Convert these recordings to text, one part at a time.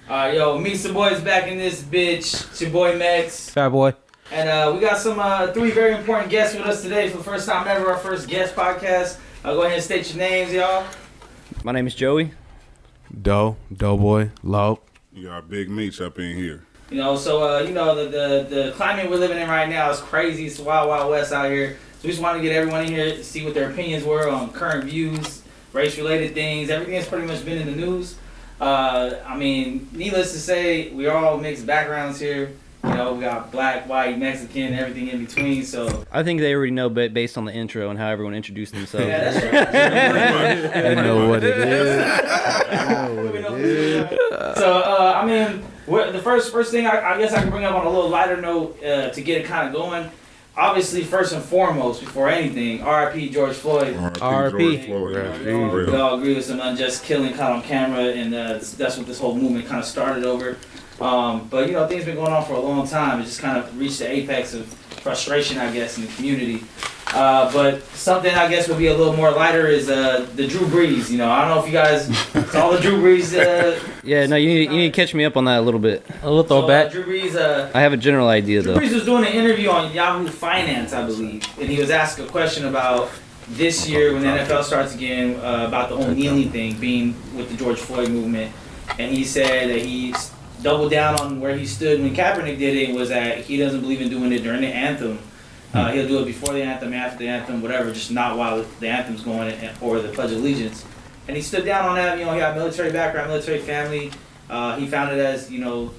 Yo, Mixta Boyz back in this bitch. It's your boy Max. Fat boy. And we got some 3 very important guests with us today for the first time ever, our first guest podcast. Go ahead and state your names, y'all. My name is Joey. Doughboy, Low. You got Big Meech up in here. You know, so, the climate we're living in right now is crazy. It's wild, wild west out here. So we just want to get everyone in here to see what their opinions were on current views, race-related things. Everything that's pretty much been in the news. I mean, needless to say, we're all mixed backgrounds here. You know, we got black, white, Mexican, everything in between. So I think they already know, but based on the intro and how everyone introduced themselves. Yeah, that's right. I know what it is. So, I mean, the first thing I guess I can bring up on a little lighter note to get it kind of going. Obviously, first and foremost, before anything, R.I.P. George Floyd. R.I.P. George Floyd. We all agree with some unjust killing caught on camera, and that's what this whole movement kind of started over. But, you know, things been going on for a long time. It just kind of reached the apex of frustration, I guess, in the community. But something I guess would be a little more lighter is the Drew Brees. You know, I don't know if you guys saw the Drew Brees. Yeah, no, you need to catch me up on that a little bit. A little throwback. Drew Brees. I have a general idea Drew though. Brees was doing an interview on Yahoo Finance, I believe, and he was asked a question about this year when the NFL starts again about the whole kneeling thing being with the George Floyd movement, and he said that he doubled down on where he stood when Kaepernick did it, was that he doesn't believe in doing it during the anthem. He'll do it before the anthem, after the anthem, whatever, just not while the anthem's going or the Pledge of Allegiance. And he stood down on that. You know, he had military background, military family. He found it as, you know,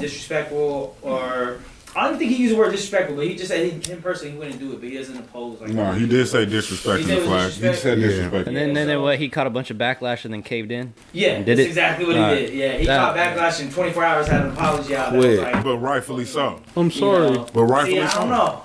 disrespectful, or I don't think he used the word disrespectful, but he just said him personally he wouldn't do it, but he doesn't oppose. Like, No, he did say disrespecting the flag. He said disrespect. And then what? He caught a bunch of backlash and then caved in. Yeah, did that's it? exactly what he did. Yeah, he caught backlash in 24 hours, had an apology out. That was like, But rightfully so. I'm sorry. you know, But rightfully see, so.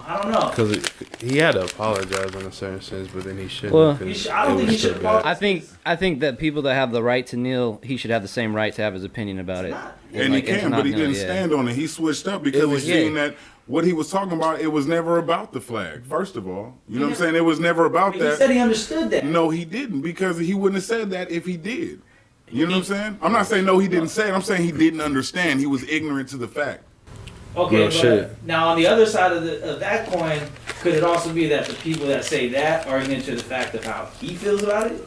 I don't know. Because he had to apologize in a certain sense, but then he shouldn't. Well, I don't think he should apologize. I think that people that have the right to kneel, he should have the same right to have his opinion about it. And like, he can, not but he kneel, didn't stand on it. He switched up because he seen that what he was talking about, it was never about the flag, first of all. You know what I'm saying? It was never about that. He said he understood that. No, he didn't, because he wouldn't have said that if he did. You know what I'm saying? I'm not saying no, he didn't say it. I'm saying he didn't understand. He was ignorant to the fact. Okay, Real but shit. now on the other side of that coin, could it also be that the people that say that are ignorant to the fact of how he feels about it?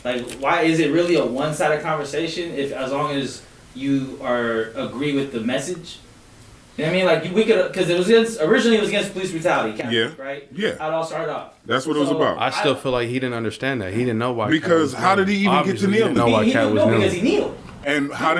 Like, why is it really a one-sided conversation if as long as you agree with the message? You know what I mean? Like, we could, because originally it was against police brutality, Catholic, right? Yeah. How it all started off. That's what it was about. I still feel like he didn't understand that. He didn't know why. Because Cat was how did he even get to Obviously, he kneeling? didn't know why He Cat didn't was know because he kneeling. kneeled. And how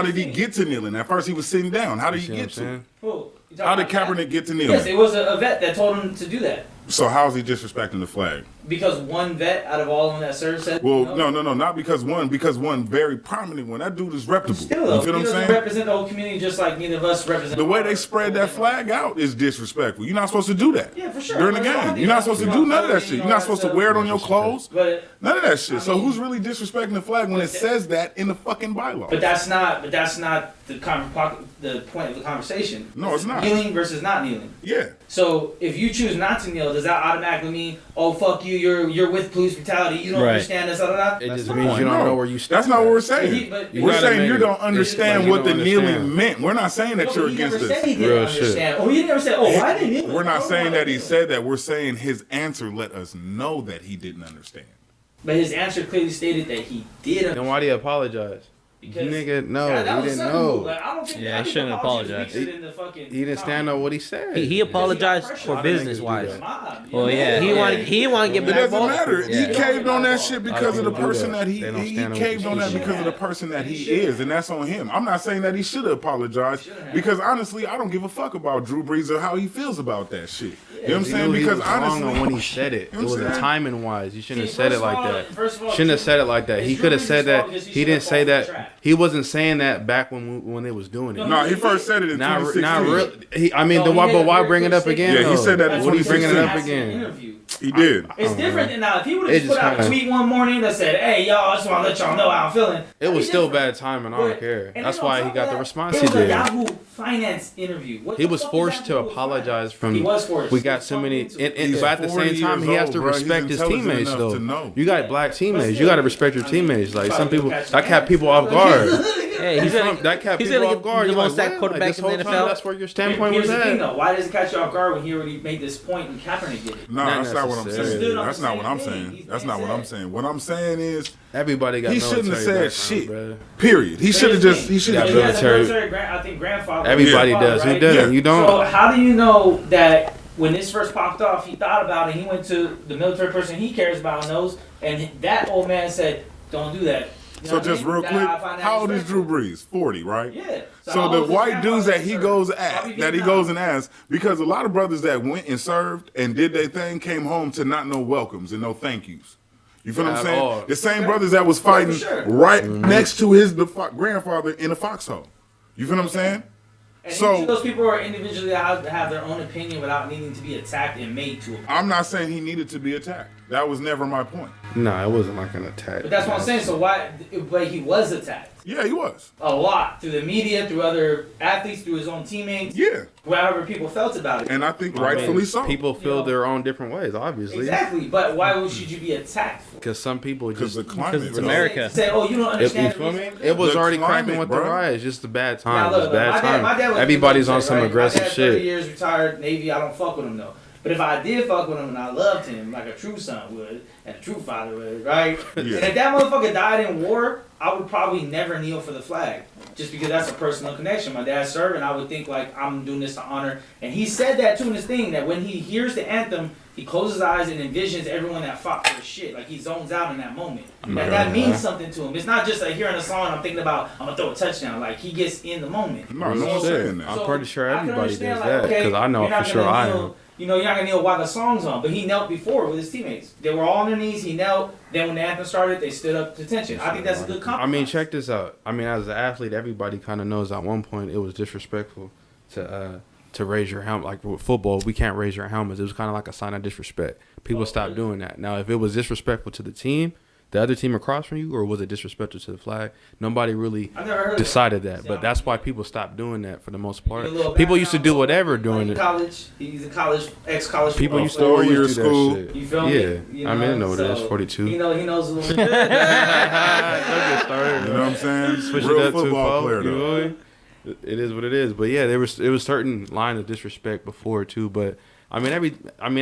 did he get to kneeling? At first he was sitting down. How did he get to it? Who? You talking How did about Kaepernick get to Yes, kneeling? it was a vet that told him to do that. So how is he disrespecting the flag? Because one vet out of all of them that served said Well, no, not because one very prominent one. That dude is reputable. Still, You though, feel he what I'm doesn't saying? represent the whole community just like neither of us represent. The way they spread that flag out is disrespectful. You're not supposed to do that. Yeah, for sure. During the But game. You're not supposed to do none of that shit. You're not supposed to wear it on your clothes. But None of that shit. So who's really disrespecting the flag when it says that in the fucking bylaw? But that's not the point of the conversation. No, it's not. Kneeling versus not kneeling. Yeah. So if you choose not to kneel, does that automatically mean, oh fuck you, you're with police brutality, you don't Right. understand this, da. It just the means point. you don't No, know where you stand. That's not what we're saying. But You We're gotta saying make you it- don't understand like you what the don't kneeling understand. meant. We're not saying that you're he never against said he this. didn't Real shit. understand. Oh, he didn't ever say, oh, why didn't he? We're not saying that he said that. We're saying his answer let us know that he didn't understand. But his answer clearly stated that he did. Then why did he apologize? Because Nigga, no, yeah, that he was didn't something know. Like, I don't think, Yeah, I he think shouldn't the apology was apologize. weaker than the fucking He didn't stand on what he said. He apologized for business wise. Well, yeah. He didn't want to get It doesn't blackballed. matter. Yeah. He caved on that shit because of the people do person that. that he They don't he stand on caved what on he that said. because of the person that he is, and that's on him. I'm not saying that he should have apologized because honestly, I don't give a fuck about Drew Brees or how he feels about that shit. You know what I'm saying? Because wrong on when honestly, he said it. You It know what I'm wasn't saying? timing wise. You shouldn't have See, said it first of like all- that. first of all, Shouldn't have said it like that. it's He could have Drew said Brees' that. fault because he He didn't should've say fallen that. for the trap. He wasn't saying that back when they was doing it. no, he first said it in Not 2016. really. I mean, No, he but made a why very bring it quick up again? statement. Yeah, he said that in That's What are you bringing it up 2016. again? Interview. He did. It's different than now. If he would It have just just put out a kinda- tweet one morning that said, "Hey y'all, I just want to let y'all know how I'm feeling," It was still different. bad timing. I don't care. And That's then on why he top got of the that, response it he was a did. Yahoo Finance interview. What He the was fuck forced does to that do with apologize finance? from. He was forced. We got so many, He's but at the 40 same time, years he has old, to bro. He's respect his intelligent teammates. enough Though to know. you got black teammates, still, you got to respect your I mean, teammates. Like probably some people, catch that kept people off guard. Hey, he's gonna that kept he's people gonna off get guard. the You're most like, sacked what? quarterback This in whole the time, NFL. that's where your standpoint Here's was the thing, at. though. Why does it catch you off guard when he already made this point and Kaepernick did it? No, Not that's not what I'm necessarily. saying. Still That's not what I'm same saying. thing. That's not what I'm saying. What I'm saying is Everybody got he shouldn't have military said background, shit. bruh. Period. He But should have here's the just. thing. He should Yeah, have He just. has a military- I think grandfather. Everybody grandfather, does. Who right? doesn't? Yeah. You don't. So how do you know that when this first popped off, he thought about it, he went to the military person he cares about and knows, and that old man said, don't do that. You know So what I just mean? real That- quick, I find that how old is Drew disrespectful. Brees? 40, right? Yeah. So how the old is his white dudes that he grandfather goes Probably at, that he Vietnam. goes and asks, because a lot of brothers that went and served and did their thing came home to not know welcomes and no thank yous. You feel what I'm At saying? all. The same brothers that was fighting sure. right next to his grandfather in a foxhole. You feel what I'm saying? And So- each of those people are individually have their own opinion without needing to be attacked and made to. I'm not saying he needed to be attacked. That was never my point. Nah, it wasn't like an attack. But that's what I'm saying. So why? But he was attacked Yeah, he was. a lot through the media, through other athletes, through his own teammates. Yeah. However people felt about it. And I think I mean, rightfully so. People feel You know? their own different ways, obviously. Exactly. But why should you be attacked for? Because some people Because just. the climate. it's bro. America. Say, oh, you don't You understand. feel the me? reason- It was The already climate, cracking with bro. the riots. Just a bad Now, time. look, Just bad my time. dad was Everybody's in the on some military, aggressive right? My dad, 30 shit. years retired Navy. I don't fuck with him though. But if I did fuck with him and I loved him like a true son would and a true father would, right? Yeah. And if that motherfucker died in war, I would probably never kneel for the flag, just because that's a personal connection. My dad served, and I would think like I'm doing this to honor. And he said that too in his thing that when he hears the anthem, he closes his eyes and envisions everyone that fought for his shit. Like he zones out in that moment. That means something to him. It's not just like hearing a song. I'm thinking about I'm gonna throw a touchdown. Like he gets in the moment. No, no one's saying that. I'm So, pretty sure I can everybody understand, does that, 'cause I know you're not for sure gonna I kneel- am. You know, you're not gonna kneel while the song's on, but he knelt before with his teammates. They were all on their knees. He knelt. Then when the anthem started, they stood up to attention. I think that's a good compromise. I mean, check this out. I mean, as an athlete, everybody kind of knows at one point it was disrespectful to raise your helmet. Like with football, we can't raise your helmets. It was kind of like a sign of disrespect. People stopped doing that. Now, if it was disrespectful to the team, the other team across from you, or was it disrespectful to the flag? Nobody really I've never heard decided that. But that's why people stopped doing that for the most part. A little People used to do background, whatever like during in it. college. He's a ex-college. People football used to player. always year do of school. that shit. You feel Yeah, me? You I mean, I know what it is. so, 42. He knows a little. Don't get started. You know what I'm saying? Switch Real it up football to player you though. know? It is what it is. But yeah, it was certain line of disrespect before too. But I mean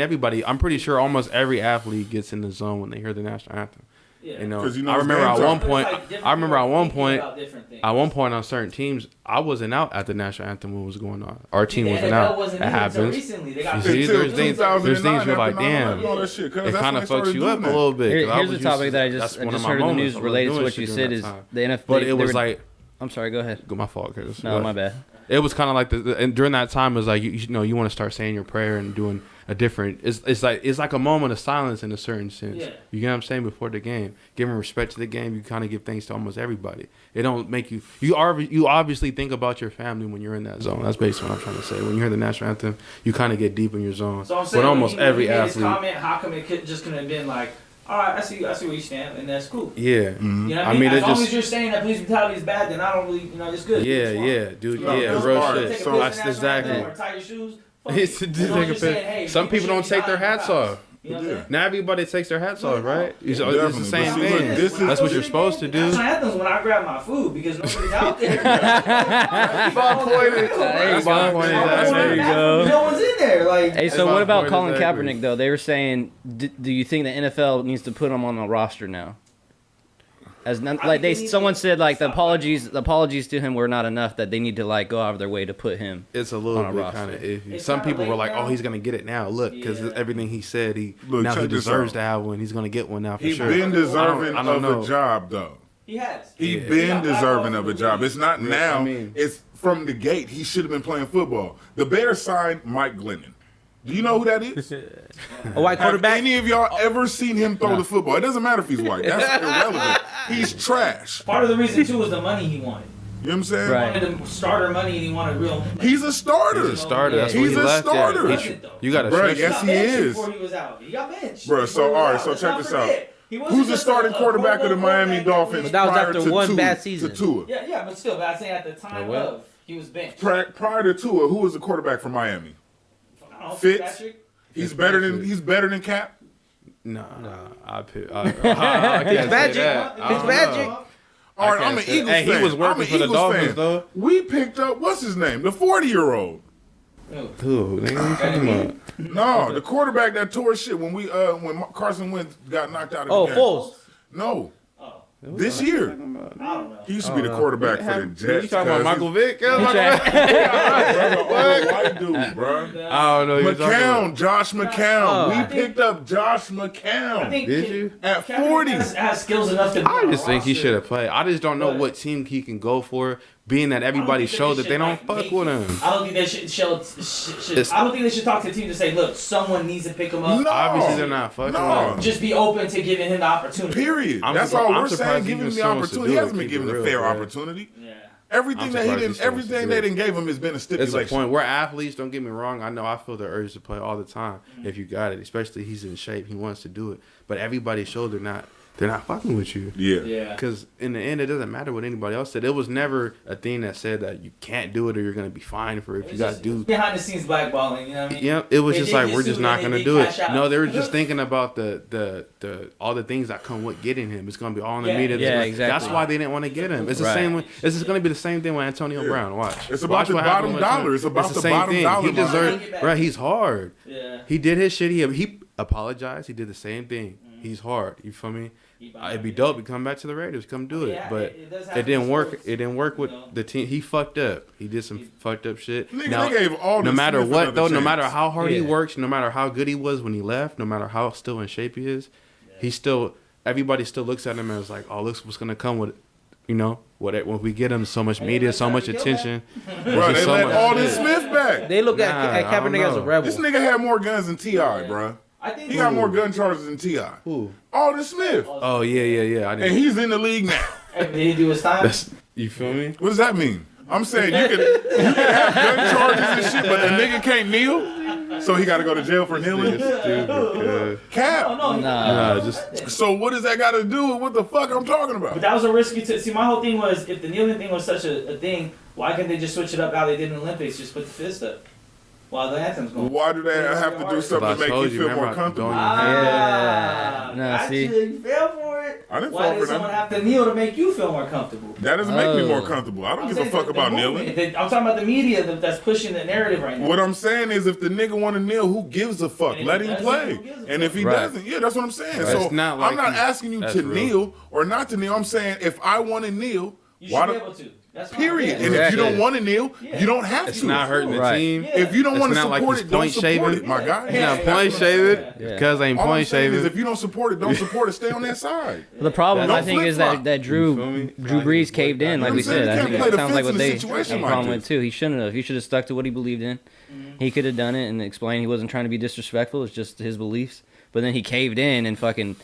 everybody. I'm pretty sure almost every athlete gets in the zone when they hear the national anthem. Yeah. You know, 'Cause you know I it's remember game at time. one point. It's like different I remember at people one thinking point. about different things. At one point on certain teams, I wasn't out at the national anthem when it was going on. Our team The wasn't NFL out. wasn't It either until happens. recently. They got You see, Until there's things 2009 you're like, after 9/11, damn. all that shit, 'cause It that's kind when of they fucks started you up a doing that. little bit. 'cause I Here's was the topic used to- that I that's just one of my heard in the moments. news I was related to doing what shit you during said that is time. the NFL. But it was like, I'm sorry. Go ahead. my fault, Chris. No, my bad. It was kind of like and during that time it was like you know you want to start saying your prayer and doing a different. It's like a moment of silence in a certain sense. Yeah. You get what I'm saying before the game, giving respect to the game. You kind of give thanks to almost everybody. It don't make you obviously think about your family when you're in that zone. That's basically what I'm trying to say. When you hear the national anthem, you kind of get deep in your zone. So I'm saying, but almost when every he made his athlete. comment, how come it just couldn't have been like, all right, I see where you stand, and that's cool. Yeah. You know what I I mean? mean, As it long just- as you're saying that police brutality is bad, then I don't really, it's good. Yeah, It's fine. yeah, dude. You know, Yeah, it's real hard. shit. Take a So piss that's in that exactly. anthem or tie your shoes. Fuck It's it. to As long as take a you're saying, pic. hey, Some people don't should take be their high hats five. off. You know what I'm saying? Now everybody takes their hats off, right? It's the Definitely. same But see, look, thing. this is- That's what you're supposed to do. National anthems when I grab my food because nobody's out there. There you go. There you go. No one's in there. Like, Hey, so my what about point Colin exactly. Kaepernick though? They were saying, do you think the NFL needs to put him on the roster now? As like someone said, like the apologies to him were not enough. That they need to like go out of their way to put him. It's a little on a bit roster. kind of iffy. It's Some kinda people were late like, now. "Oh, he's gonna get it now." Look, because Yeah. everything he said, Look, now he check this deserves out. to have one. He's gonna get one now for He sure. been deserving I don't of know. a job though. he has. He Yeah. been got deserving blackballed of a from the job. league. It's not Yeah, now. I mean- It's from the gate. He should have been playing football. The Bears signed Mike Glennon. Do you know who that is? A white Have quarterback. any of y'all ever seen him throw the football? It doesn't matter if he's white. That's irrelevant. He's trash. Part of the reason too was the money he wanted. You know what I'm saying? Right. He wanted the starter money and he wanted real. He's a starter. He's a starter. That's He's what he a left starter. there. Wasn't, though. You got to Bruh, stretch yes, got he benched is. Before he was out. He got benched. Bruh, so, before he was all right, out. so Let's check not this out. forget. He wasn't Who's the just starting a quarterback of the quarterback Miami that Dolphins was- That was prior after to one Tua- bad season. To Tua? Yeah, but still, but I'm saying at the time what? of, he was benched. Prior to Tua, who was the quarterback for Miami? I don't know, Fitz? Patrick? He's better than Cap. Nah. I can't say Fitzmagic. that. I don't Fitzmagic. know. All right, I'm an Eagles fan. He was working I'm an for the Eagles Dolphins, fan. though. We picked up, what's his name? The 40-year-old. Who? Nigga, what you talking about? No, the quarterback that tore his shit when Carson Wentz got knocked out of Oh, the game. Foles. No. This year. I don't know. He used to be the quarterback for the Jets. You talking about Michael Vick? White dude, bro. I don't know. McCown, Josh McCown. Oh, We I picked up Josh I McCown think Did you? at Kaepernick 40. has skills enough to. Be I on just the think he roster. should have played. I just don't know But- what team he can go for, being that everybody showed that they don't fuck with him. I don't think they should. I don't think they should talk to the team to say, look, someone needs to pick him up. No. Obviously, they're not fucking No. with him. Just be open to giving him the opportunity. Period. I'm That's surprised- all I'm we're saying. surprised Give him even the someone to opportunity. do He it, hasn't been keep given it a real, fair bro. opportunity. Yeah. Everything I'm that surprised he he's didn't, everything supposed to they do it. didn't gave him has been a It's stipulation. a point. We're athletes. Don't get me wrong. I know I feel the urge to play all the time. If you got it, especially he's in shape, he wants to do it. But everybody showed they're not fucking with you. Yeah. Yeah. Because in the end, it doesn't matter what anybody else said. It was never a thing that said that you can't do it or you're gonna be fined for it if you got to do. Behind the scenes blackballing, you know what I mean? Yeah, it was They just did like get we're just sued not and gonna they do it. cash out. No, they were just thinking about the all the things that come with getting him. It's gonna be all in the Yeah. media. Yeah, That's exactly. why they didn't want to get him. It's the Right. same. This is gonna be the same thing with Antonio Brown. Watch. It's about Watch the what happened bottom with dollar. It's about the the same bottom thing. dollar. He man. deserved. Right, he's hard. Yeah. He did his shit. He apologized. He did the same thing. He's hard. You feel me? It'd be dope to come back to the Raiders. Come do it. Yeah, But it does it happen didn't in work. sports, It didn't work with you know? the team. He fucked up. He did some fucked up shit. Nigga, they gave all No this matter Smith what, another though, no chance. matter how hard he Yeah. works, no matter how good he was when he left, no matter how still in shape he is, he's still. Everybody still looks at him as like, oh, look what's gonna come with, you know, what when we get him so much media, so much attention. Bro, There's they just so let much Alden shit. Smith back. They look Nah, at I don't Kaepernick as a know. rebel. This nigga had more guns than T.I., bro. I think He got more gun charges than T.I. Who? Alden Smith. Oh yeah. I And didn't. he's in the league now. Did he do his time? That's, you feel me? What does that mean? I'm saying you can have gun charges and shit, but a nigga can't kneel, so he got to go to jail for kneeling. Stupid. Cap. No, Nah, just So what does that got to do with what the fuck I'm talking But about? that was a risky. See, my whole thing was if the kneeling thing was such a thing, why couldn't they just switch it up how they did in the Olympics? Just put the fist up while the anthem's going. Why do they have to do something I to make told you you, feel more remember, comfortable? going- Ah, Yeah. No, gotcha. see. You fell for it. I didn't Why fall did for someone that. have to kneel to make you feel more comfortable? That doesn't make me more Oh. comfortable. I don't I'm give a saying fuck the about movement. kneeling. I'm talking about the media that's pushing the narrative right now. What I'm saying is, if the nigga want to kneel, who gives a fuck? And if Let he him doesn't, play. who gives a And if he Right. doesn't, yeah, that's what I'm saying. Right. So It's not I'm like not he- asking you that's to real. kneel or not to kneel. I'm saying if I want to kneel, You should why be do? able to. That's fine. Period. Yeah. And if you Exactly. don't want to kneel, Yeah. you don't have it's to. not hurting the Right. team. Yeah. If you don't It's want to not like support he's it, don't point support shaving. it, my guy. He's not Yeah. point shaving Yeah. because ain't All I'm point saying is shaving. if you don't support it, don't support it. Stay on that side. The problem Don't I think is that flip-flop. Drew You feel me? Drew Brees caved in, like I'm we saying said. you I can't think play it the sounds like fence what in a they situation had a like problem this. with too. He shouldn't have. He should have stuck to what he believed in. He could have done it and explained he wasn't trying to be disrespectful. It's just his beliefs. But then he caved in and fucking.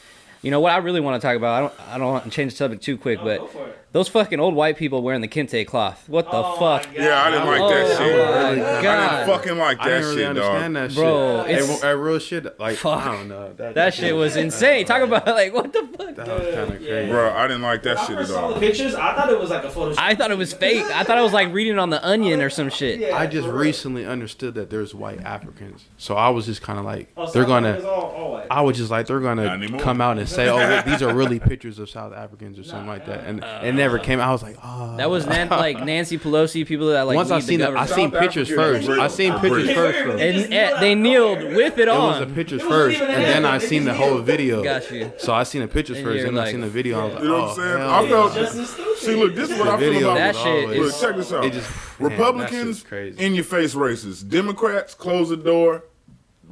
You know what I really want to talk about? I don't want to change the subject too quick, No, but go for it. those fucking old white people wearing the kente cloth. What the Oh fuck? my God. Yeah, I didn't like Oh that my shit. God. I didn't fucking like I that didn't really shit, understand dog. that Bro, shit. it's- That real shit. Like Fuck. I don't know. That shit was insane. Talk about like what the fuck? That was kind of Yeah. crazy. Bro, I didn't like that When I shit first at saw all. the pictures, I thought it was like a photo. I thought it was fake. I thought I was like reading on the Onion or some shit. Yeah, I just for real. recently understood that there's white Africans, so I was just kind of like, Oh, South they're Africa's gonna. all white. I was just like, they're Not gonna anymore. come out and say, "Oh, look, these are really pictures of South Africans or something like that," and it never came. I was like, "Oh." That was like Nancy Pelosi, people that like Once I lead the seen I government. seen South pictures Africans first. are I seen real. pictures Real. first. From it and they kneeled with it was the on. pictures It wasn't first, even and an then ad, I they seen the just whole kneeled. video. Got you. So I seen the pictures And first, you're and I like- seen the video. I was like, You know what "Oh, I'm saying? hell I yeah." felt. Just as stupid. See, look, this is what The I feel video about That was shit always- is- Look, check this out. It just Republicans, crazy. in your face racist. Democrats, close the door,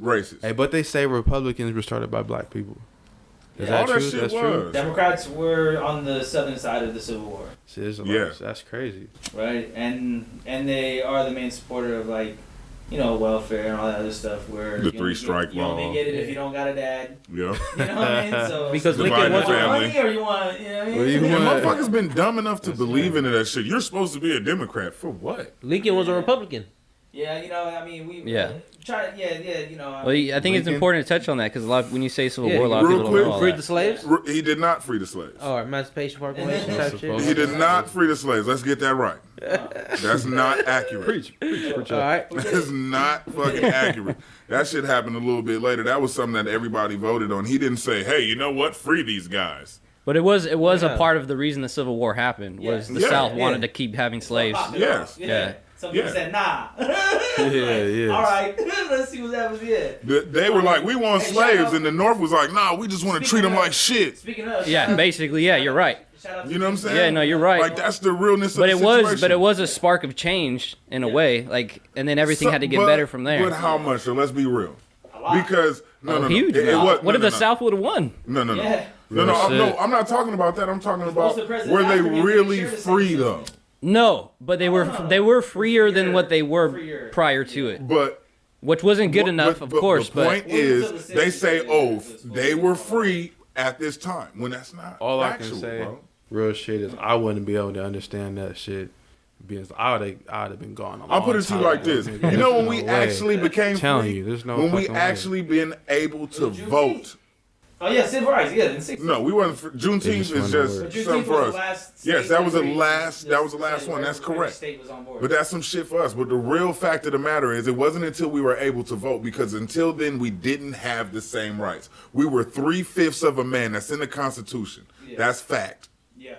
racist. Hey, but they say Republicans were started by black people. Is Yeah. All that that true? shit That's was. true. Democrats were on the southern side of the Civil War, See, there's a lot Yeah. of- that's crazy. right? And they are the main supporter of like, welfare and all that other stuff. Where The you three strike you only law. get it if you don't got a dad. Yeah. You know what I mean? So Because Divide Lincoln the was you want family. money or you want, you know what I mean? What do you And want? motherfuckers been dumb enough to believe into that shit. You're supposed to be a Democrat for what? Lincoln was a Republican. Yeah, I mean, we Yeah. try. Yeah, Well, I think it's Lincoln? important to touch on that because when you say Civil Yeah, War, a lot of real people don't quick, know all Freed that. the slaves. He did not free the slaves. Or Emancipation Proclamation type shit. He did not free the slaves. Let's get that right. That's not accurate. Preach. All right. That's not fucking accurate. That shit happened a little bit later. That was something that everybody voted on. He didn't say, hey, you know what? Free these guys. But it was Yeah. a part of the reason the Civil War happened was the Yeah. South Yeah. wanted to keep having slaves. Yes. Yeah. Some people Yeah. said, nah. yeah. All right, let's see what happens. Yeah. They were like, we want Hey, slaves, shout out- and the North was like, nah, we just want to treat them like shit. Speaking of, Yeah, basically, yeah, you're right. shout out to You know what I'm saying? Yeah, no, you're right. Like that's the realness But of it the situation. but it was a spark of change in a way, like, and then everything had to get But- better from there. But how much? So let's be real. A lot. Because no, Huge. It man. was, What if no, the South would have won? No. Yeah. No, I'm not talking about that. I'm talking about Most of the presidents were they after him, really they shared the same free decision. though? No, but they were freer than what they were Freer. prior to it, But which wasn't good enough, of course. The But point is, they say, they were free at this time when that's not All I factual, can say, bro. real shit, is I wouldn't be able to understand that shit. Because I'd have been gone. I'll put it to you like this. You know when we actually became telling free? you, there's no when we fucking way. actually been able to vote. Oh yeah, civil rights. Yeah, in 60. No, we weren't. Juneteenth They is just just went Juneteenth something for was us. the last Yes, state that was the free. last. That was the last State one. where That's every correct. state was on board. But that's some shit for us. But the real fact of the matter is, it wasn't until we were able to vote, because until then we didn't have the same rights. We were 3/5 of a man. That's in the Constitution. Yeah. That's fact. Yeah.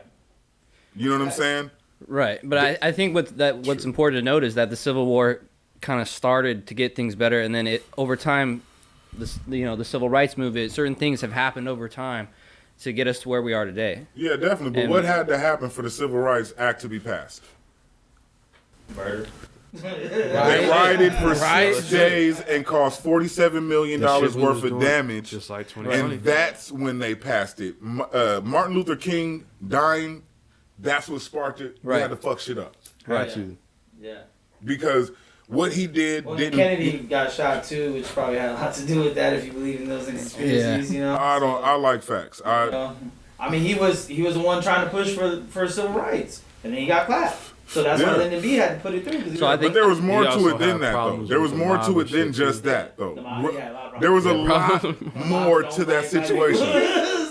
You know what I'm saying? right, but I think what's important to note is that the Civil War kind of started to get things better, and then it over time, the civil rights movement, certain things have happened over time to get us to where we are today. Yeah, definitely. But And- what had to happen for the Civil Rights Act to be passed? Murder. They rioted for Right. 6 days and caused $47 million That shit we worth was of doing, damage. just like 2020. And that's when they passed it. Martin Luther King dying, that's what sparked it. We Right. had to fuck shit up. Had Yeah. to. Yeah. Because what he did Well, didn't. Kennedy got shot too, which probably had a lot to do with that if you believe in those conspiracies, you know. I like facts. You know? I mean, he was the one trying to push for civil rights, and then he got clapped. So that's Yeah. why Lyndon B had to put it through. 'Cause he So I was- think- But there was more He to also it than had that, though. problems There was with the more mob to it and than shit, just too. that, though. The mob, yeah, a lot of There was a problems. lot more to that situation.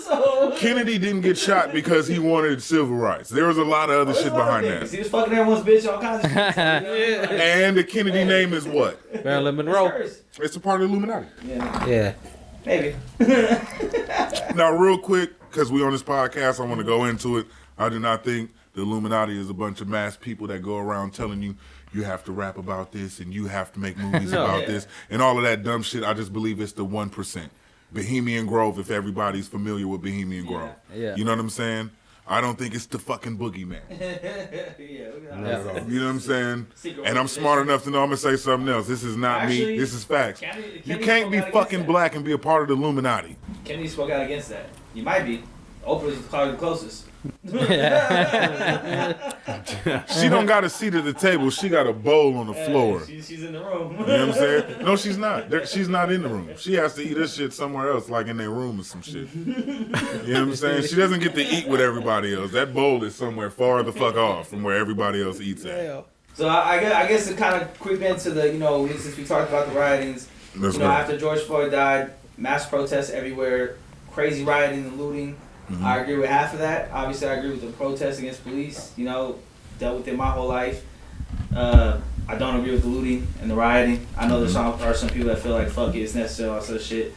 So- Kennedy didn't get shot because he wanted civil rights. There was a lot of other shit behind He that. was fucking everyone's bitch, all kinds of shit. So, you know, like, And the Kennedy name is what? Marilyn it's Monroe. hers. It's a part of the Illuminati. Yeah, Yeah. maybe. Now, real quick, because we on this podcast, I want to go into it. I do not think the Illuminati is a bunch of mass people that go around telling you you have to rap about this and you have to make movies No. about Yeah. this and all of that dumb shit. I just believe it's the 1%. Bohemian Grove, if everybody's familiar with Bohemian Grove. Yeah. You know what I'm saying? I don't think it's the fucking boogeyman. Yeah, look at Not that. at all. You know what I'm saying? Secret And I'm smart enough to know I'm going to say something else. This is not me. Actually, This is facts. Kennedy You spoke can't be out against fucking that. black and be a part of the Illuminati. Kennedy spoke out against that. You might be. Oprah's probably the closest. She don't got a seat at the table. She got a bowl on the floor. She's in the room. You know what I'm saying? No, she's not. She's not in the room. She has to eat her shit somewhere else, like in their room or some shit. You know what I'm saying? She doesn't get to eat with everybody else. That bowl is somewhere far the fuck off from where everybody else eats at. So I guess to kind of creep into the, since we talked about the riotings, Let's go. after George Floyd died, mass protests everywhere, crazy rioting and looting. Mm-hmm. I agree with half of that. Obviously, I agree with the protests against police. Dealt with it my whole life. I don't agree with the looting and the rioting. I know there are some people that feel like fuck it, it's necessary, all sort of shit.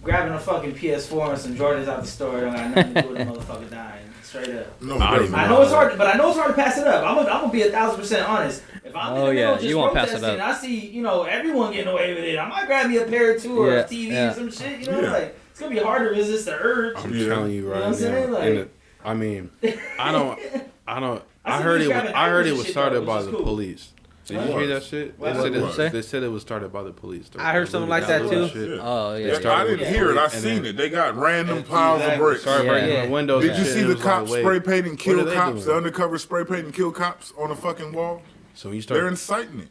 Grabbing a fucking PS4 and some Jordans out the store don't got nothing to do with the motherfucker dying. Straight up. No, I it don't doesn't. I know it's hard, but I know it's hard to pass it up. I'm gonna be 1,000% honest. If I'm in Oh, the middle yeah, just you won't pass it protesting, up. and I see everyone getting away with it, I might grab me a pair or two or Yeah, a TV yeah. or some shit. Yeah. Like it's gonna be hard to resist the urge. I'm Yeah. telling you You know right what I'm saying? now. Like- and I mean, I don't. I I see heard you it. grabbing I heard it items was and shit, started though, by which the is cool. police. Did What you hear was? that shit? What was? They said it was started by the police. I heard something like that, Looting too. shit. Yeah. Oh Yeah, yeah. I started didn't with hear it. I and seen then- it. They got random piles of bricks. Started Yeah. breaking Yeah. the windows. Did and you shit, see and the it was like, cops wait, spray paint and what kill are they cops? The doing? undercover spray paint and kill cops on the fucking wall? So when you They're start. inciting it.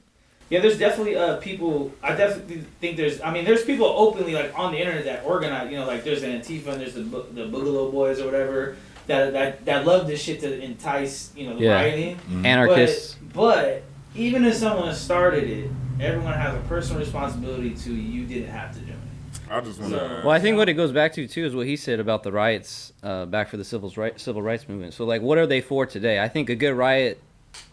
Yeah, there's definitely people. I definitely think there's people openly like on the internet that organize. Like there's an Antifa and there's the Boogaloo Boys or whatever that love this shit to entice the Yeah. rioting. Anarchists. But even if someone started it, everyone has a personal responsibility to. You didn't have to do it. I just want to. Well, I think what it goes back to too is what he said about the riots back for the civil rights movement. So like, what are they for today? I think a good riot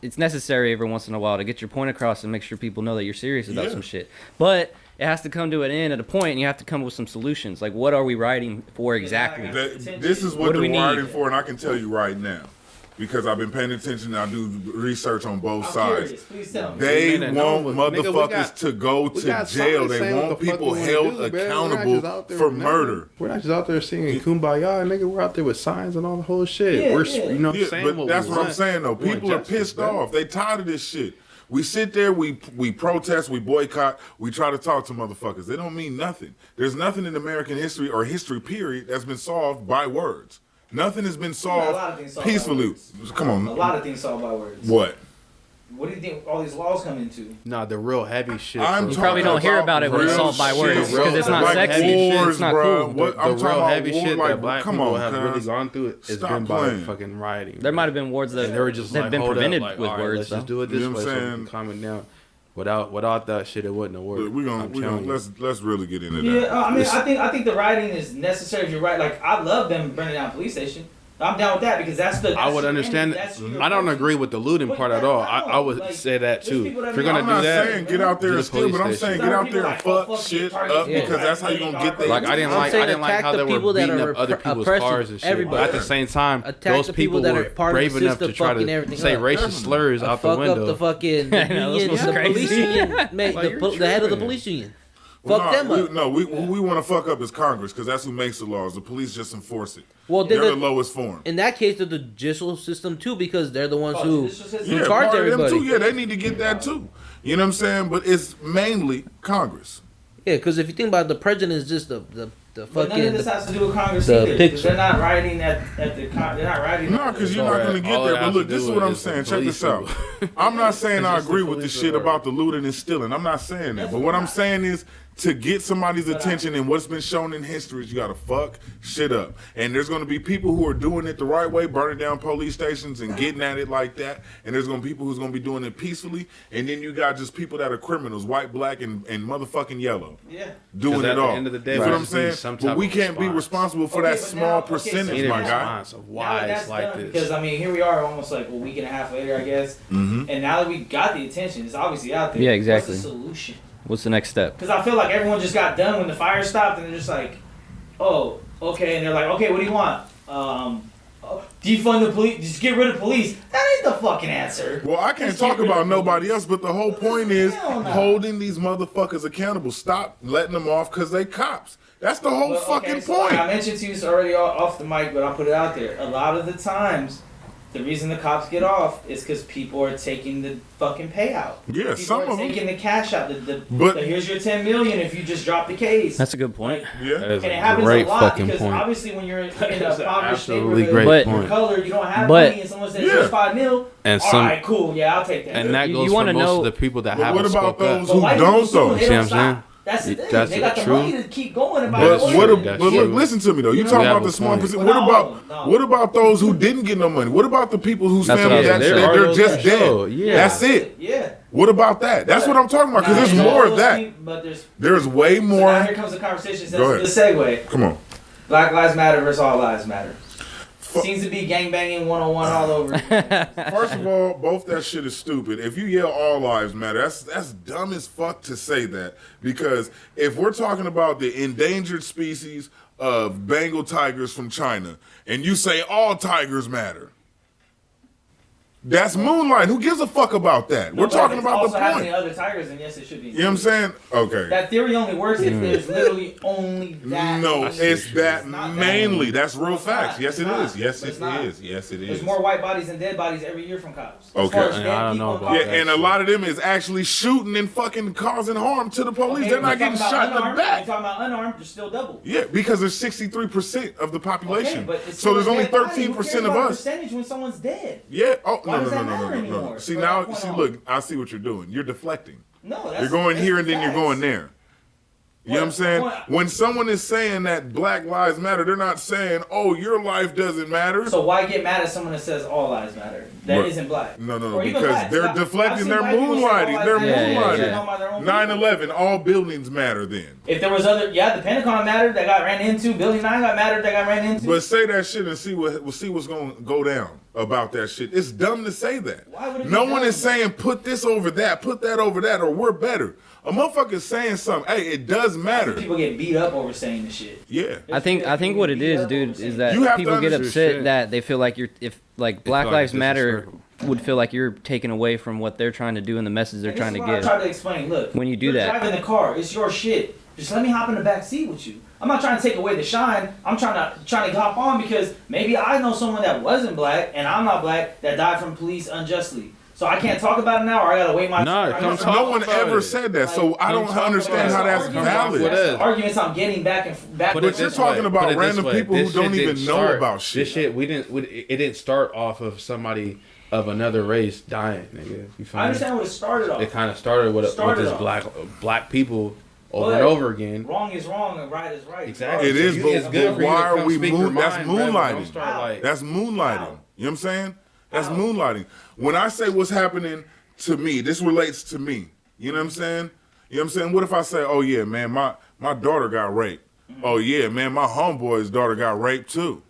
it's necessary every once in a while to get your point across and make sure people know that you're serious about Yeah. some shit. But it has to come to an end at a point, and you have to come up with some solutions. Like, what are we writing for exactly? This is what do we they're need? writing for, and I can tell you right now. Because I've been paying attention and I do research on both I'm sides. curious. Please tell me. They Nigga, want no, motherfuckers nigga, we got- to go we to got jail. signs They saying want what the fuck people we wanna held do, man. We're not accountable just out there, for nigga. murder. We're not just out there singing kumbaya, nigga. We're out there with signs and all the whole shit. Yeah, We're, yeah. you know what I'm Yeah, saying? but that's we what I'm want. saying though. We want People are justice, pissed man. off. They tired of this shit. We sit there, we protest, we boycott, we try to talk to motherfuckers. They don't mean nothing. There's nothing in American history or history period that's been solved by words. Nothing has been A lot solved of things solved by peacefully. words. Come on. A lot of things solved by words. What? What do you think all these laws come into? Nah, the real heavy shit. I'm You for- probably don't hear about it when it's real solved by shit, words because it's not like sexy. wars, It's not bruh. cool. What the I'm real talking about heavy war, shit like, that black come people on, have cuz. really gone through it has Stop been by playing. fucking rioting. There might have been words that And they were just have like, been hold prevented up, like, with all right, words. let's just though. do it this You know way what I'm so we saying? can calm it down. Without that shit, it wouldn't have worked. But we're I'm gonna telling you. let's really get into that. Yeah, I mean, It's- I think the writing is necessary if you're right. Like, I love them burning down a police station. I'm down with that because that's I would your understand. enemy, that's your I don't person. agree with the looting But part that- at all. I I know, would like, say that there's too. people that If you're be- gonna I'm do not that, saying get out there do and the steal, but I'm police saying station. get out there and People fuck like, shit target up people. because that's how you gonna get there. like I didn't I'm like saying how attack they the were people that beating are up other people's oppressing cars and shit. everybody. But at the same time, Attack those the people people that were are part of the brave enough to system try fucking to everything say up. racist slurs out the Fuck up the window. fucking I know, union, this was the police crazy. union, Like, you're the head of the tripping. police union. Well, Fuck them up. No, we want to fuck up as Congress because that's who makes the laws. The police just enforce it. Well, They're then the lowest form. in that case, they're the judicial system too, because they're the ones Oh, who judicial system. who Yeah, charge part of them everybody. too. Yeah, they need to get that too. You know what I'm saying? But it's mainly Congress. Yeah, because if you think about it, the president is just the But none of this fucking. has to do with Congress the either. 'Cause picture. they're not writing they're not writing. No, because you're not going to get All it there. But has look, to this is do what I'm is the saying. Check police this out. I'm not saying I agree with the shit about the looting and stealing. I'm not saying that. But what I'm saying is to get somebody's attention and what's been shown in history is you got to fuck shit up. And there's going to be people who are doing it the right way, burning down police stations and getting at it like that. And there's going to be people who's going to be doing it peacefully. And then you got just people that are criminals, white, black, and motherfucking yellow. Yeah. Doing 'Cause at it the all. end of the day, you there know what I'm has to be saying? some But type we of can't be response. responsible for Okay, that but small now- okay, so percentage, Need a my guy. response of why it's like this. Because I mean, here we are, almost like a week and a half later, I guess. Mm-hmm. And now that we got the attention, it's obviously out there. Yeah, exactly. What's the solution? What's the next step? Because I feel like everyone just got done when the fire stopped, and they're just like, "Oh, okay," and they're like, "Okay, what do you want? Defund the police, just get rid of police." That ain't the fucking answer. Well, I can't Just talk get rid about of nobody else, but the whole point is Hell no. holding these motherfuckers accountable. Stop letting them off because they cops. That's the whole Well, fucking okay, so like I point. mentioned to you already off the mic, but I'll put it out there. A lot of the times, the reason the cops get off is because people are taking the fucking payout. Yeah, People some are of them. taking the cash out. But- the here's your $10 million if you just drop the case. That's a good point. Yeah. That is And it a happens great a lot fucking because point. obviously when you're in a That's an impoverished absolutely neighborhood, great But- your point. color, you don't have But- money, and someone says Yeah. here's $5 million. And All some, right, cool, yeah, I'll take that. and that You- goes you for wanna most know- of the people that But haven't what about spoke those up. But who white don't, people, though? They See don't what I'm stop. saying? That's the thing. That's They got the true. money to keep going about But it. That's but true. look, listen to me though. You talking have about a the small point. percent. Well, What not all about of them, no. what about those who didn't get no money? What about the people whose That's what family I was they're saying. just There are those dead? that show, yeah. That's it. Yeah. What about that? That's what I'm talking about. Because Now, there's there's more all of those that. people, but there's There's way so now more. here comes the conversation. Go ahead. The segue. Come on. Black Lives Matter versus All Lives Matter. Seems to be gangbanging 101 all over. First of all, both that shit is stupid. If you yell all lives matter, that's dumb as fuck to say that. Because if we're talking about the endangered species of Bengal tigers from China, and you say all tigers matter, that's moonlight. Who gives a fuck about that? We're talking about the also happening point. to other tigers, and yes, it should be. You know what I'm saying? Okay. That theory only works if there's literally only that. No, much. it's that not that. mainly. That's real It's not. facts. Yes, It's it not. is. Yes, It's it not. is. Yes, it is. There's more white bodies than dead bodies every year from cops. As Okay. far as Yeah, dead I don't people know and about Yeah, cops. that. and a lot of them is actually shooting and fucking causing harm to the police. Okay, They're we're not getting talking shot about in the unarmed. back. We're talking about unarmed. They're still double. Yeah, because there's 63% of the population. Okay, but it's So still there's a only dead body. 13% Who of cares about us. Percentage when someone's dead. Yeah. Oh, Why no, does no, that no, no, matter no, no, no. anymore? See, From now, that point see, on. look, I see what you're doing. You're deflecting. No, that's You're going here and then you're facts. going there. You know what I'm saying? When someone is saying that Black Lives Matter, they're not saying, oh, your life doesn't matter. So why get mad at someone that says all lives matter? That Right. isn't black. No, Or even because blacks. they're I've deflecting, seen they're black people say all moonlighting, lives they're matter. Yeah, yeah, moonlighting. They're by their own people. 9/11, all buildings matter then. If there was other, the Pentagon mattered that got ran into. Building 9 got mattered that got ran into. But say that shit and see what's gonna go down. about that shit. It's dumb to say that. Why would it be No one dumb? is saying put this over that, put that over that, or we're better. A motherfucker's saying something. Hey, it does matter. People get beat up over saying this shit. Yeah. I think what it is, dude, is that You have to people get understand upset shit. that they feel like Black feel like Lives it's Matter disrespectful. would feel like you're taking away from what they're trying to do and the message they're And trying this to is what I give. try to explain. Look, When you do you're that. driving the car, it's your shit. Just let me hop in the back seat with you. I'm not trying to take away the shine. I'm trying to hop on because maybe I know someone that wasn't black and I'm not black that died from police unjustly. So I can't talk about it now, or I gotta wait my. Nah, turn. come talk No one about ever it. said that, so I don't talk understand about how it. that's Come valid. with That's us. the arguments I'm getting back and back. Put But it you're this talking way. about Put it this random way. people who This don't shit even didn't know start- about shit. This shit, it didn't start off of somebody of another race dying, nigga. You feel I me? understand what it started off. It kind of started with Started this off. black people over But and over again. Wrong is wrong and right is right. Exactly. It is, So but- it's good but for you why to are come we speak your that's mind, bro, but moonlighting. don't start like That's moonlighting. How? You know what I'm saying? That's How? moonlighting. When I say what's happening to me, this relates to me. You know what I'm saying? You know what I'm saying? What if I say, oh yeah, man, my daughter got raped. Oh yeah, man, my homeboy's daughter got raped too.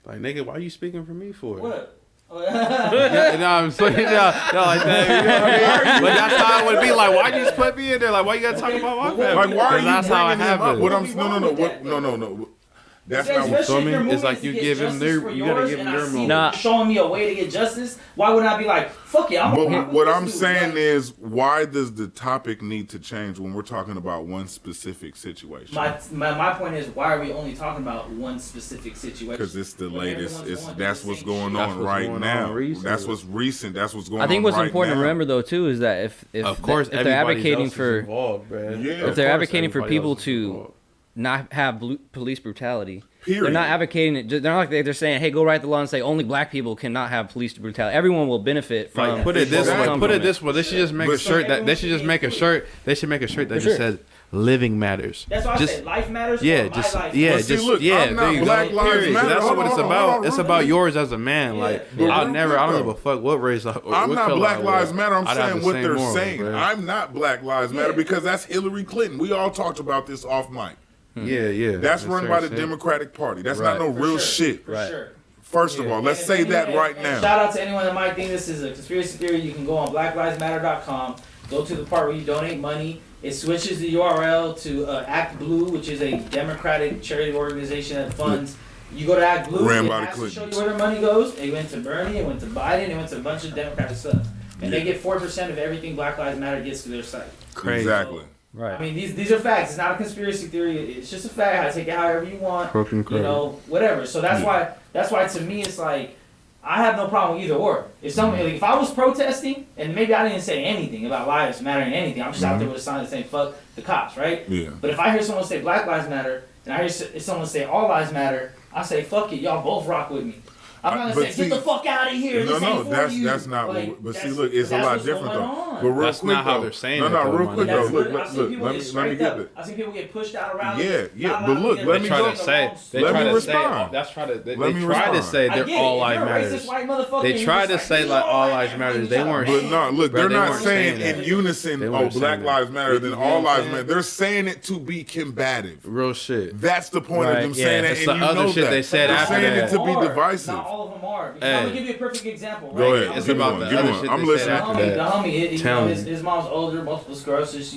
like nigga, why you speaking for me for? What? Yeah, no, I'm saying like that. You know what I mean? But that's how it would be. Like, why you just put me in there? Like, why you gotta talk about my family? Like, why are you That's how it bringing him up? happens. What I'm What's no, wrong no, with no, that, no. That's Especially not what. if your me? movement It's like is to you get give him justice their- for you gotta yours, give him and I their see moment. Nah. you showing me a way to get justice. Why would I be like, fuck it? I'm But gonna rock what with I'm this dude. saying Like, is, why does the topic need to change when we're talking about one specific situation? my point is, why are we only talking about one specific situation? Because it's the When latest. everyone's It's going through that's the what's same going shit. That's on what's right going now. on recently. That's what's recent. That's what's going on. I think what's right important now. to remember though too is that if Of course, if they're everybody advocating else is for involved, bro. Yeah. Of if course they're advocating for everybody people else is to involved. not have police brutality. Period. They're not advocating it. They're not like they're saying, "Hey, go write the law and say only black people cannot have police brutality." Everyone will benefit from. Like, put it this Exactly. way. Put it this way. They should just make But a shirt that. They should just make a shirt. They should make a shirt that For just sure. says "Living Matters." That's why I Just said life matters. yeah, or my just life yeah, matters. see, just look, yeah. I'm not There you Black go. Lives Period. Matter. That's Hold what it's on, hold about. on, It's real about quick. yours as a man. Yeah. Like But I real don't quick, give though. a fuck what race. I'm what not color Black I Lives wear. Matter. I'm I'd have saying the what same they're morals, saying. bro. I'm not Black Lives Matter Yeah. because that's Hillary Clinton. We all talked about this off mic. Yeah, yeah. That's run by the certain Democratic Party. That's Right. not no For real sure. shit. For Right. sure. First of all, let's And- say and that anyone- right and now. Shout out to anyone that might think this is a conspiracy theory. You can go on blacklivesmatter.com, go to the part where you donate money. It switches the URL to Act Blue, which is a Democratic charity organization that funds. You go to Act Blue, Ran it by the has to show you Clintons. where their money goes. It went to Bernie, it went to Biden, it went to a bunch of Democratic stuff. And they Yeah. get 4% of everything Black Lives Matter gets to their site. Crazy. Exactly. Right. I mean, these are facts. It's not a conspiracy theory. It's just a fact. I take it however you want. Crooked. You know, whatever. So that's why to me it's like I have no problem with either or. If somebody like, if I was protesting and maybe I didn't say anything about lives mattering anything, I'm just out there with a sign saying fuck the cops, right? Yeah. But if I hear someone say Black Lives Matter and I hear someone say all lives matter, I say fuck it, y'all both rock with me. I'm not But gonna say see- get the fuck out of here. No, This no, ain't for you. that's not. Like, What, but see, that's- look, it's a that's lot what's different going though. on. But real That's quick not how though, they're saying no, it, no, though, real man. quick though. That's Look, what I've seen look, people let get me straight get up. this. I've seen people get pushed out of rallies. Yeah, not but allowed to look, get let in me the go- wrong stuff. Let me respond. That's try to. They Let me try to respond. say I they're get it. all If lives you're a matters. racist white motherfucker They and you tried just to say we like all all lives lives matter. matters. They weren't. But no, look, Bro, they're they not weren't saying saying in that. unison, They oh, weren't Black saying Lives that. Matter, then You know all what I'm lives saying? matter. They're saying it to be combative. Real shit. That's the point Right, of them yeah. saying It's that, the and you other know shit that. they said They're after saying that. it to be Are. divisive. Not all of them are. Because Hey. I'm gonna give you a perfect example. Right? Go ahead. It's Give me about one. the Give me other one. shit I'm they listening. said after that. The homie, you Tell know, me. his mom's older, multiple sclerosis.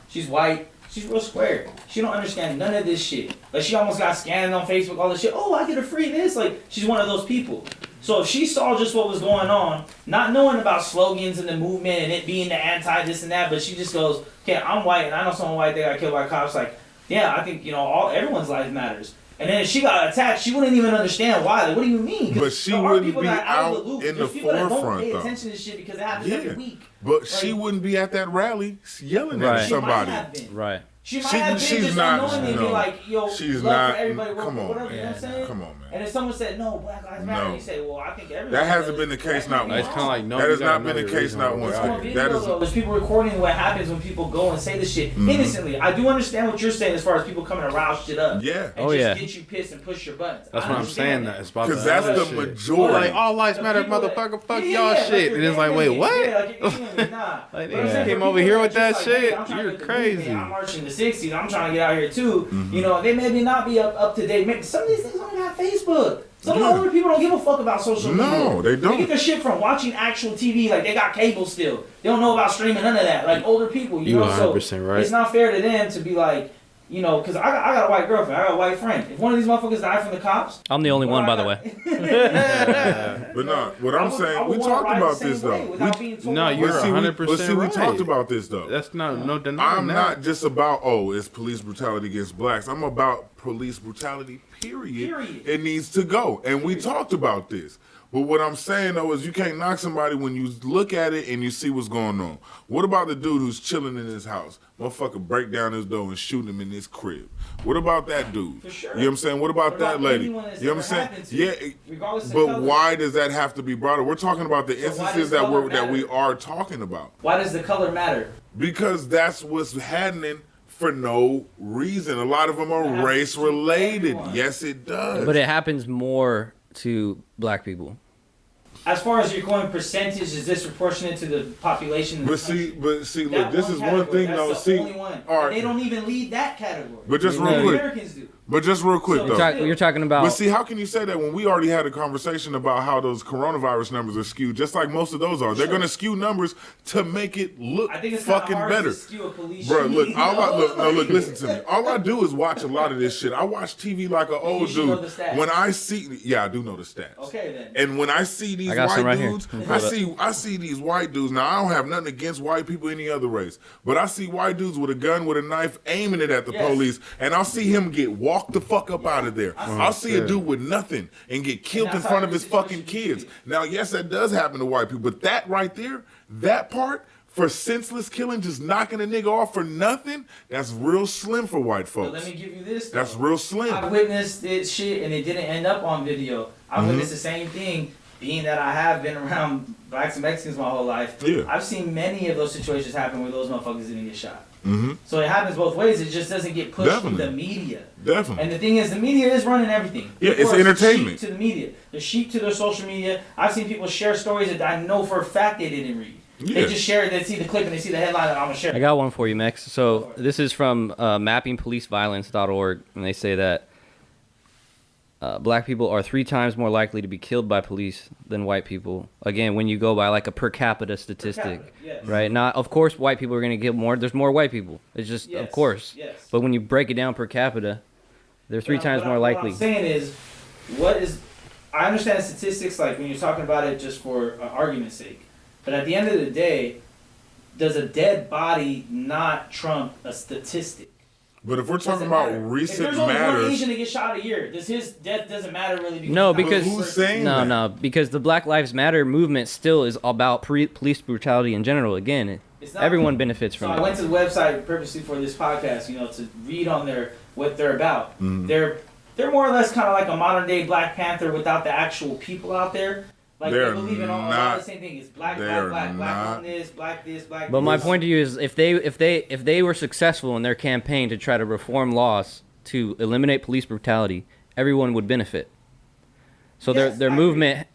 She's white. She's real square. She don't understand none of this shit. Like she almost got scanned on Facebook, all this shit. Oh, I get a free this. Like she's one of those people. So if she saw just what was going on, not knowing about slogans and the movement and it being the anti this and that, but she just goes, okay, I'm white and I know someone white that got killed by cops. Like, yeah, I think everyone's life matters. And then if she got attacked, she wouldn't even understand why. Like, what do you mean? 'Cause But she there are wouldn't people be that are out of the loop. in There's the people that don't forefront, pay though. attention to shit because it happens every week. But she Like- wouldn't be at that rally yelling Right. at She might somebody. have been. Right. She might She- have been she's just not- unknowingly and be no. like, yo, She's love not- for everybody, come on, whatever, you know what I'm saying? Come on, man. And if someone said, no, Black Lives Matter, No. you say, well, I think everyone That hasn't does. been the case That not might be It's kind of wrong. like no. That you has gotta not been know the your case reason not why once. we're It's on out here. video, That is- though. There's people recording what happens when people go and say this shit Mm-hmm. innocently. I do understand what you're saying as far as people coming to rouse shit up. Yeah. And Oh, just yeah. get you pissed and push your buttons. That's I what I'm understand saying. That it's about Because the that's other the shit. majority. Like all lives The matter, people that- motherfucker. Fuck Yeah, y'all yeah, shit. like And it's like, wait, you're what? Yeah, like you're nah. Like, But I'm nigga, saying came for over people here that with just that like, shit. hey, I'm trying to You're get the crazy. movement, I'm marching to '60s. I'm trying to get out here too. Mm-hmm. You know, they maybe not be up to date. Maybe some of these things don't even have Facebook. Some Yeah. of the older people don't give a fuck about social media. No, they don't. They get their shit from watching actual TV. Like, they got cable still. They don't know about streaming, none of that. Like, older people, you know? 100% So right. it's not fair to them to be like, you know, because I got a white girlfriend. I got a white friend. If one of these motherfuckers died from the cops. I'm the only one, by the way. But no, what I'm saying, we talked about this though. No, you're But see, 100% but see, we right. talked about this though. That's no denying I'm that. not just about it's police brutality against blacks. I'm about police brutality. Period. It needs to go, and we talked about this. But what I'm saying though is you can't knock somebody when you look at it and you see what's going on. What about the dude who's chilling in his house? Motherfucker break down his door and shoot him in his crib. What about that dude? For sure. You know what I'm saying? What about that lady? You know anyone that's what I'm ever saying? happened to, Yeah. regardless of But color. why does that have to be brought up? We're talking about the So why instances does that color we matter? are talking about. Why does the color matter? Because that's what's happening for no reason. A lot of them are happens race to related. everyone. Yes, it does. But it happens more to black people. As far as you're going percentage is disproportionate to the population. In the But see, country. look, That this is one category, thing that's though. the See, only one. all And they right, don't even lead that category. but just You real know, quick. Americans do. But just real quick So- though. You're talking about. But see, how can you say that when we already had a conversation about how those coronavirus numbers are skewed, just like most of those are? They're Sure. going to skew numbers to make it look I think it's kinda fucking hard better. to skew a police Bro, look, shooting, you know? look, listen to me. All I do is watch a lot of this shit. I watch TV like an old should know dude. the stats. When I see, yeah, I do know the stats. Okay, then. And when I see these I got some white right here. dudes, Let me pull I see these white dudes. Now I don't have nothing against white people any other race, but I see white dudes with a gun with a knife aiming it at the Yes. police, and I'll see him get walked the fuck up out of there. I'll see a dude with nothing and get killed in that's front how of his every fucking situation kids. should be. Now, yes, that does happen to white people, but that right there, that part for senseless killing, just knocking a nigga off for nothing, that's real slim for white But folks. let me give you this. Though. That's real I slim. witnessed this shit and it didn't end up on video. I Mm-hmm. witnessed the same thing, being that I have been around blacks and Mexicans my whole life. Yeah. I've seen many of those situations happen where those motherfuckers didn't get shot. Mm-hmm. So it happens both ways. It just doesn't get pushed through Definitely. the media. Definitely. And the thing is, the media is running everything. Yeah, People it's are entertainment. Sheep to the media. They're sheep to their social media. I've seen people share stories that I know for a fact they didn't read. Yeah. They just share it. They see the clip and they see the headline and I'm gonna share I it. got one for you, Mex. So this is from mappingpoliceviolence.org, and they say that black people are 3 times more likely to be killed by police than white people. Again, when you go by like a per capita statistic, capita, yes. right? Not, of course, white people are going to get more. There's more white people. It's just, Yes, of course. yes. But when you break it down per capita, they're 3 times more What likely. I'm saying is, I understand statistics like when you're talking about it just for argument's sake, but at the end of the day, does a dead body not trump a statistic? But if we're talking Doesn't about matter. recent if there's only one matters, Asian to get shot a year, does his death doesn't matter really? No, he's not because- the who's first- saying that? No, because the Black Lives Matter movement still is about police brutality in general. Again, It's not- everyone benefits So from I it. went to the website purposely for this podcast, to read on what they're about. Mhm. They're more or less kind of like a modern day Black Panther without the actual people out there. Like they They're believe in a lot not- of the same thing. It's black, they black, are black, black not- on this, black this, black. But my this. point to you is, if they were successful in their campaign to try to reform laws to eliminate police brutality, everyone would benefit. So Yes, their I movement.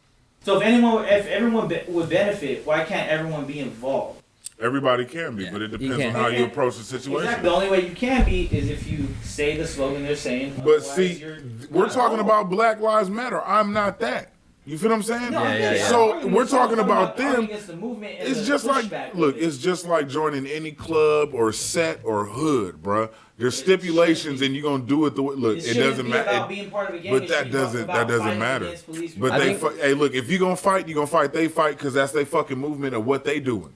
So if everyone would benefit, why can't everyone be involved? everybody can be, but it depends on can't. how you approach the situation. Exactly. The only way you can be is if you say the slogan they're saying. But otherwise see, you're we're not talking involved. about Black Lives Matter. I'm not that. You feel what I'm saying? No, I get it. yeah. So I'm we're arguing talking about them. arguing against the movement and It's the just like, pushback look, of it. it's just like joining any club or set or hood, bruh. There's stipulations, and you're gonna do it the way. Look, it shouldn't doesn't be matter. about being part of a gang. But It should that be doesn't about fighting matter. against police But I they, think- hey, look, if you're gonna fight, you're gonna fight. They fight because that's their fucking movement of what they doing.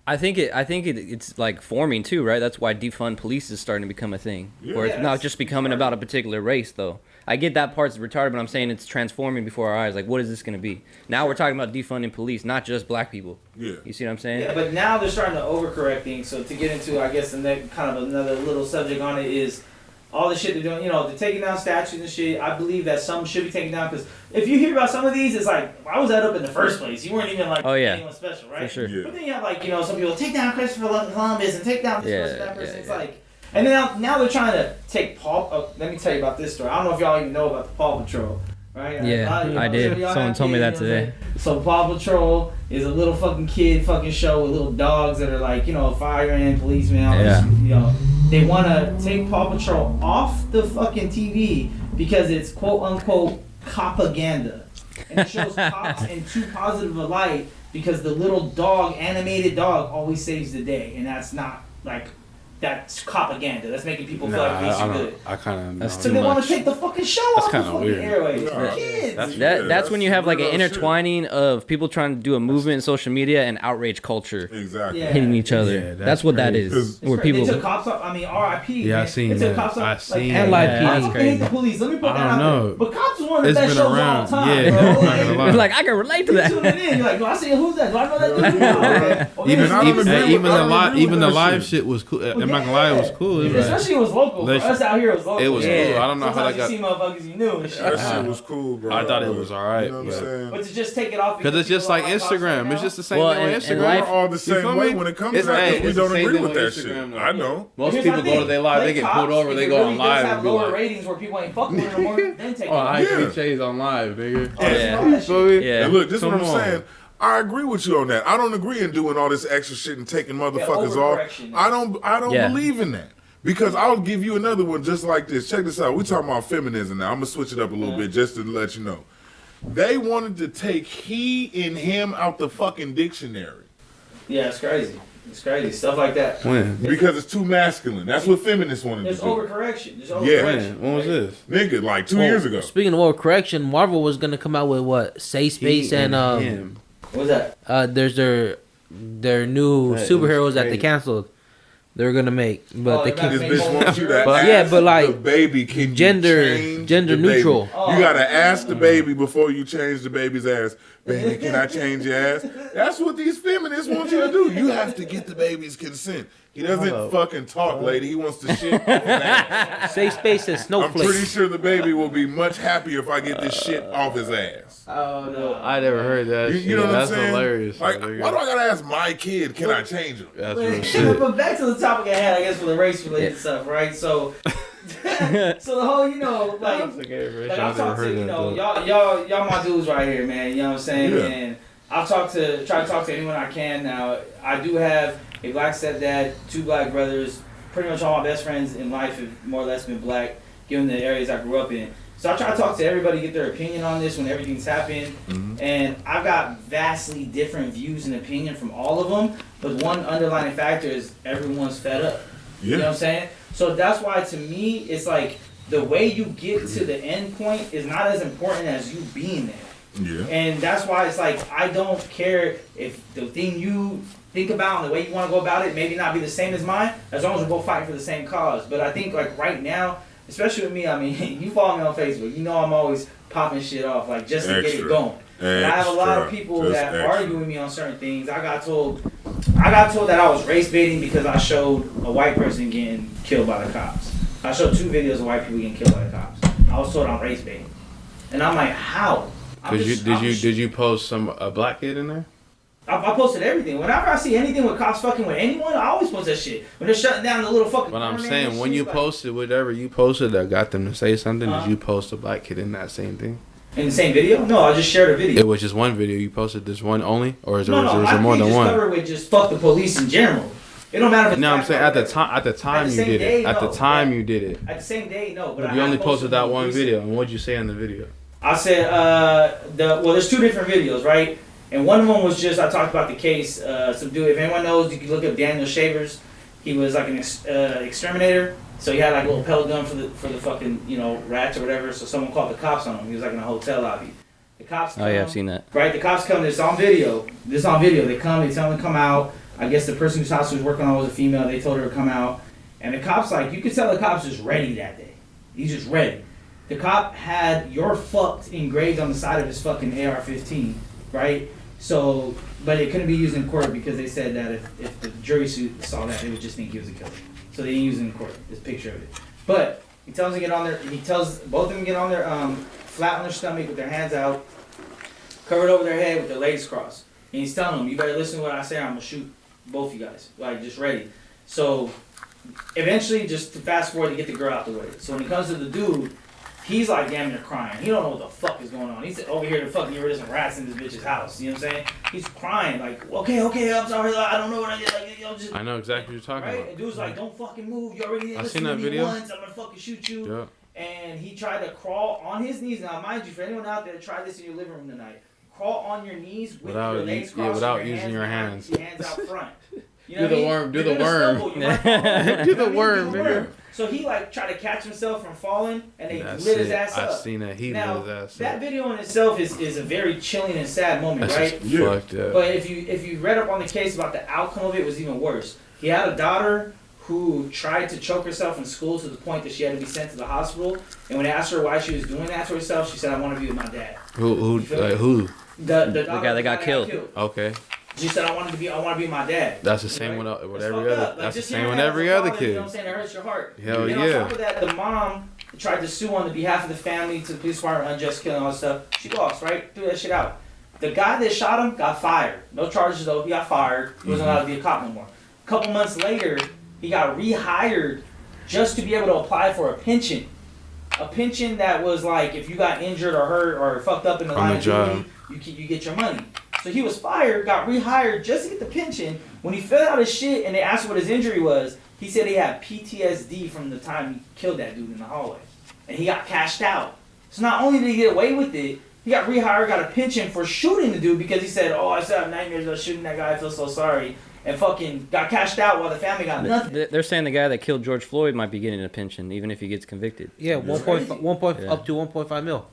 I think it's like forming too, right? That's why defund police is starting to become a thing, where it's Yeah, not it's just becoming about a particular race, though. I get that part's retarded, but I'm saying it's transforming before our eyes. Like, what is this going to be? Now we're talking about defunding police, not just black people. Yeah. You see what I'm saying? Yeah, but now they're starting to overcorrect things. So to get into, I guess, the next kind of another little subject on it is all the shit they're doing. They're taking down statues and shit. I believe that some should be taken down because if you hear about some of these, it's like, why was that up in the first place? You weren't even like Oh, yeah. anyone special, right? For sure. Yeah. But then you have like, some people take down Christopher Columbus and take down this Yeah, person, that person. yeah, It's yeah. like, and then now they're trying to take Paw. Let me tell you about this story. I don't know if y'all even know about the Paw Patrol, right? Yeah, I did. sure y'all Someone have told me kids, that you know what I'm today. saying? So Paw Patrol is a little fucking kid fucking show with little dogs that are like, firemen, policemen, all this, they want to take Paw Patrol off the fucking TV because it's quote unquote propaganda. And it shows cops in too positive a light because the little dog, animated dog, always saves the day. And that's not like, that's propaganda. That's making people feel like these are good. I kind of. So they want to take the fucking show off the kinda fucking weird. airwaves for Yeah. kids. That's when you have like an real shit. intertwining of people trying to do a movement in social media and outrage culture Exactly. Yeah. hitting each other. Yeah, that's what that crazy. is. It's Where crazy. people. They took cops up. I mean, R.I.P. Yeah, I man. seen They took that. cops up. I like, seen And that. like I PD. fucking hate the police. Let me put I that don't out know. there. But cops is one of the It's best been shows of all around. time, Yeah, bro. I'm not gonna lie. It's like I can relate to You that. tune it in. You're like, do I see who's that? Do I know that dude? No. Oh, Even yeah, even- it's- even the li- even the that live shit. shit was cool. I'm not gonna lie, it was cool. It was like- Especially it was local. For us out here, it was local. It was Yeah. cool. I don't know how Sometimes that got. you see motherfuckers you knew and shit. That shit was cool, bro. I thought it was alright, You know what I'm but- saying? But to just take it off Because it's just people like are cops Instagram. right It's now. just the same Well, thing on and Instagram. We're life- all the You same feel way me? when it comes to It's- that hey, because we it's the don't same agree thing with with that Instagram, shit. though. I know. Most Here's people my go to thing. their live, Play they get cops, pulled over, if they it go really on does live have and be lower like, ratings where people ain't fucking with it no more, then take it "Oh, I off. actually Yeah. changed on live, nigga." Yeah. Yeah. You feel me? Yeah. And look, this is what Come I'm on. saying. I agree with you on that. I don't agree in doing all this extra shit and taking motherfuckers off. overcorrection. I don't Yeah. believe in that. Because I'll give you another one just like this. Check this out. We're talking about feminism now. I'm gonna switch it up a little bit just to let you know. They wanted to take he and him out the fucking dictionary. Yeah, it's crazy. It's crazy. Stuff like that. When? Because it's too masculine. That's what feminists wanted There's to do. overcorrection. There's Yeah. overcorrection. When was this? Nigga, like 2 Oh, years ago. Speaking of overcorrection, Marvel was gonna come out with what? Safe Space He and him. What was that? there's their new That is superheroes that they crazy. canceled. They're gonna make, but Oh, they they're can't. This Make bitch more wants you to heroes? But- ask yeah, but like, the baby, can you gender- change gender the baby? neutral. You gotta ask the baby before you change the baby's ass. Baby, can I change your ass? That's what these feminists want you to do. You have to get the baby's consent. He doesn't fucking talk, lady. He wants to shit off his ass. Safe Space and I'm Snowflake. pretty sure the baby will be much happier if I get this shit off his ass. Oh no. I never heard that. You know shit. what I'm That's saying? hilarious. Like, nigga. why do I gotta ask my kid, can I change him? That's real shit. But back to the topic I had, I guess, for the race related stuff, right? So, so the whole, you know, like I've talked to, you know, y'all my dudes right here, man. You know what I'm saying? Yeah. And I've try to talk to anyone I can now. I do have a black stepdad, 2 black brothers. Pretty much all my best friends in life have more or less been black, given the areas I grew up in. So I try to talk to everybody, get their opinion on this when everything's happened. Mm-hmm. And I've got vastly different views and opinion from all of them. But one underlying factor is everyone's fed up. You know what I'm saying? So that's why, to me, it's like the way you get to the end point is not as important as you being there. Yeah. And that's why it's like, I don't care if the thing you think about and the way you want to go about it maybe not be the same as mine, as long as we're both fighting for the same cause. But I think, like, right now, especially with me, I mean, you follow me on Facebook, you know I'm always popping shit off, like, just to get it Extra. going. And I have a lot of Extra. people Just that extra. argue with me on certain things. I got told that I was race baiting because I showed a white person getting killed by the cops. I showed 2 videos of white people getting killed by the cops. I was told I'm race baiting. And I'm like, how? Did you post a black kid in there? I posted everything. Whenever I see anything with cops fucking with anyone, I always post that shit. When they're shutting down the little fucking. But I'm corner saying and when shit, you like, posted whatever you posted that got them to say something, Uh-huh. did you post a black kid in that same thing? in the same video, no, I just shared a video. It was just one video. You posted this one only, or is there, No, is I there more than just one? cover it with just fuck the police in general. It don't matter if it's No, I'm black saying or at the white. time. At the time you same did day, it. At the no. time you did it. At the same day, no. But You I only have posted that more one recent. video. And what'd you say in the video? I said there's 2 different videos, right? And one of them was just I talked about the case. Some dude, if anyone knows, you can look up Daniel Shavers. He was like an exterminator. So he had like a little pellet gun for the fucking, you know, rats or whatever. So someone called the cops on him. He was like in a hotel lobby. The cops. Oh yeah, come, I've seen that. Right, the cops come. It's on video. This is on video. They come. They tell them to come out. I guess the person whose house he was working on was a female. They told her to come out. And the cops, like, you could tell the cops just ready that day. He's just ready. The cop had "you're fucked" engraved on the side of his fucking AR-15, right? So, but it couldn't be used in court because they said that if the jury saw that, they would just think he was a killer. So they didn't use it in court. This picture of it. But he tells them to get on their. He tells both of them to get on their flat on their stomach with their hands out, covered over their head with their legs crossed. And he's telling them, "You better listen to what I say. I'm gonna shoot both you guys. Like, just ready." So eventually, just to fast forward to get the girl out the way. So when it comes to the dude, He's like damn near crying. He don't know what the fuck is going on. He's over here to fucking get rid of some rats in this bitch's house. You know what I'm saying? He's crying like, okay, I'm sorry, I don't know what I did. Like, just. I know exactly what you're talking about. And dude's like, don't fucking move. You already did I listen seen to that me video. once. I'm gonna fucking shoot you. Yeah. And he tried to crawl on his knees. Now, mind you, for anyone out there, try this in your living room tonight. Crawl on your knees with Without your legs u- crossed, without and using your hands. Your hands out front. You Do the worm, do the worm. Do the worm, nigga. So he like tried to catch himself from falling, and they That's lit his it. ass up. I seen that. He Now, lit his ass that up. video in itself is a very chilling and sad moment, That's right? just fucked up. But if you read up on the case about the outcome of it, was even worse. He had a daughter who tried to choke herself in school to the point that she had to be sent to the hospital. And when they asked her why she was doing that to herself, she said, "I want to be with my dad." Who? The guy that got killed. Okay. She said, I want to be with my dad. That's the same Right? with It's every fucked other. up. Like, That's the just same hearing with that every as a other father, kid. You know what I'm saying? It hurts your heart. Hell and yeah. on top of that, the mom tried to sue on the behalf of the family to the police department, unjust killing, all that stuff. She lost, right? Threw that shit out. The guy that shot him got fired. No charges though. He got fired. He wasn't allowed to be a cop no more. A couple months later, he got rehired just to be able to apply for a pension. A pension that was like if you got injured or hurt or fucked up in the line of duty, you get your money. So he was fired, got rehired just to get the pension. When he filled out his shit and they asked what his injury was, he said he had PTSD from the time he killed that dude in the hallway. And he got cashed out. So not only did he get away with it, he got rehired, got a pension for shooting the dude because he said, "Oh, I still have nightmares of shooting that guy. I feel so sorry." And fucking got cashed out while the family got nothing. They're saying the guy that killed George Floyd might be getting a pension even if he gets convicted. Yeah, That's crazy. up to 1.5 mil.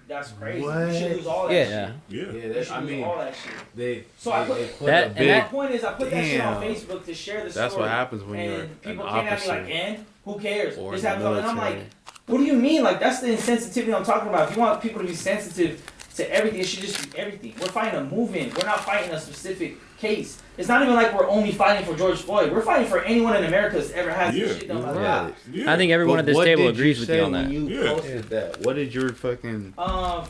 That's crazy. What? You should lose all that Yeah. shit. Yeah. You should lose all that shit. they. So I put That- and and that point is I put that shit on Damn. Facebook to share the That's story. what happens when you're And people an came at me like, officer "And who cares? or This in the happens." And I'm like, military. "What do you mean? Like that's the insensitivity I'm talking about. If you want people to be sensitive to everything, it should just be everything. We're fighting a movement. We're not fighting a specific case. It's not even like we're only fighting for George Floyd. We're fighting for anyone in America that's ever had Yeah. some shit done by the Yeah. cops. Yeah. I think everyone But at this what table did agrees with say you on when that. you Yeah. posted that? What did your fucking?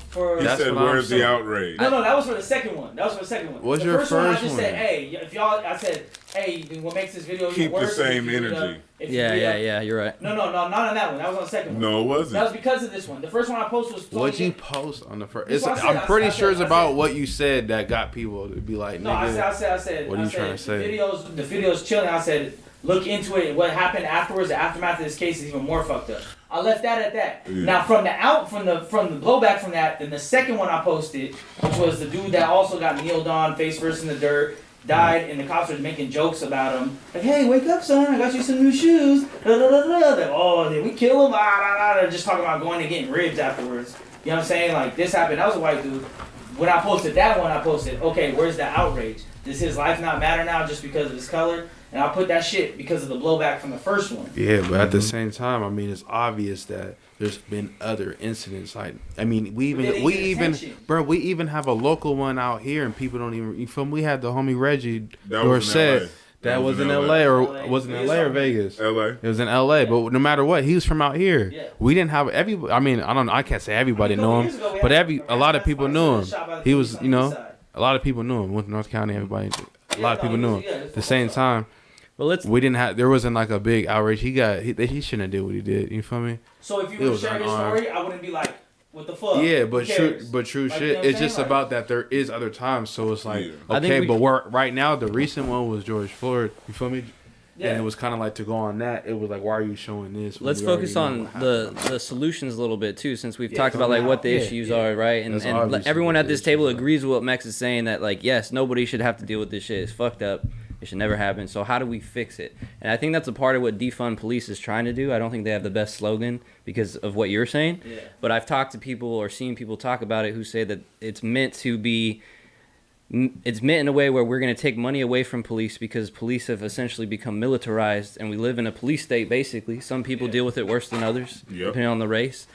For He That's said, what I'm "Where's saying. the outrage?" No, that was for the second one. That was for the second one. What's the your first one? I first just one? said, "Hey, if y'all," I said, "Hey, what makes this video Keep even the worse?" is if same you read energy. up- if you Yeah, read yeah, up- yeah. You're right. No, not on that one. That was on the second one. No, it That wasn't. was because of this one. The first one I posted was. What'd you 20 post on the first? That's It's, what I said. I'm pretty I sure it's said- about what you said that got people to be like, No, nigga. I said. what are you trying to say? The video's chilling. I said, look into it. What happened afterwards? The aftermath of this case is even more fucked up. I left that at that. Yeah. Now from the blowback from that, then the second one I posted, which was the dude that also got kneeled on, face first in the dirt, died, and the cops were making jokes about him. Like, "Hey, wake up, son! I got you some new shoes." Da, da, da, da. Like, "Oh, did we kill him?" They're just talking about going and getting ribs afterwards. You know what I'm saying? Like this happened. That was a white dude. When I posted that one, I posted, "Okay, where's the outrage? Does his life not matter now just because of his color?" And I put that shit because of the blowback from the first one. Yeah, but at the same time, I mean, it's obvious that there's been other incidents. Like, I mean, we But they didn't get attention. we even have a local one out here, and people don't even. You feel me? We had the homie Reggie That was in LA. Dorset. That was in LA, or was it in LA or Vegas? LA. It was in LA, but no matter what, he was from out here. Yeah. We didn't have every. I mean, I don't know. I can't say everybody knew him, but a lot of people knew him. He was, you know, a lot of people knew him. Went to North County, everybody. A lot of people knew him. At the same time, Well, let's. we didn't have. There wasn't like a big outrage. He shouldn't have did what he did. You feel me? So if you It were was sharing his unarmed. story, I wouldn't be like, "What the fuck?" Yeah, Who but cares? true Like, you know shit. what It's I'm just saying? about that there is other times. So it's like, Yeah. I think okay, we- but right now the recent one was George Floyd. You feel me? Yeah. And it was kind of like to go on that. It was like, why are you showing this? when Let's we already focus know on what the happened? solutions a little bit too, since we've Yeah, talked about like what the yeah, issues yeah. are, right? And, That's and obviously everyone what at the this issues table are. agrees with what Max is saying, that like, yes, nobody should have to deal with this shit. It's fucked up. It should never happen. So how do we fix it? And I think that's a part of what defund police is trying to do. I don't think they have the best slogan because of what you're saying. Yeah. But I've talked to people or seen people talk about it who say that it's meant to be. It's meant in a way where we're going to take money away from police because police have essentially become militarized, and we live in a police state basically. Some people deal with it worse than others, Yep. depending on the race.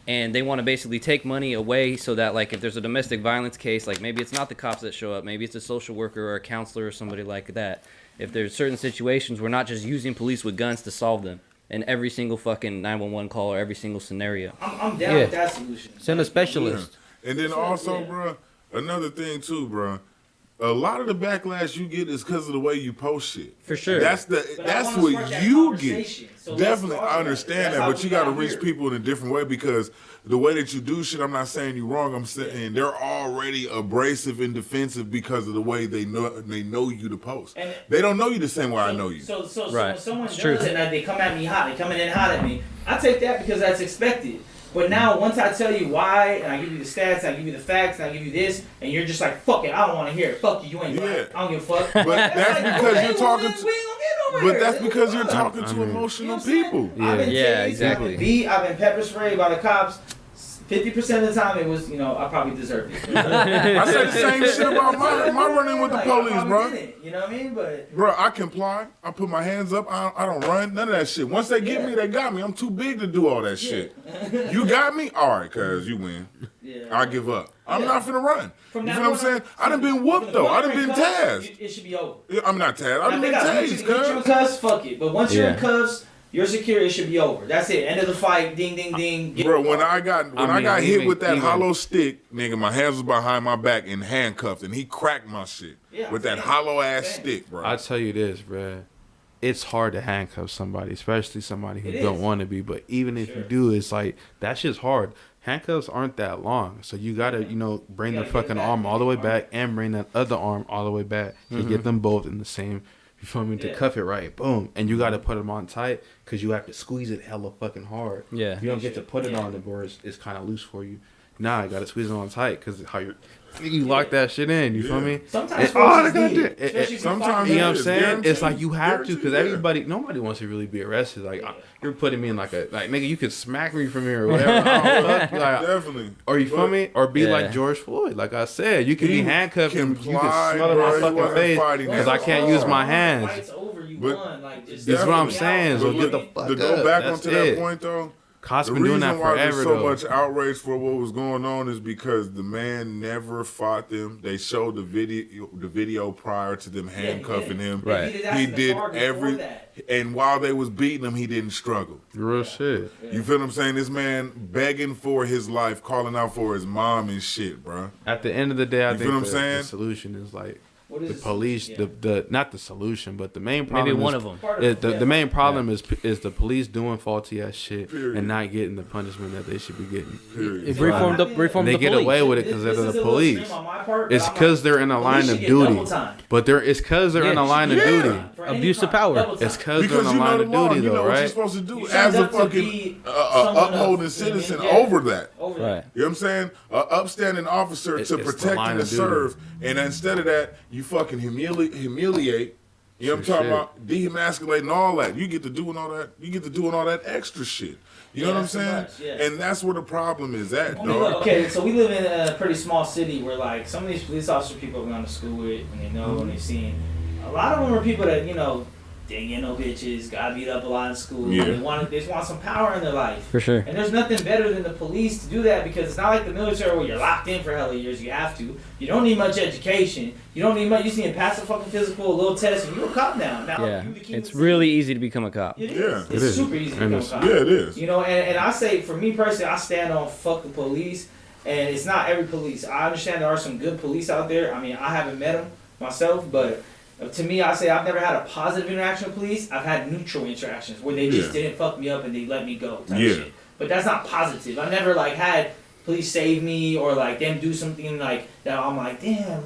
And they want to basically take money away so that, like, if there's a domestic violence case, like maybe it's not the cops that show up, maybe it's a social worker or a counselor or somebody like that. If there's certain situations, we're not just using police with guns to solve them in every single fucking 911 call or every single scenario. I'm down Yeah. with that solution. Send a specialist. And then also, Yeah. bruh, another thing too, bruh. a lot of the backlash you get is because of the way you post shit. For sure. That's But I wanna what start that you get. conversation. So Definitely, let's start I understand That's that, how but we you got to got reach here. people in a different way because the way that you do shit, I'm not saying you wrong. I'm saying they're already abrasive and defensive because of the way they know you to post. And- They don't know you the same way I know you. So Right. when someone It's does true. it and they come at me hot, they coming in hot at me, I take that because that's expected. But now, once I tell you why, and I give you the stats, and I give you the facts, and I give you this, and you're just like, fuck it, I don't want to hear it. Fuck you, you ain't right. I don't give a fuck. But that's because you're talking we to. ain't gonna get But nowhere. that's because you're talking I to mean- emotional You know what I'm people. saying? I've been Yeah, tased, exactly. I've been beat, I've been pepper sprayed by the cops. 50% of the time, it was, I probably deserved it. I say the same shit about my running with the Like, police, I probably bro. did it, you know what I mean? But Bro, I comply. I put my hands up. I don't run. None of that shit. Once they get me, they got me. I'm too big to do all that shit. You got me? All right, cuz you win. yeah. I give up. I'm not finna run. From You now feel what I'm on, saying? I done been whooped though. I done been tased. It should be over. I'm not tased. I Now, done they been got tased, you in cuz. cuffs, fuck it. But once you're in Yeah. cuffs, you're secure. It should be over. That's it. End of the fight. Ding, ding, ding. Get Bro, when I got hit even- with that even- hollow stick, nigga, my hands was behind my back and handcuffed, and he cracked my shit Yeah, with that same. hollow ass Same. stick, bro. I tell you this, bruh. It's hard to handcuff somebody, especially somebody who It don't is. want to be. But even if you do, it's like that shit's hard. Handcuffs aren't that long, so you gotta, bring You the gotta get fucking back arm and all the way arm. back and bring that other arm all the way back to get them both in the same. You feel me? To Yeah. cuff it right, boom, and you gotta put them on tight because you have to squeeze it hella fucking hard. Yeah. If you don't get to put it Yeah. on, the board it's kind of loose for you. Nah, you gotta squeeze it on tight because how you lock that shit in. You feel Yeah. me? Sometimes It- oh, forces they got need that. especially if Sometimes you're You know what I'm It's saying? guaranteed. It's like you have to because Guaranteed, nobody wants to really be arrested. Like you're putting me in like nigga, you could smack me from here or whatever. I don't fuck you, like, Definitely. or you feel But me? Or be Yeah. like George Floyd. Like I said, you can He be handcuffed and you can complied, smother bro. my He fucking wasn't face fighting because that I can't hard. use my hands. Fight's over, you But- won. Like, just That's what I'm definitely saying. out. So But get look, the to fuck go up. back That's onto that it. point though, Cops the been doing reason that why there's forever so though. much outrage for what was going on is because the man never fought them. They showed the video prior to them handcuffing him. Right. He did every, and while they was beating him, he didn't struggle. Real shit. You feel what I'm saying? This man begging for his life, calling out for his mom and shit, bro. At the end of the day, I You think feel what I'm the saying? solution is like What is the this? police. Yeah. The not the solution, but the main problem. Maybe is, one of them. Part of It, it, yeah. the main problem is the police doing faulty ass shit Period. and not getting the punishment that they should be getting. Period. If So, reform the I mean, reform And they the get police. away with it because This they're is the a little police. extreme on my part, but It's I'm because like, they're in a line police of should get duty. double time. But it's because they're in a line of Yeah. duty. For any Abuse of crime, power. double time. It's because they're Because in a you know line the of law, duty you know though, what you're right? supposed to do You as signed a up to fucking be someone upholding else. citizen Yeah. over that. Over Right. that. You know what I'm saying? An upstanding officer It's to the protect line and to of duty. serve, and instead of that, you fucking humiliate. You know what I'm Sure talking shit. about? Demasculating all that. You get to doing all that. You get to doing all that extra shit. You know Yeah, what I'm that's too saying? much, yeah. And that's where the problem is at, I mean, look, dog. okay, so we live in a pretty small city where, like, some of these police officer people have gone to school with and they know and they've seen. A lot of them are people that, they ain't get no bitches, got beat up a lot in school. Yeah. They just want some power in their life. For sure. And there's nothing better than the police to do that because it's not like the military where you're locked in for hella years. You have to. You don't need much education. You don't need much. You just need to pass a fucking physical, a little test, and you're a cop now. Now Yeah. you the king It's of the really easy to become a cop. city. It Yeah, is. it It's is. super easy to And become a it's- cop. Yeah, it is. And I say, for me personally, I stand on fuck the police. And it's not every police. I understand there are some good police out there. I mean, I haven't met them myself, but to me, I say I've never had a positive interaction with police. I've had neutral interactions where they just Yeah. didn't fuck me up and they let me go type Yeah. shit. But that's not positive. I've never had police save me or them do something that I'm like, damn,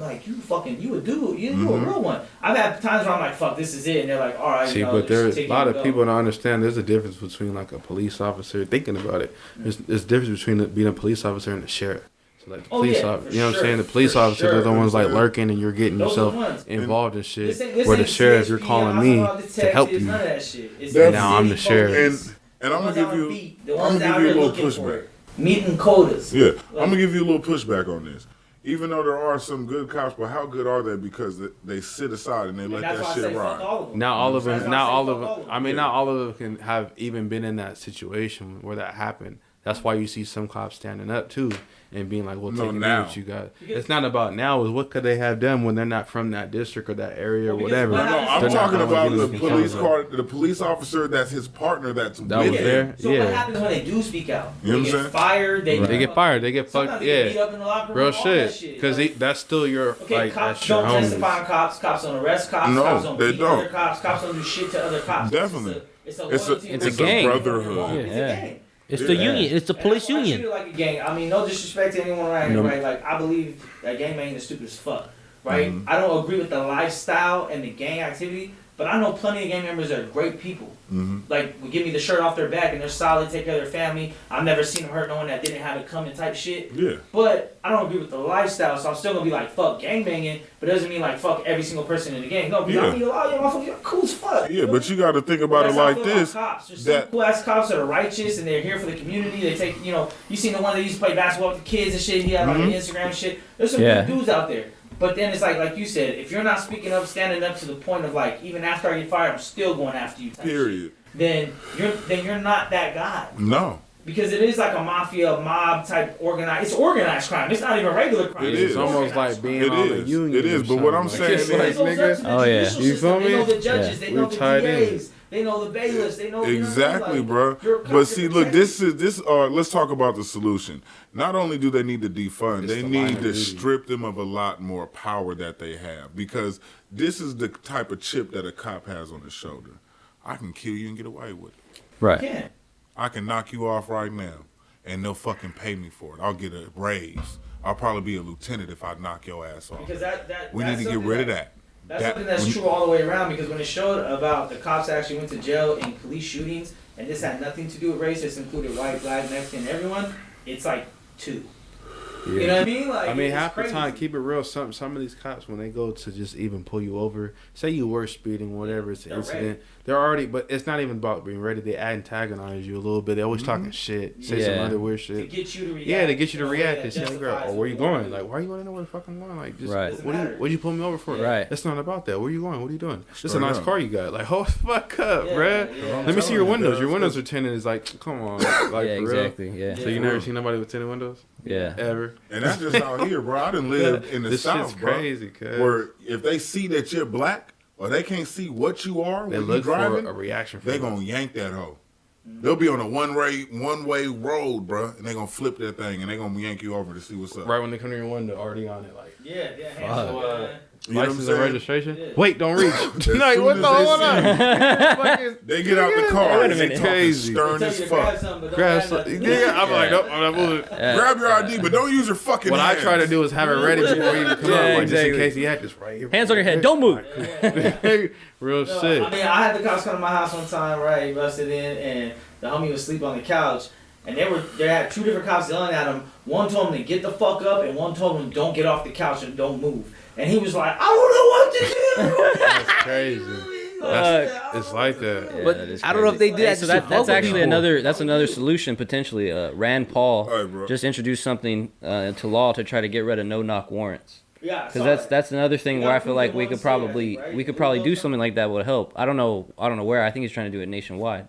you a dude, you a real one. I've had times where I'm like, fuck, this is it, and they're like, all right, See, but just there's take a lot it of and people go. don't understand. There's a difference between a police officer thinking about it. There's a difference between being a police officer and a sheriff. So the Oh, police yeah, officer, for you know what I'm sure, saying? The police for officers are the sure. ones lurking and you're getting Those are yourself the ones. involved in shit. This Where the ain't sheriff, you're CHP, calling I'm me not to help detectives, you. None of that shit. It's That's- Now I'm the city sheriff. police. And I'm The gonna ones give out on you, beat, the I'm ones gonna out give you a here little looking for pushback. it. Meeting quotas. Yeah, I'm gonna give you a little pushback on this. Even though there are some good cops, but how good are they? Because they sit aside and they let That's that why I shit say fuck ride. all of them. Not all of That's them. why I Not say all fuck of them. all I mean, Yeah. not all of them can have even been in that situation where that happened. That's why you see some cops standing up too and being like, "Well, take now. what you got." It's not about now. Is what could they have done when they're not from that district or that area or whatever. No, I'm They're not talking gonna about give the them police accountability. car, the police officer that's his partner that's That with was him. there. So what Yeah, happens when they do speak out? You know They what I'm get saying? fired. they get fired. They get Sometimes fucked. they get beat Yeah, up in the locker room, real all that shit. shit. Because Like, that's still your okay, like cops that's your don't testify homies. on cops. Cops don't arrest cops. No, cops don't they beat don't. other cops. Cops don't do shit to other cops. Definitely. It's a It's loyalty and a respect. gang. brotherhood. It's a Yeah. gang. It's the union. It's the police And I treat union. it like a gang. I mean, no disrespect to anyone around here, No. right? Like, I believe that gang banging is stupid as fuck, right? Mm-hmm. I don't agree with the lifestyle and the gang activity, but I know plenty of gang members that are great people. Mm-hmm. Like, would give me the shirt off their back and they're solid, take care of their family. I've never seen them hurt no one that didn't have it coming type shit. Yeah. But I don't agree with the lifestyle, so I'm still gonna be like, fuck gang banging, but it doesn't mean like, fuck every single person in the gang. No, because Yeah. I mean, a lot of y'all motherfuckers are cool as fuck. Yeah, but you got to think about it That's how I like feel about this. Cops. There's some that- cool ass cops that are righteous and they're here for the community. They take, you seen the one that used to play basketball with the kids and shit. He had like Mm-hmm. an Instagram and shit. There's some Yeah. good dudes out there. But then it's like you said, if you're not speaking up, standing up to the point of like, even after I get fired, I'm still going after you. Type Period. Shit, then you're not that guy. No. Because it is like a mafia mob type organized. It's organized crime. It's not even regular crime. It It's is. almost organized like being It on a is. union. It is, or but what I'm something. saying Like, is- It goes up to the Oh, yeah. judicial You system. feel They know me? the judges. They We know the tied in. DAs. They know the bailiffs. They know Exactly, like, bro. you're a cop, But you're see, look, protected. this. Let's talk about the solution. Not only do they need to defund, It's they the line need of to duty. strip them of a lot more power that they have, because this is the type of chip that a cop has on his shoulder. I can kill you and get away with it. Right. Yeah. I can knock you off right now, and they'll fucking pay me for it. I'll get a raise. I'll probably be a lieutenant if I knock your ass off. Because that We need that's to get something rid of that. That's That- something that's when- true all the way around, because when it showed about the cops that actually went to jail in police shootings, and this had nothing to do with race, this included white, black, Mexican, everyone, it's like 2. Yeah. You know what I mean? Like, I mean, it's half the crazy. time, keep it real. Some of these cops, when they go to just even pull you over, say you were speeding, whatever, it's an They're incident. ready. They're already, but it's not even about being ready. They antagonize you a little bit. They always talking shit, say some Yeah. other weird To shit. get you to react. Yeah, to get you to in a way react that and shit. Like, justifies or where you what going? do. Like, why you want to know where the fuck I'm going? Like, just Right. what'd you pull me over for? Right. It's not about that. Where you going? What are you doing? It's a Straight nice up. car you got. Like, hold the fuck up, Yeah, bruh. yeah. Let me see your telling you, windows. dog. Your windows are tinted. It's like, come on, like Yeah, for real. exactly. Yeah. So you never seen nobody with tinted windows Yeah. ever? And that's just out here, bro. I done lived in the This South, shit's bro. crazy, cuz. Where if they see that you're black or they can't see what you are They when you look for driving, a reaction from they you. gonna yank that hoe. They'll be on a one-way road, bro, and they gonna flip that thing and they gonna yank you over to see what's up. Right when they come to your window, already on it, like Yeah, yeah. Fuck. hands up, man. You know what I'm license and saying? registration. Yeah. Wait, don't reach. As like, soon what as the they hold see on? They get out the car Wait a and they minute. talking Crazy. stern Tell as you to grab fuck. something, but don't Grab grab some. nothing. Yeah, I'm like, nope, I'm not moving. Grab your ID, but don't use your fucking What I hands. try to do is have it ready before you come Yeah, out, like, just in exactly. case he had this right here. Hands on your head. Don't move. Real No, shit. I mean, I had the cops come to my house one time, right? He busted in, and the homie was asleep on the couch, and they had 2 different cops yelling at him. One told him to get the fuck up, and one told him don't get off the couch and don't move. And he was like, I don't know what to do. That's crazy. It's like that. Yeah, But that is I don't know if they crazy. did that So to that's local actually people. another solution potentially. Rand Paul All right, bro. just introduced something into law to try to get rid of no-knock warrants. Yeah, Because that's another thing You where I gotta feel prove like they we wanna could say probably that, right? we could You probably know do what I'm something like that would help. I don't know where. I think he's trying to do it nationwide.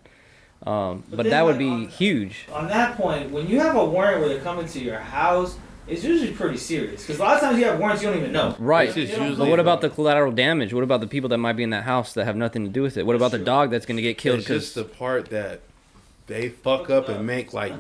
But then, that would like, be on- huge. On that point, when you have a warrant where they're coming to your house, it's usually pretty serious. Because a lot of times you have warrants you don't even know. Right. It's just You don't usually- But what about the collateral damage? What about the people that might be in that house that have nothing to do with it? What about the dog that's going to get killed It's just because the part that they fuck up and make like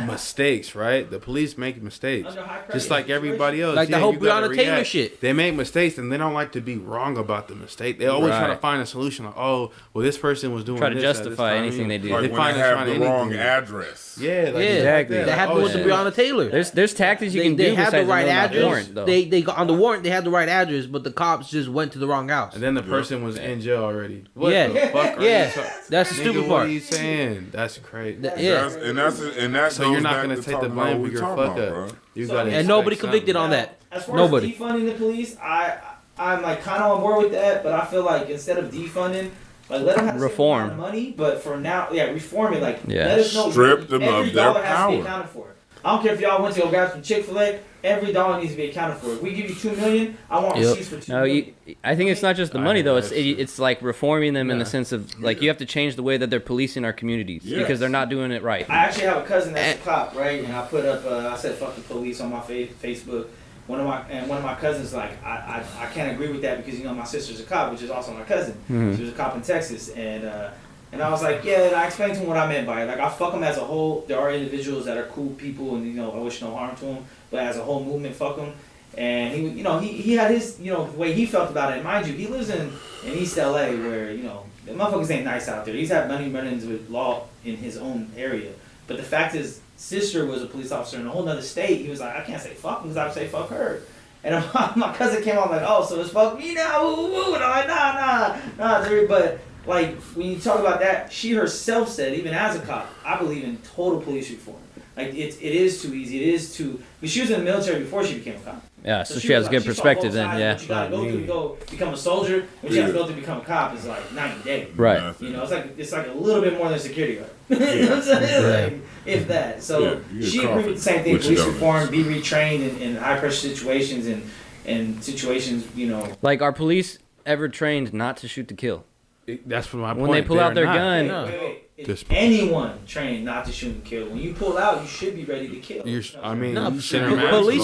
mistakes, right? The police make mistakes, Under high pressure just like everybody else. Like the Yeah, whole you gotta Breonna Taylor react. shit. They make mistakes and they don't like to be wrong about the mistake. They always try to Right. find a solution. Like, oh, well, this person was doing Try to this at this justify time, anything they do. Like They when find they us have trying the to wrong anything. address. Yeah, like, Exactly. like That happened oh, with the shit. Breonna Taylor. there's tactics you They, can they do had the besides right the no-knock address. warrant, though. They got on the warrant. They had the right address, but the cops just went to the wrong house. And then the person was in jail already. What Yeah. the fuck are Yeah. you talking? That's the Nigga, stupid what part. are you saying? That's crazy. Yeah. And that So you're goes not back gonna to take the talking about blame what for we your talking fuck about, up. bro. You So- gotta And expect nobody convicted something. on that. As far Nobody. as defunding the police, I'm like kind of on board with that, but I feel like instead of defunding, like let them have Reform. the same amount of money, but for now, yeah, reform it. Like Yeah. let us know Strip them every of their dollar has to be power. accounted for. I don't care if y'all went to go grab some Chick-fil-A. Every dollar needs to be accounted for. If we give you $2 million, I want receipts for $2 million. I think it's not just the money though. It's like reforming them in the sense of like you have to change the way that they're policing our communities because they're not doing it right. I actually have a cousin that's a cop, right? And I put up, I said "fuck the police" on my Facebook. One of my cousins like I can't agree with that because my sister's a cop, which is also my cousin. Mm-hmm. She was a cop in Texas, and I was like, yeah. And I explained to him what I meant by it. Like I fuck them as a whole. There are individuals that are cool people, and I wish no harm to them. But as a whole movement, fuck them. And he had his the way he felt about it. And mind you, he lives in East LA where the motherfuckers ain't nice out there. He's had many run-ins with law in his own area. But the fact is, sister was a police officer in a whole other state. He was like, I can't say fuck him because I would say fuck her. And my cousin came on like, oh, so it's fuck me now, woo, woo. And I'm like, nah. But like when you talk about that, she herself said, even as a cop, I believe in total police reform. Like it is too easy. It is too. Because she was in the military before she became a cop. Yeah, so she has a good perspective then. Yeah. What you gotta go through to go become a soldier, what you have to go through to become a cop is like night and day. Right. It's like a little bit more than security guard. You know what I'm saying? Like, if that. So she agreed with the same thing. Police reform, be retrained in high pressure situations and situations. Like, are police ever trained not to shoot to kill? That's my point. When they pull out their gun. Wait. Is anyone trained not to shoot and kill? When you pull out, you should be ready to kill. Police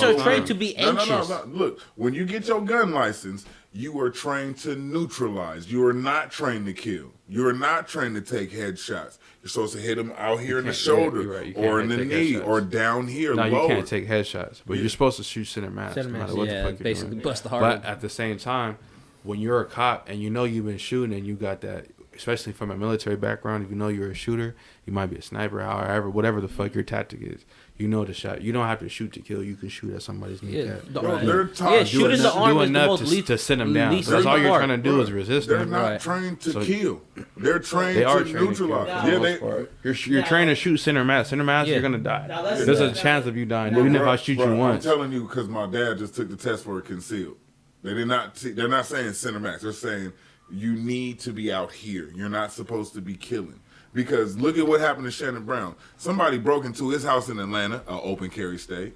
are trained to be anxious. No. Look, when you get your gun license, you are trained to neutralize. You are not trained to kill. You are not trained to take headshots. You're supposed to hit them out here in the shoulder or in the knee or down here. No, lower. you can't take headshots, but you're supposed to shoot center mass. No matter what the fuck you're basically doing. bust the heart. But at the same time, when you're a cop and you've been shooting and you got that, especially from a military background, if you're a shooter, you might be a sniper, however, whatever the fuck your tactic is. The shot. You don't have to shoot to kill. You can shoot at somebody's kneecap. Shooting the arm is the most to send them down. That's all you're trying to do is resist They're them. not trained to kill. They're trained to neutralize. You're trained to shoot center mass. Center mass, you're gonna die. There's a chance of you dying, even if I shoot you once. I'm telling you because my dad just took the test for it concealed. They're not saying center mass. They're saying you need to be out here. You're not supposed to be killing. Because look at what happened to Shannon Brown. Somebody broke into his house in Atlanta, an open carry state,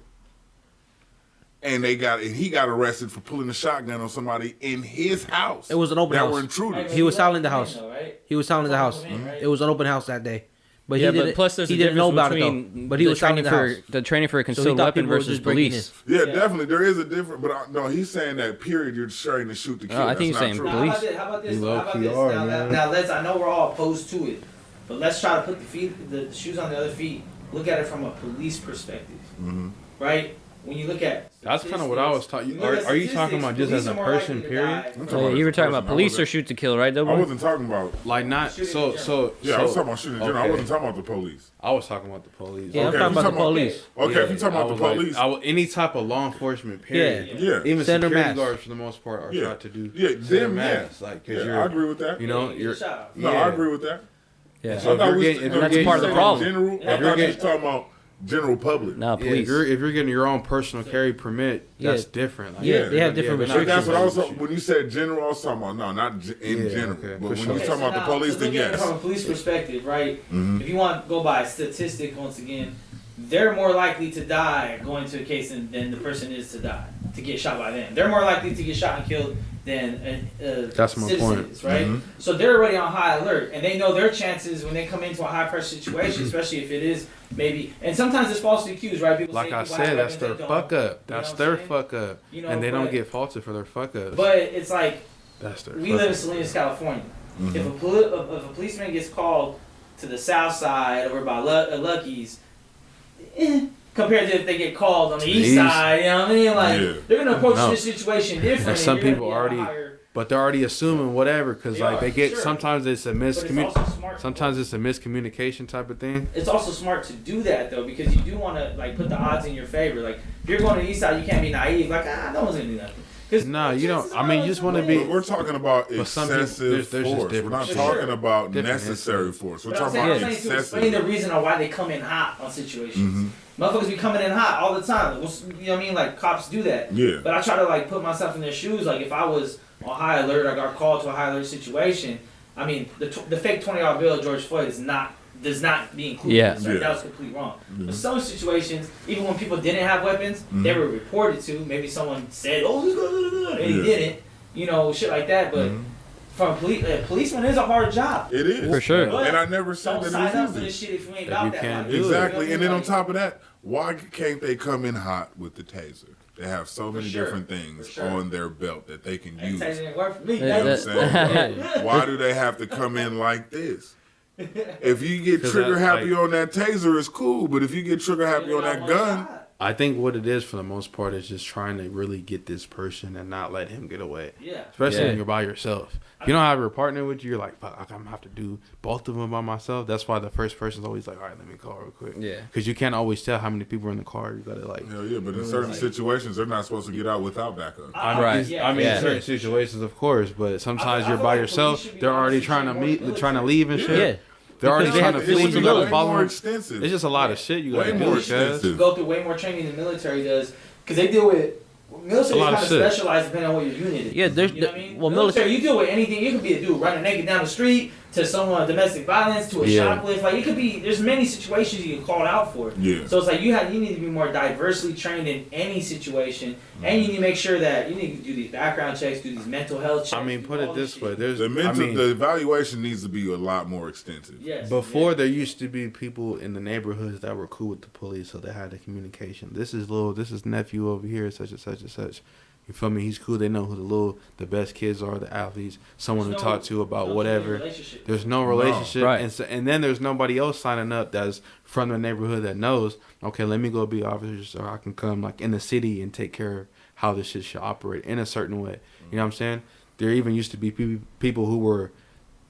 and he got arrested for pulling a shotgun on somebody in his house. It was an open house. That were intruders. He was selling the house. He was selling the house. It was an open house that day. But plus there's he a didn't know difference about it though. between But he was training selling the house. the training for a So he concealed thought weapon people were versus just breaking police. Yeah, definitely. There is a difference, but no, he's saying that period you're trained to shoot to kill. I think he's saying true. police. How about this? You low-key are, man. Now I know we're all opposed to it, but let's try to put the shoes on the other feet. Look at it from a police perspective, right? When you look at That's kind of what I was talking. Are you talking about just as a person, period? You were talking about police or shoot to kill, right? I wasn't talking about. Like not so. Yeah, I was talking about shooting in general. I wasn't talking about the police. I was talking about the police. Yeah, I'm talking about the police. Okay, if you're talking about the police, any type of law enforcement, period. Yeah. Even Center security mass. guards for the most part are taught to do. them, mass. Like, cause I agree with that. I agree with that. Yeah. So that's part of the problem. General, I thought you was talking about general public. No, police. If you're getting your own personal carry permit, that's different. Like, they have different restrictions. That's what I was. When you said general, I was talking about not in general. Okay, but when you talking about the police, then yes. From a police perspective, right? If you want to go by statistic, once again, they're more likely to die going to a case than the person is to get shot by them. They're more likely to get shot and killed than that's my citizens, point. right? So they're already on high alert, and they know their chances when they come into a high pressure situation, especially if it is maybe. And sometimes it's falsely accused, right? People like say I people have said, that's weapons their that fuck don't. up. That's You know their what I'm saying? fuck up, And they don't get faulted for their fuck ups. But it's like That's their. we live in Salinas, California. If a policeman gets called to the south side over by Lucky's, compared to if they get called on the east side, you know what I mean? Like they're gonna approach this situation differently. And some people but they're already assuming whatever because like they get sometimes it's a sometimes it's a miscommunication type of thing. It's also smart to do that though because you do want to like put the odds in your favor. Like if you're going to the east side, you can't be naive. Like no one's gonna do nothing. No, you don't. I mean, you just want to be. We're talking about excessive force. We're not talking about necessary force. We're talking about excessive. To explain the reason on why they come in hot on situations. Motherfuckers be coming in hot all the time. You know what I mean? Like cops do that. Yeah. But I try to like put myself in their shoes. Like if I was on high alert, I got called to a high alert situation. I mean, the fake $20 bill of George Floyd is not does not be included. Yeah. Right? That was completely wrong. But some situations, even when people didn't have weapons, they were reported to. Maybe someone said, "Oh, this good," and he didn't. You know, shit like that. But from a policeman is a hard job. It is. For sure. But And I never said don't that sign it up was for easy. this shit if you ain't If about you that can't life. do it. Exactly. And then on Like, top of that, why can't they come in hot with the taser? They have so many sure. different things For sure. on their belt that they can use. Taser didn't work for me. You know what I'm saying? Why do they have to come in like this? If you get 'Cause trigger that's happy like- on that taser, it's cool. But if you get trigger happy on that gun, I think what it is for the most part is just trying to really get this person and not let him get away. Yeah. Especially Yeah. when you're by yourself. If you don't have a partner with you, you're like, fuck, I'm gonna have to do both of them by myself. That's why the first person's always like, all right, let me call real quick. Yeah. Because you can't always tell how many people are in the car. You gotta like. hell yeah. But in certain situations, they're not supposed to get out without backup. Right. I mean, Yeah. certain situations, of course, but sometimes I you're feel by like yourself. police should be They're on already some trying to shit meet, more trying to leave and shit. Yeah. They're already Because they trying have to to flee. flee You to gotta live. follow more them. extensive. It's just a lot of shit you gotta Way do. more cuz. extensive. Go through way more training than the military does because they deal with. Military A lot is of kind of shit. specialized depending on what your unit is. Yeah, there's You know what I mean? well, military, you deal with anything. You could be a dude running naked down the street to someone domestic violence to a Yeah. shoplift. Like it could be. There's many situations you get called out for. Yeah. So it's like you need to be more diversely trained in any situation, and you need to make sure that you need to do these background checks, do these mental health checks. I mean, do put all it this shit. way: there's, The evaluation needs to be a lot more extensive. Yes. before there used to be people in the neighborhoods that were cool with the police, so they had the communication. This is nephew over here, such and such and such. You feel me? He's cool. They know who the best kids are, the athletes, someone to talk to about whatever. There's no relationship, Right. and then there's nobody else signing up that's from the neighborhood that knows. Okay, let me go be officer so I can come like in the city and take care of how this shit should operate in a certain way. You know what I'm saying? There even used to be people who were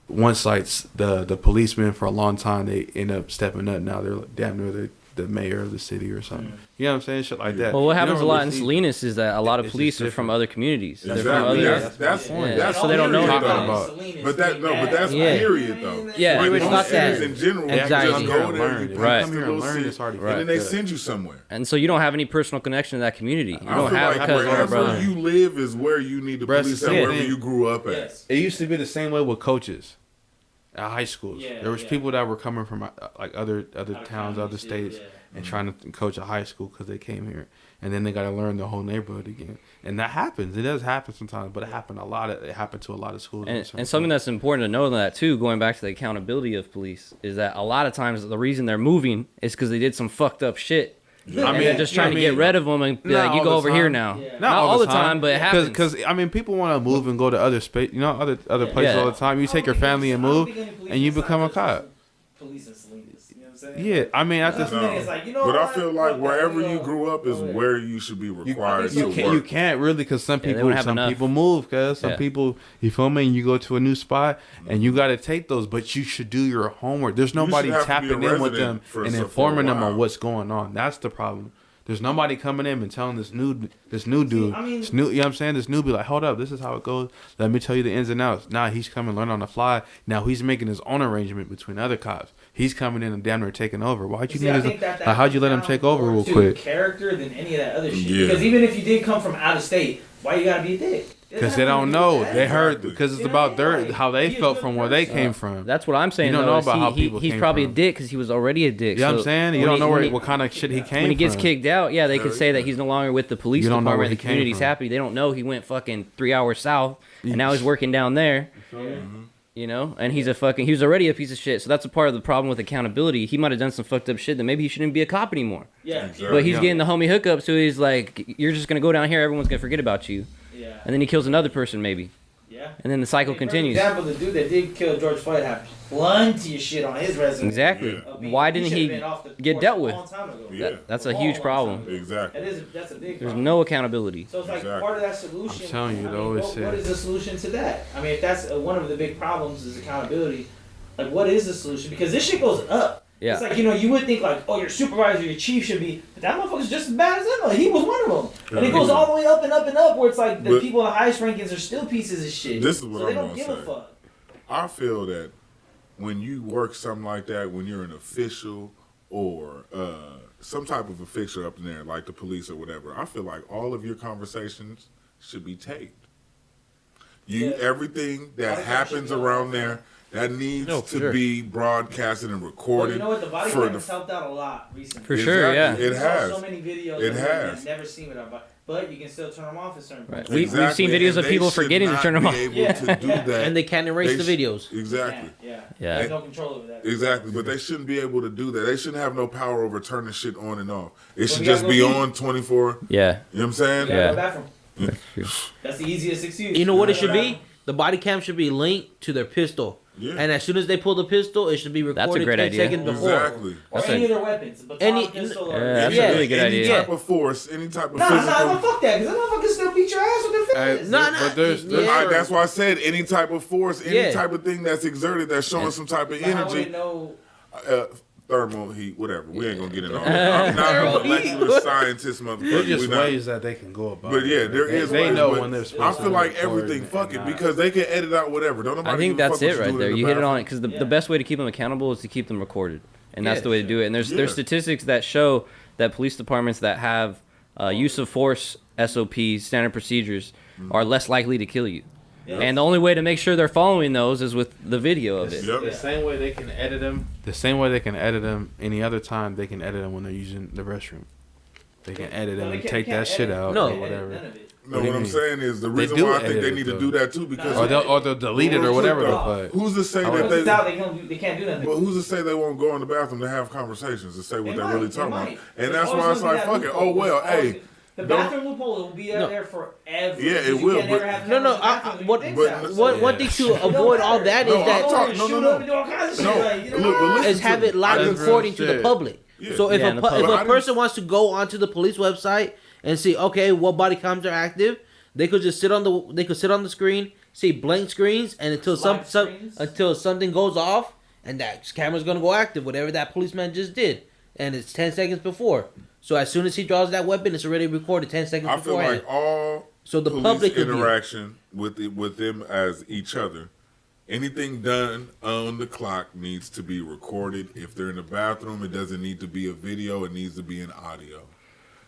once like the policemen for a long time. They end up stepping up. Now they're like, damn near the mayor of the city or something. You know what I'm saying? Shit like that. Well, what You happens a don't lot really in see- Salinas is that a lot of It's police just are from different. other communities. They're from Exactly. other. That's Yeah. so they don't know period, nothing though. about. But that's Yeah. period though. Yeah. Like, We already got that. in general, Exactly. you just go there, Learn you it. Right. Come here and learn. It's already and then they good. send you somewhere. And so you don't have any personal connection to that community. You I don't feel have like because wherever brother. you live is where you need the Bruh, police it's at the wherever same you grew up at. Yes. It used to be the same way with coaches at high schools. Yeah, There was yeah. people that were coming from like other towns, other counties, states, yeah. and trying to coach a high school because they came here, and then they got to learn the whole neighborhood again. And that happens. It does happen sometimes, but it happened a lot. It happened to a lot of schools. And something that's important to know in that too, going back to the accountability of police, is that a lot of times the reason they're moving is because they did some fucked up shit. Yeah. And they're just trying to get rid of them and be like, you go over here now. Yeah. Not all the time, but it happens. Because I mean, people want to move and go to other space, other places Yeah. all the time. You take your family and move, and you become a cop. Police in Salinas, you know what I'm saying? Yeah, I mean, at That's the the thing, it's like, you know But I what? feel like Fuck that, wherever we you go grew up is over there. where you should be required to you work. can't really, because some Yeah, they people don't have enough. move, cause some Yeah. people, you feel me, and you go to a new spot and you got to take those, but you should do your homework. There's nobody have to be a tapping in with resident them for and a informing them while. on what's going on. That's the problem. There's nobody coming in and telling this new dude, I mean- this new, you know what I'm saying? This new be like, hold up, this is how it goes. Let me tell you the ins and outs. Nah, he's coming learn on the fly. Now he's making his own arrangement between other cops. He's coming in and damn near taking over. Why'd you See, I niggas, think that like, how'd you let him comes take down over more real to quick? Character than any of that other shit. Yeah. Because even if you did come from out of state, why you gotta be a dick? Because they don't know. They heard Exactly. because it's You know about what I mean? their Like, how they be a felt good from where they person. came from. That's what I'm saying. You don't though, know is about how he, people he's came probably from. a dick because he was already a dick. You know what I'm So saying? You when don't he- know when he- what kind of shit he came when he gets from. kicked out, yeah, they Yeah, could say that he's no longer with the police You don't know department. where The he came community's from. happy. They don't know he went fucking 3 hours south, and now he's working down there. You know, and he was already a piece of shit. So that's a part of the problem with accountability. He might have done some fucked up shit that maybe he shouldn't be a cop anymore. Yeah. Exactly. But he's Yeah. getting the homie hookup, so he's like, you're just gonna go down here, everyone's gonna forget about you, Yeah. and then he kills another person maybe, Yeah. and then the cycle Perfect continues. Example: the dude that did kill George Floyd had plenty of shit on his resume. Exactly. Yeah. Why didn't should've he been off the get force dealt a with? long time ago. Yeah. That's a Long, huge long problem. time ago. Exactly. That's a big There's problem. no accountability. So it's like Exactly. part of that solution. I'm telling you, I they mean, always what say- is the solution to that? I mean, if that's one of the big problems is accountability, like what is the solution? Because this shit goes up. Yeah. It's like, you would think like, oh, your supervisor, your chief should be, but that motherfucker's just as bad as him. Like, he was one of them. And it goes all the way up and up and up where it's like the But- people in the highest rankings are still pieces of shit. This is what so they I'm don't gonna give say. a fuck. I feel that when you work something like that, when you're an official or some type of official up in there, like the police or whatever, I feel like all of your conversations should be taped. Yeah. Everything All that that happens should be on around there. there, That needs No, for to sure. be broadcasted and Well, recorded. you know what? The body for cam has helped out a lot recently. For sure, yeah. It I has. saw so many videos It of has. I've never seen without body, but you can still turn them off at certain Right. points. We've seen videos and of they people should forgetting to not turn them be off. able Yeah. to do that. And they can't erase They the videos. Exactly. Yeah. Yeah. There's no control over that. Exactly, but they shouldn't be able to do that. They shouldn't have no power over turning shit on and off. It should we gotta just go be eat. on 24. Yeah. You know what I'm saying? You Yeah. gotta go to the bathroom. That's the easiest excuse. You know what it Go to should the be? bathroom. The body cam should be linked to their pistol. Yeah. And as soon as they pull the pistol, it should be recorded That's a great 10 idea. seconds before. Exactly. Or That's any a- of their weapons. Baton, Any- pistol, Yeah, or that's Yeah. a really good Any idea. type of force, any type of Nah, physical. fuck that, because that motherfucker still beat your ass with their fists. Nah, But there's yeah. That's why I said any type of force, any Yeah. type of thing that's exerted that's showing some type of But how would it energy. know? Thermal heat, whatever. We ain't gonna get into all that. I'm not a molecular scientist, There's motherfucker. just We not- ways that they can go about But yeah, it. there is They ways, know but when they're I supposed feel to like record everything, and fuck it, not. because they can edit out whatever. Don't nobody I think give a that's fuck what it you right do there. in the You hit it on bathroom. it because the Yeah. best way to keep them accountable is to keep them recorded, and that's Yeah, the way to do it. And there's Yeah. statistics that show that police departments that have use of force SOPs, standard procedures, are less likely to kill you. Yeah. And the only way to make sure they're following those is with the video of it. Yep. The same way they can edit them. The same way they can edit them any other time, they can edit them when they're using the restroom. They can edit them No, they and can't- take can't that shit edit- out No. or edit whatever. none of it. No, What do what you I'm mean? saying is the They reason do why I think edit they it, need to though. do that too because Or they'll delete it or whatever the fuck. who's to say Oh, that Once it's they? out, they can't do nothing. But who's to say they won't go in the bathroom to have conversations to say what They they're might, really they talking about? might. And There's that's always why it's gonna be like, that fuck it. loophole. Oh well, There's always- hey. The don't- bathroom loophole will be out No. there forever. Yeah, it because you will, can't never but- have No, no. cameras in the bathroom What when you but- think about it. one Yeah. thing to It don't avoid all matter. that No, is I'm that talking- Shoot no, up no. and do all kinds of shit. No, Like, you know look, but what? listen is have to it me. live That's real recording to the shit. public. Yeah. So if Yeah, a in the if public. a But I person didn't- wants to go onto the police website and see, okay, what body cams are active, they could just sit on the screen, see blank screens, and until Live screens. until something goes off, and that camera's gonna go active, whatever that policeman just did, and it's 10 seconds before. So as soon as he draws that weapon, it's already recorded 10 seconds I feel beforehand. like all So the police public could view. interaction with them as each other, anything done on the clock needs to be recorded. If they're in the bathroom, it doesn't need to be a video; it needs to be an audio.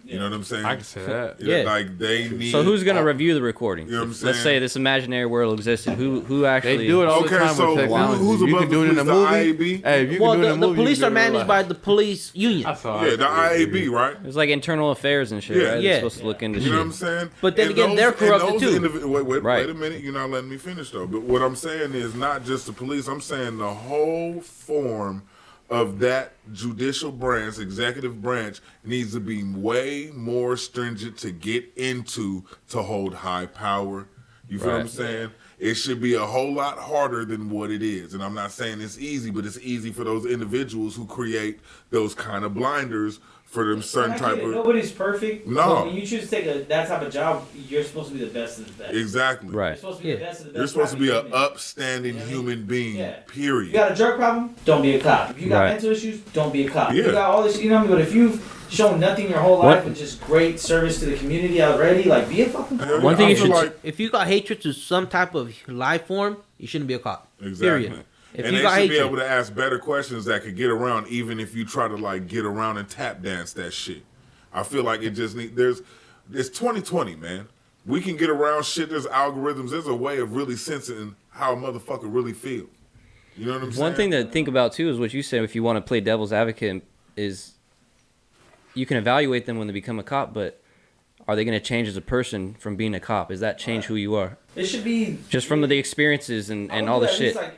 You know what I'm saying? I can say that. Yeah, Yeah. like they need. So who's gonna all- review the recording? You know what I'm Let's saying? say this imaginary world existed. Who actually? They do it all the Okay, time so with technology. who's you above can do the it in a police, the movie. IAB? Hey, if you Well, can do it in a the movie, police you are can do it in managed by real the police union. life. I saw Yeah, it. the IAB, right? It's like internal affairs and shit, Yeah. right? Yeah. They're supposed to look into You know what shit. I'm saying? But then And again, they're and corrupted those too. Wait Right. a minute. You're not letting me finish though. But what I'm saying is not just the police. I'm saying the whole form of that judicial branch, executive branch, needs to be way more stringent to get into to hold high power. You feel what I'm Right. saying? It should be a whole lot harder than what it is. And I'm not saying it's easy, but it's easy for those individuals who create those kind of blinders for them certain I get type it. of... Nobody's perfect. No. But when you choose to take that type of job, you're supposed to be the best of the best. Exactly. You're Right. supposed to be the Yeah. best of the best. You're supposed to be an human. upstanding You know what I mean? human being, Yeah. You period. got a drug problem? Don't be a cop. If you got Right. mental issues, don't be a cop. Yeah. You got all this, you know what I mean? But if you've shown nothing your whole life and just great service to the community already, like be a fucking cop. Hell One yeah, thing I you feel should- like, If you got hatred to some type of life form, you shouldn't be a cop. exactly. Period. If And you they got should be hatred, able to ask better questions that could get around, even if you try to like get around and tap dance that shit. I feel like it just it's 2020, man. We can get around shit. There's algorithms. There's a way of really sensing how a motherfucker really feels. You know what I'm saying? One thing to think about too is what you said. If you want to play devil's advocate, is you can evaluate them when they become a cop, but are they going to change as a person from being a cop? Does that change who you are? It should be Just from the experiences and I would all do the at least, shit.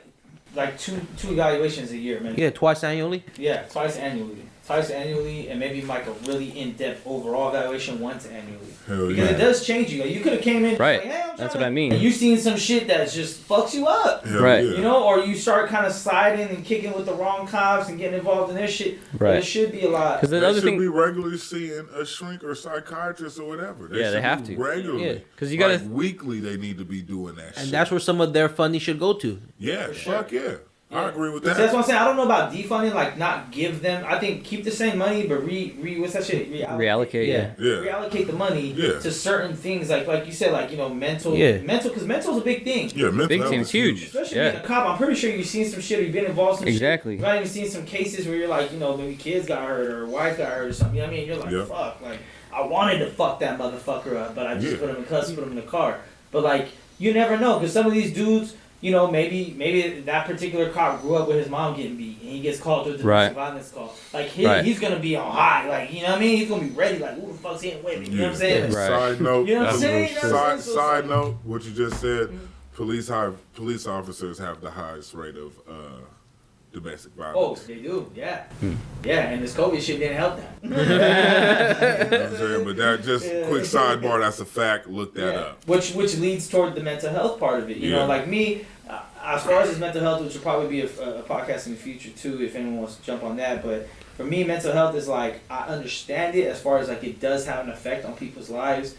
Like two evaluations a year, man. yeah, twice annually. Yeah, twice annually, and maybe like a really in-depth overall evaluation once annually. Hell Because yeah. it does change you. Like, you could have came in Right. like, hey, I'm That's trying what to- I mean. And you seen some shit that just fucks you up. Hell Right. yeah. You know, or you start kind of sliding and kicking with the wrong cops and getting involved in their shit. But Right. it should be a lot. Because the They other should thing, be regularly seeing a shrink or psychiatrist or whatever. Yeah, they should have be to. regularly. Yeah. 'Cause you gotta- like, weekly. They need to be doing that. And shit. that's where some of their funding should go to. yeah, For sure. fuck yeah. I agree with that. See, that's what I'm saying. I don't know about defunding, like not give them. I think keep the same money, but what's that shit? reallocate, yeah. Yeah. Reallocate the money Yeah. to certain things, like you said, like mental, Yeah. because mental's a big thing. Yeah, mental Big health team, is it's huge. Especially Yeah. being a cop, I'm pretty sure you've seen some shit or you've been involved in some Exactly. shit. You might even seen some cases where you're like, maybe kids got hurt or wife got hurt or something. You know what I mean? You're like, Yeah. fuck, like I wanted to fuck that motherfucker up, but I just Yeah. put him in custody, put him in the car. But like, you never know, because some of these dudes, you know, maybe that particular cop grew up with his mom getting beat, and he gets called to a domestic violence call. Like he's gonna be on high, like you know what I mean. He's gonna be ready, like who the fuck's hitting with me? You know what I'm saying? Right. Side note, You know what I'm saying? Side note, what you just said. Police officers have the highest rate of domestic Oh, violence. they do, yeah. Yeah, and this COVID shit didn't help that. You know what I'm saying? But that just quick sidebar, that's a fact. Look that up. Which leads toward the mental health part of it. You know, like me, as far as his mental health, which will probably be a podcast in the future too, if anyone wants to jump on that. But for me, mental health is like, I understand it as far as like it does have an effect on people's lives.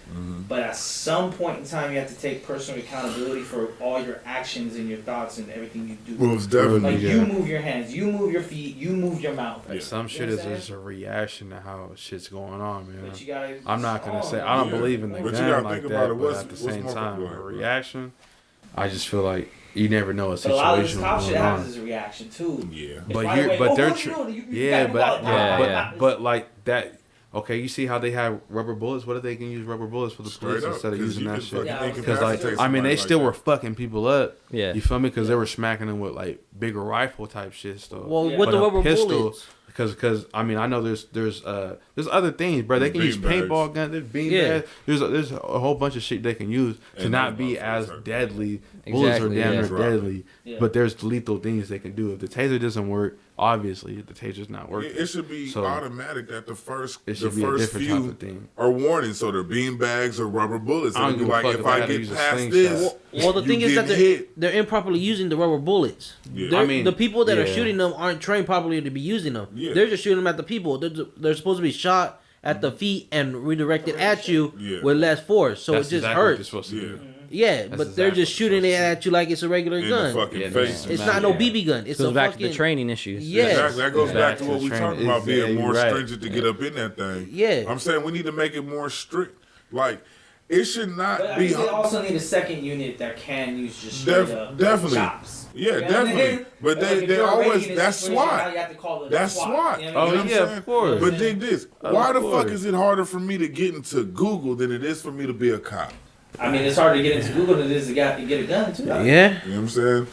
But at some point in time, you have to take personal accountability for all your actions and your thoughts and everything you do. Well, it's definitely Like you move your hands, you move your feet, you move your mouth. Like some shit is just a reaction to how shit's going on, man. But you gotta, I'm not gonna say I don't believe in the But you gun gotta like think about that, it. but What's- at the what's same more time, popular, a bro? reaction. I just feel like you never know a But a lot of this situation cop shit going happens on. as a reaction too. Yeah. It's But right you, away, but oh, they're, what you doing? You yeah, gotta but go out there. Yeah. but like that. Okay, you see how they have rubber bullets? What if they can use rubber bullets for the Straight police up, instead of 'cause using you that can shit? fucking Yeah, Because like, incapacitate I mean, they somebody still like were that. fucking people up. Yeah. You feel me? Because they were smacking them with like bigger rifle type shit stuff. Well, Yeah. with the But a rubber pistol, bullets. Because I mean I know there's other things, bro. They can use Bean bags. paintball guns, there's bean Yeah. bags. There's a whole bunch of shit they can use to And not those be motherfuckers as hurt. deadly. Bullets are Exactly, damn yeah. near deadly, Yeah. but there's lethal things they can do. If the taser doesn't work, obviously the taser's not working. It should be So, automatic that the first it should be a different type of thing. are warnings, so they're bean bags or rubber bullets. I don't It'll be give a like fuck if if I I gotta get use a past slingshot. this, Well, the you thing is that getting hit. they're improperly using the rubber bullets. Yeah. They're- I mean, the people that are yeah. shooting them aren't trained properly to be using them. Yeah. They're just shooting them at the people. They're supposed to be shot at the feet and redirected at you Yeah. with less force, so That's it just exactly what they're hurts. supposed to Yeah. do. Yeah, That's but they're exactly just what shooting they're it supposed at you like it's a regular In gun. the fucking Yeah, face. It's man. not no Yeah. BB gun. It's Goes a back fucking to the training issues. Yeah. Exactly. That goes Yeah. back to Back what to we the talking training. about, being Yeah, more you're right. stringent to get up in that thing. Yeah. I'm saying we need to make it more strict. Like, it should not But I be. think they also need a second unit that can use just straight up Definitely. chops. Yeah, You know what I mean? definitely. But Like, if they you're already always, in a that's situation, now SWAT. you have to call it a That's SWAT. SWAT. You You know know what Oh, I what mean? I'm yeah, saying? of course. But dig this. Of Why the course. fuck is it harder for me to get into Google than it is for me to be a cop? I mean, it's hard to get into Google than it is to get a gun too. Yeah. You know what I'm saying?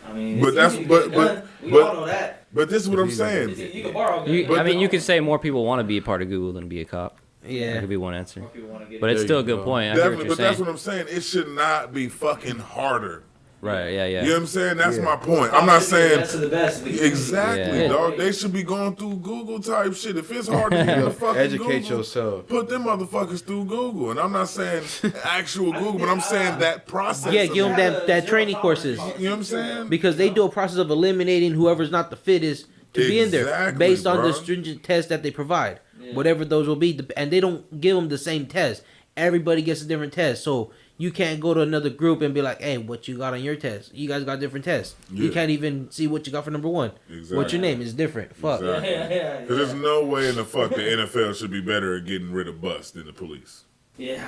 I mean, But it's that's- easy to but- get a gun. but- We but- all know that. But this is what I'm It's saying. easy- you can borrow a gun. You, But I mean, the- you could say more people want to be a part of Google than be a cop. That Yeah. could be one answer. More people wanna get But it. it's There still a you good go. point. I hear what Definitely, you're but that's saying. what I'm saying. It should not be fucking harder. Right, yeah, yeah. You know what I'm saying? That's Yeah. my point. I'm not Should be the saying best of the best. exactly, Yeah. dog. They should be going through Google type shit. If it's hard to get the fucking Educate Google, yourself. put them motherfuckers through Google. And I'm not saying actual Google, but I'm saying that process. Yeah, of give them it. that training courses. You know what I'm saying? Because they do a process of eliminating whoever's not the fittest to be in there Exactly, based on bro. the stringent tests that they provide. Yeah. Whatever those will be. And they don't give them the same test. Everybody gets a different test. So you can't go to another group and be like, hey, what you got on your test? You guys got different tests. You Yeah. can't even see what you got for number one. Exactly. What's your name? It's different. Fuck. Exactly. Yeah. Because there's no way in the fuck the NFL should be better at getting rid of busts than the police. Yeah.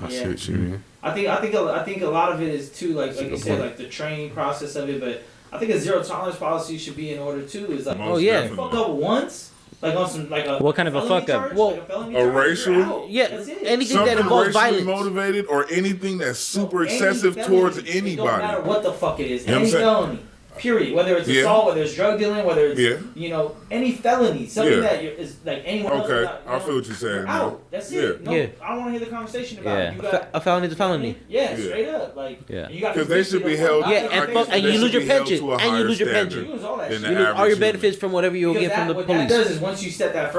I see Yeah. what you mean. I think a lot of it is too like you good said, point. like the training process of it. But I think a zero tolerance policy should be in order too. Is like, Most yeah. fuck up once, like on some like a What kind of a felony fuck up? charge, Well, like a felony a charge, you're racial- out. Yeah, That's it. anything Something that involves racially violence. motivated or anything that's super Any excessive felony, towards It don't matter anybody. what the fuck it is. You know what I'm Any saying? felony. Period. Whether it's Yeah. assault, whether it's drug dealing, whether it's Yeah. any felony, something Yeah. that is like anyone else. Okay, not, I feel what you're saying. you're now. out. That's Yeah. it. No, Yeah. I don't want to hear the conversation about Yeah. it. You got, A felony is a felony. Yeah, Yeah. straight up. Like, Yeah. you got Because they should be held. Yeah, and I fuck- think and they you should lose your be held pension, to a and you higher lose your standard pension. You lose all that than shit. the You lose all average your human. benefits from whatever you'll get from the what police. that does is once you set that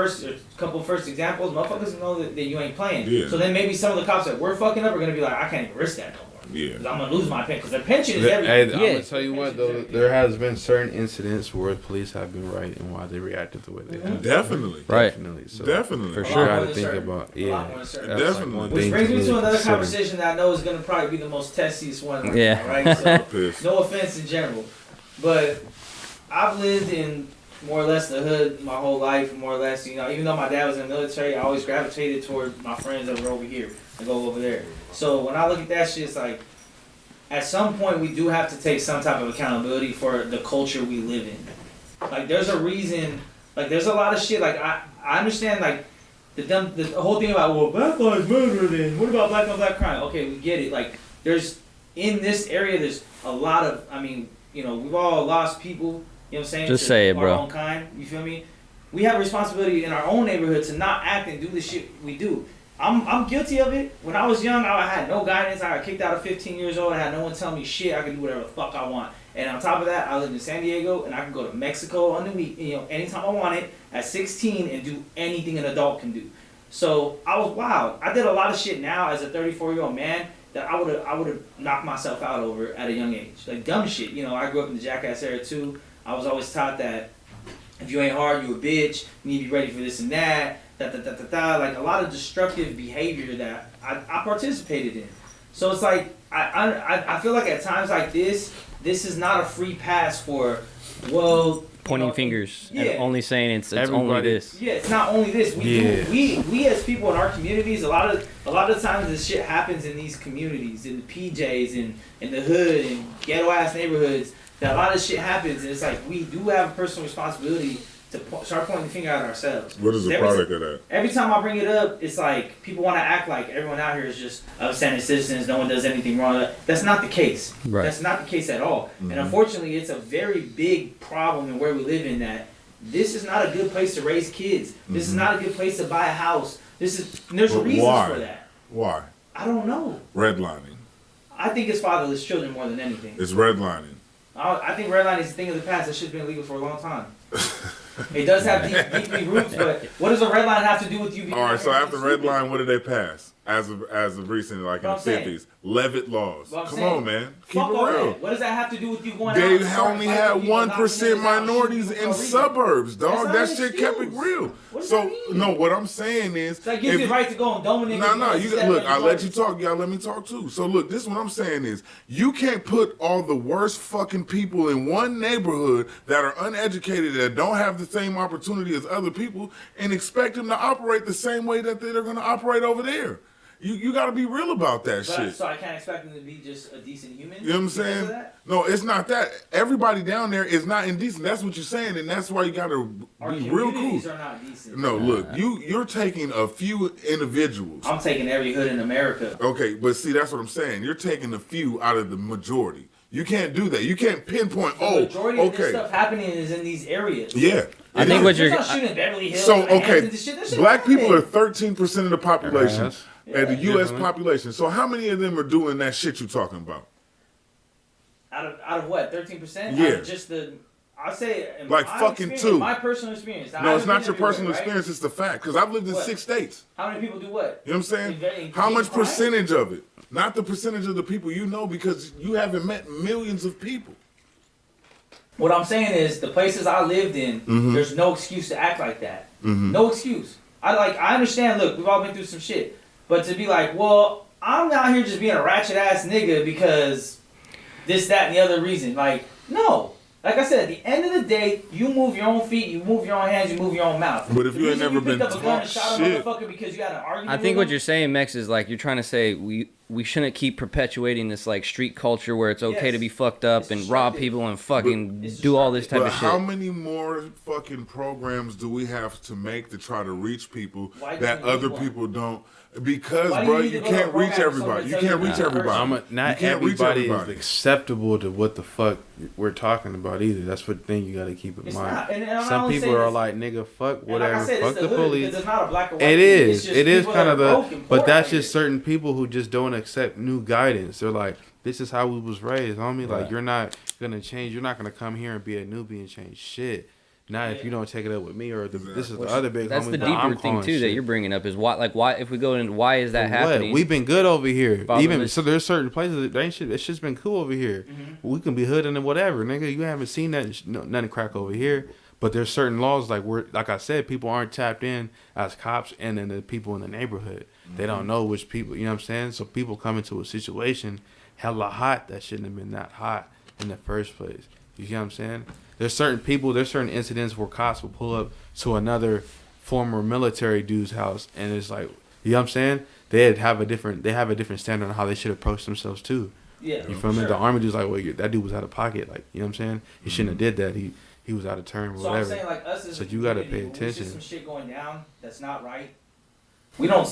couple first examples, motherfuckers know that you ain't playing. Yeah. So then maybe some of the cops that we're fucking up are gonna be like, I can't even risk that no more. Yeah. Because I'm gonna lose my pension. Because their pension is Hey, everything. I'm Yeah. gonna tell you what though, there has been certain incidents where police have been right and why they reacted the way they did. Definitely. Right. Definitely. So Definitely. For A sure. lot You gotta more than think certain. about A lot more than certain. that's Definitely. like one Which thing brings me to another consider. conversation that I know is gonna probably be the most testiest one. Right Yeah. now, right? So, Pissed. no offense in general, but I've lived in more or less the hood my whole life. More or less, even though my dad was in the military, I always gravitated toward my friends that were over here and go over there. So when I look at that shit, it's like, at some point we do have to take some type of accountability for the culture we live in. Like there's a reason, like there's a lot of shit, like I understand like the whole thing about, well, Black Lives Matter then, what about black on black crime? Okay, we get it. Like there's in this area, there's a lot of, I mean, you know, we've all lost people, you know what I'm saying? Just to say it, our bro. own kind, you feel me? We have a responsibility in our own neighborhood to not act and do the shit we do. I'm guilty of it. When I was young, I had no guidance. I got kicked out at 15 years old. I had no one tell me shit. I could do whatever the fuck I want. And on top of that, I lived in San Diego, and I could go to Mexico on the week, you know, anytime I wanted at 16 and do anything an adult can do. So I was wild. I did a lot of shit now as a 34-year-old man that I would have knocked myself out over at a young age. Like dumb shit. You know, I grew up in the Jackass era too. I was always taught that if you ain't hard, you a bitch. You need to be ready for this and that. Like a lot of destructive behavior that I participated in. So it's like I feel like at times like this is not a free pass for, well, Pointing fingers yeah. and only saying it's only this. Yeah, it's not only this. We as people in our communities, a lot of times this shit happens in these communities, in the PJs, in the hood, in ghetto ass neighborhoods. That a lot of shit happens, and it's like we do have a personal responsibility to start pointing the finger at ourselves. What is the product of that? Every time I bring it up, it's like people want to act like everyone out here is just upstanding citizens. No one does anything wrong. That's not the case. Right. That's not the case at all. Mm-hmm. And unfortunately, it's a very big problem in where we live in that this is not a good place to raise kids. This is not a good place to buy a house. There's But reasons why? for that. Why? I don't know. Redlining. I think it's fatherless children more than anything. It's redlining. I think redlining is a thing of the past that should have been legal for a long time. It does have deep roots, but what does a red line have to do with you being... All right, so after redline, what did they pass? As of recently, like in the 50s, Levitt laws. Come on, man, keep it real. What does that have to do with you going They out? and only had 1% minorities in suburbs, dog. That That's not shit an kept it excuse. real. What does So that mean? no, what I'm saying is, So that gives you the right to go and dominate. No, you look. I let you talk. Y'all let me talk too. So look, this is what I'm saying is, you can't put all the worst fucking people in one neighborhood that are uneducated, that don't have the same opportunity as other people, and expect them to operate the same way that they're going to operate over there. You got to be real about that shit. So I can't expect them to be just a decent human. You know what I'm saying? No, it's not that. Everybody down there is not indecent. That's what you're saying, and that's why you got to be real cool. Communities are not decent. No, look, you're taking a few individuals. I'm taking every hood in America. Okay, but see, that's what I'm saying. You're taking a few out of the majority. You can't do that. You can't pinpoint. The majority of this stuff happening is in these areas. Yeah. I think what you're... Not shooting Beverly Hills. So, and okay, Hamptons and shit. black people are 13% of the population, Yes. and the U.S. population. So how many of them are doing that shit you're talking about? Out of what? 13%? Yeah. Out of just the... I say... in Like my fucking experience, two. My personal experience. Now, No, I it's haven't not been your everywhere, personal right? experience. It's the fact. Because I've lived in What? 6 states. How many people do what? You know what I'm saying? Engage How much in crime? percentage of it? Not the percentage of the people you know, because you haven't met millions of people. What I'm saying is, the places I lived in, there's no excuse to act like that. No excuse. I understand, look, we've all been through some shit. But to be like, well, I'm out here just being a ratchet ass nigga because this, that, and the other reason. Like, no. Like I said, at the end of the day, you move your own feet, you move your own hands, you move your own mouth. But if you ain't never been picked up a gun and taught shot a shit. motherfucker because you had an argument I think with what him, you're saying, Mex, is like you're trying to say we shouldn't keep perpetuating this like street culture where it's okay Yes. to be fucked up It's and rob destructive. people and fucking It's do all this type But of shit. how many more fucking programs do we have to make to try to reach people Why do that you need other one? people don't? Because, Why do bro, you need you to go to a can't reach program for everybody. You someone to can't tell reach you everybody. that You Not can't reach everybody is everybody. acceptable to what the fuck we're talking about either. That's the thing you got to keep in It's mind. not. And I'm Some only people saying are this- like, nigga, fuck and like I whatever, said, fuck it's the hood police. because it's not a black or white It thing. is. It's just It is people kind that of are the, broke and but poor that's out just here. certain people who just don't accept new guidance. They're like, this is how we was raised, homie. Like, Right. you're not gonna change. You're not gonna come here and be a newbie and change shit. Not if you don't take it up with me or this is the other big That's homie. the but I'm deeper thing calling too that shit. you're bringing up is why if we go into why is that For what? happening? We've been good over here. Fatherless. Even so, there's certain places that ain't shit. It's just been cool over here. We can be hooding and whatever, nigga. You haven't seen that nothing crack over here. But there's certain laws like I said, people aren't tapped in as cops and then the people in the neighborhood. They don't know which people. You know what I'm saying? So people come into a situation hella hot that shouldn't have been that hot in the first place. You see what I'm saying? There's certain people, there's certain incidents where cops will pull up to another former military dude's house, and it's like, you know what I'm saying? They have a different standard on how they should approach themselves too. Yeah, You feel me? sure. The army dude's like, well, that dude was out of pocket, like, you know what I'm saying? He shouldn't have did that. He was out of turn, or So I'm whatever. saying, like, us as So a you gotta community, pay when we see attention. some shit going down that's not right. We don't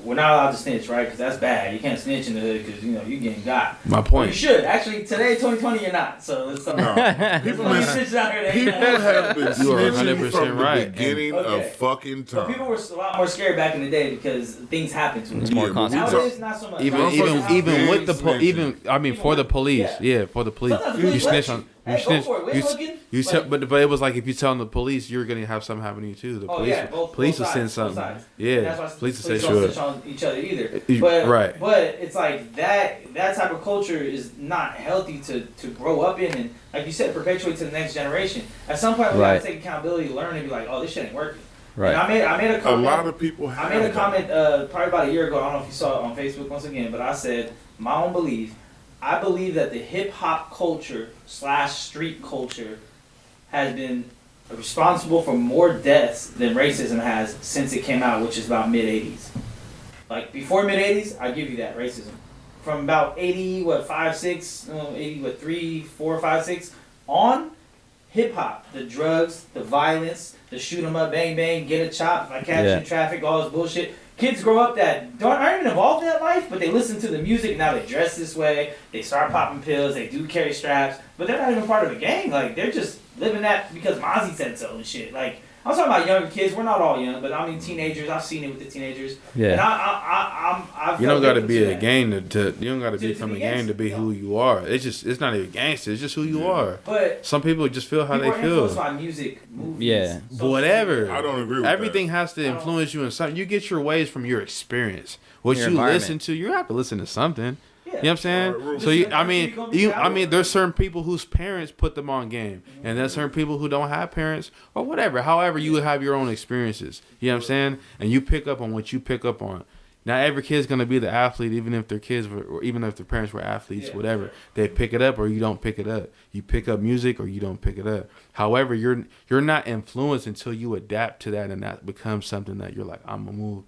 we're not allowed to snitch, right? Because that's bad. You can't snitch in the hood because, you're getting got. My Well, point. you should. Actually, today, 2020, you're not. So let's talk about People People have been You are snitching 100% from the right. beginning Okay. of fucking But time. people were a lot more scared back in the day because things happened to It's them. more Yeah, but constant. Nowadays, not so much. Even Motherfuckers even with the snitching. for the police, Yeah. for the police, Sometimes you police snitch let on you. you Hey, go snitch for it. We're you, looking, you like- tell, but it was like if you telling the police you're gonna have something happen to you too. The Oh, police yeah, both police will sides, send both something. sides. Yeah, That's why police will say don't sure. snitch on each other either. You- But right. but it's like that type of culture is not healthy to grow up in, and like you said, perpetuate to the next generation. At some point, we Right. gotta take accountability, learn, and be like, oh, this shit ain't working. Right. And I made a A comment. lot of people have I made a that. comment probably about a year ago. I don't know if you saw it on Facebook once again, but I said my own belief. I believe that the hip hop culture / street culture has been responsible for more deaths than racism has since it came out, which is about mid '80s. Like before mid '80s, I give you that racism. From about 80, 5, 6, 80, 3, 4, 5, 6 on, hip hop, the drugs, the violence, the shoot 'em up, bang bang, get a chop, if I catch you Yeah. in traffic, all this bullshit. Kids grow up that aren't even involved in that life, but they listen to the music. Now they dress this way. They start popping pills. They do carry straps, but they're not even part of a gang. Like they're just living that because Mozzie said so and shit. Like I'm talking about younger kids. We're not all young, but I mean teenagers. I've seen it with the teenagers. And Yeah. I've You don't got to victim be to a that. gang you don't got to be To from a be gang to gangster, be no. who you are. It's not even gangster. It's just who you are. But Some people just feel how people they are influenced feel. by music, movies, Yeah. social Whatever. media. I don't agree with Everything has to I don't- influence you in something. You get your ways from your experience. What Your you environment. listen to, you have to listen to something. Yeah. You know what I'm saying? Alright, So you, Listen, I you're mean, gonna be powerful. there's certain people whose parents put them on game, and there's certain people who don't have parents or whatever. However, you have your own experiences. You know what I'm saying? And you pick up on what you pick up on. Not every kid's gonna be the athlete, even if their kids were, or even if their parents were athletes, Yeah. whatever. They pick it up or you don't pick it up. You pick up music or you don't pick it up. However, you're not influenced until you adapt to that, and that becomes something that you're like, I'm gonna move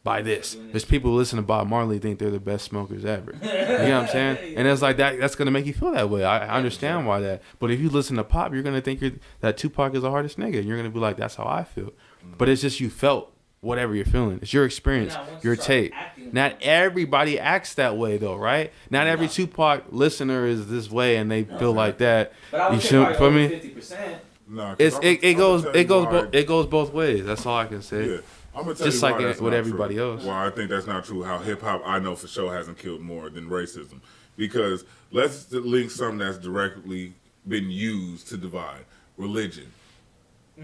by this. There's people who listen to Bob Marley think they're the best smokers ever. You know what I'm saying? And it's like that's gonna make you feel that way. I understand why that. But if you listen to pop, you're gonna think that Tupac is the hardest nigga. And you're gonna be like, that's how I feel. But it's just you felt whatever you're feeling. It's your experience, Now, once your you start take. acting Not like- everybody acts that way though, right? Not every No. Tupac listener is this way and they feel like that. But I would You say should probably for over me. 50%. Nah, 'cause It's I'ma it tell goes you it goes why- it goes both ways. That's all I can say. Yeah. I'm gonna tell Just you like why that's with not everybody true. else. Why I think that's not true. How hip hop, I know for sure, hasn't killed more than racism. Because let's link something that's directly been used to divide religion.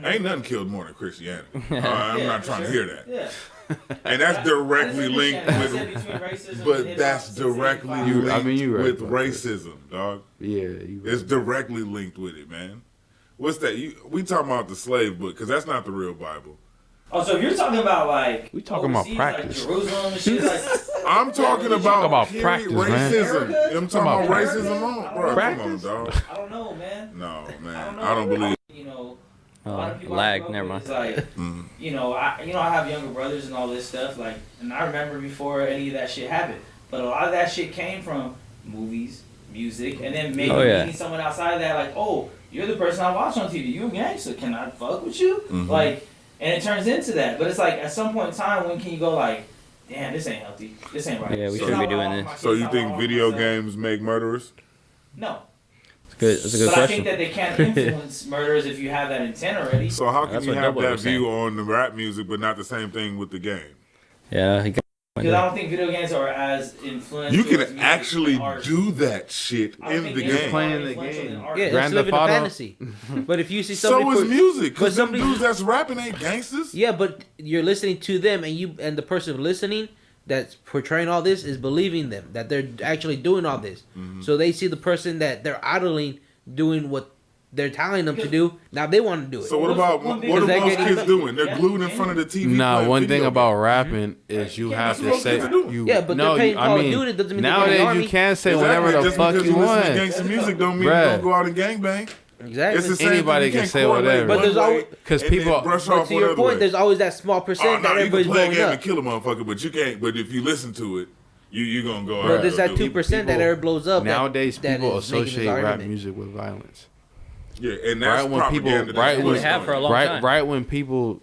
Ain't nothing killed more than Christianity. I'm not trying to hear that. Yeah. And that's directly linked I with. said between racism and But hip-hop that's since directly 85. linked you right with about that. racism, dog. Yeah, you It's directly linked with it, man. What's that? We talking about the slave book because that's not the real Bible. Oh, so if you're talking about like We talking about overseas, practice. like Jerusalem and shit, like I'm talking about, about period, practice, man. racism. I'm talking about America? racism on, bro. Practice? Come on, dog. I don't know, man. No, I man. don't know. I don't believe. You know, a lot of people I lag. grew up Never with mind. is like, I have younger brothers and all this stuff. Like, and I remember before any of that shit happened. But a lot of that shit came from movies, music, and then maybe Oh, yeah. meeting someone outside of that. Like, oh, you're the person I watch on TV. You a gangster? Can I fuck with you? Mhm. Like, and it turns into that. But it's like at some point in time, when can you go like, damn, this ain't healthy. This ain't right. Yeah, we This shouldn't is be not doing what I want this. for my So kids, you not what I think want for video myself. games make murderers? No. That's a good But question. I think that they can't influence murderers if you have that intent already. So how can That's you what have Double that was saying. view on the rap music, but not the same thing with the game? Yeah, he got Because I don't think video games are as influential. You as can music actually and art. do that shit I don't in think the games game. are playing more the influential game. than art. Yeah, Grand it's living Theft a Auto. fantasy. But if you see somebody So is put, music, because them somebody- dudes that's rapping ain't gangsters. yeah, but you're listening to them, and the person listening that's portraying all this is believing them that they're actually doing all this. So they see the person that they're idling doing what they're telling them to do. Now they want to do it. So what What's about one thing- what are Because most they're kids getting- doing? They're Yeah, glued in front of the TV. Nah, playing one video thing games. about rapping is you Yeah, have that's to what say kids are doing. you. Yeah, but they're playing Call of Duty, doesn't mean they're going to the nowadays army. you can say Exactly. whatever the Just fuck because you listen to want. gangster music don't mean Bruh. you're gonna go out and gangbang. Exactly. It's the same Anybody thing. You can can't say correlate whatever. But one there's way always- Because and then people, brush But off to one your other point, way. there's always that small percent Oh, that no, you can everybody's play a blowing game up. and kill a motherfucker, but you can't. But if you listen to it, you gonna go. out But and there's go that do it. 2% that people- everybody blows up. nowadays that people is making this associate rap argument. music with violence. Yeah, and that's right when people- propaganda. right that's when- They have for a long right, time. right when people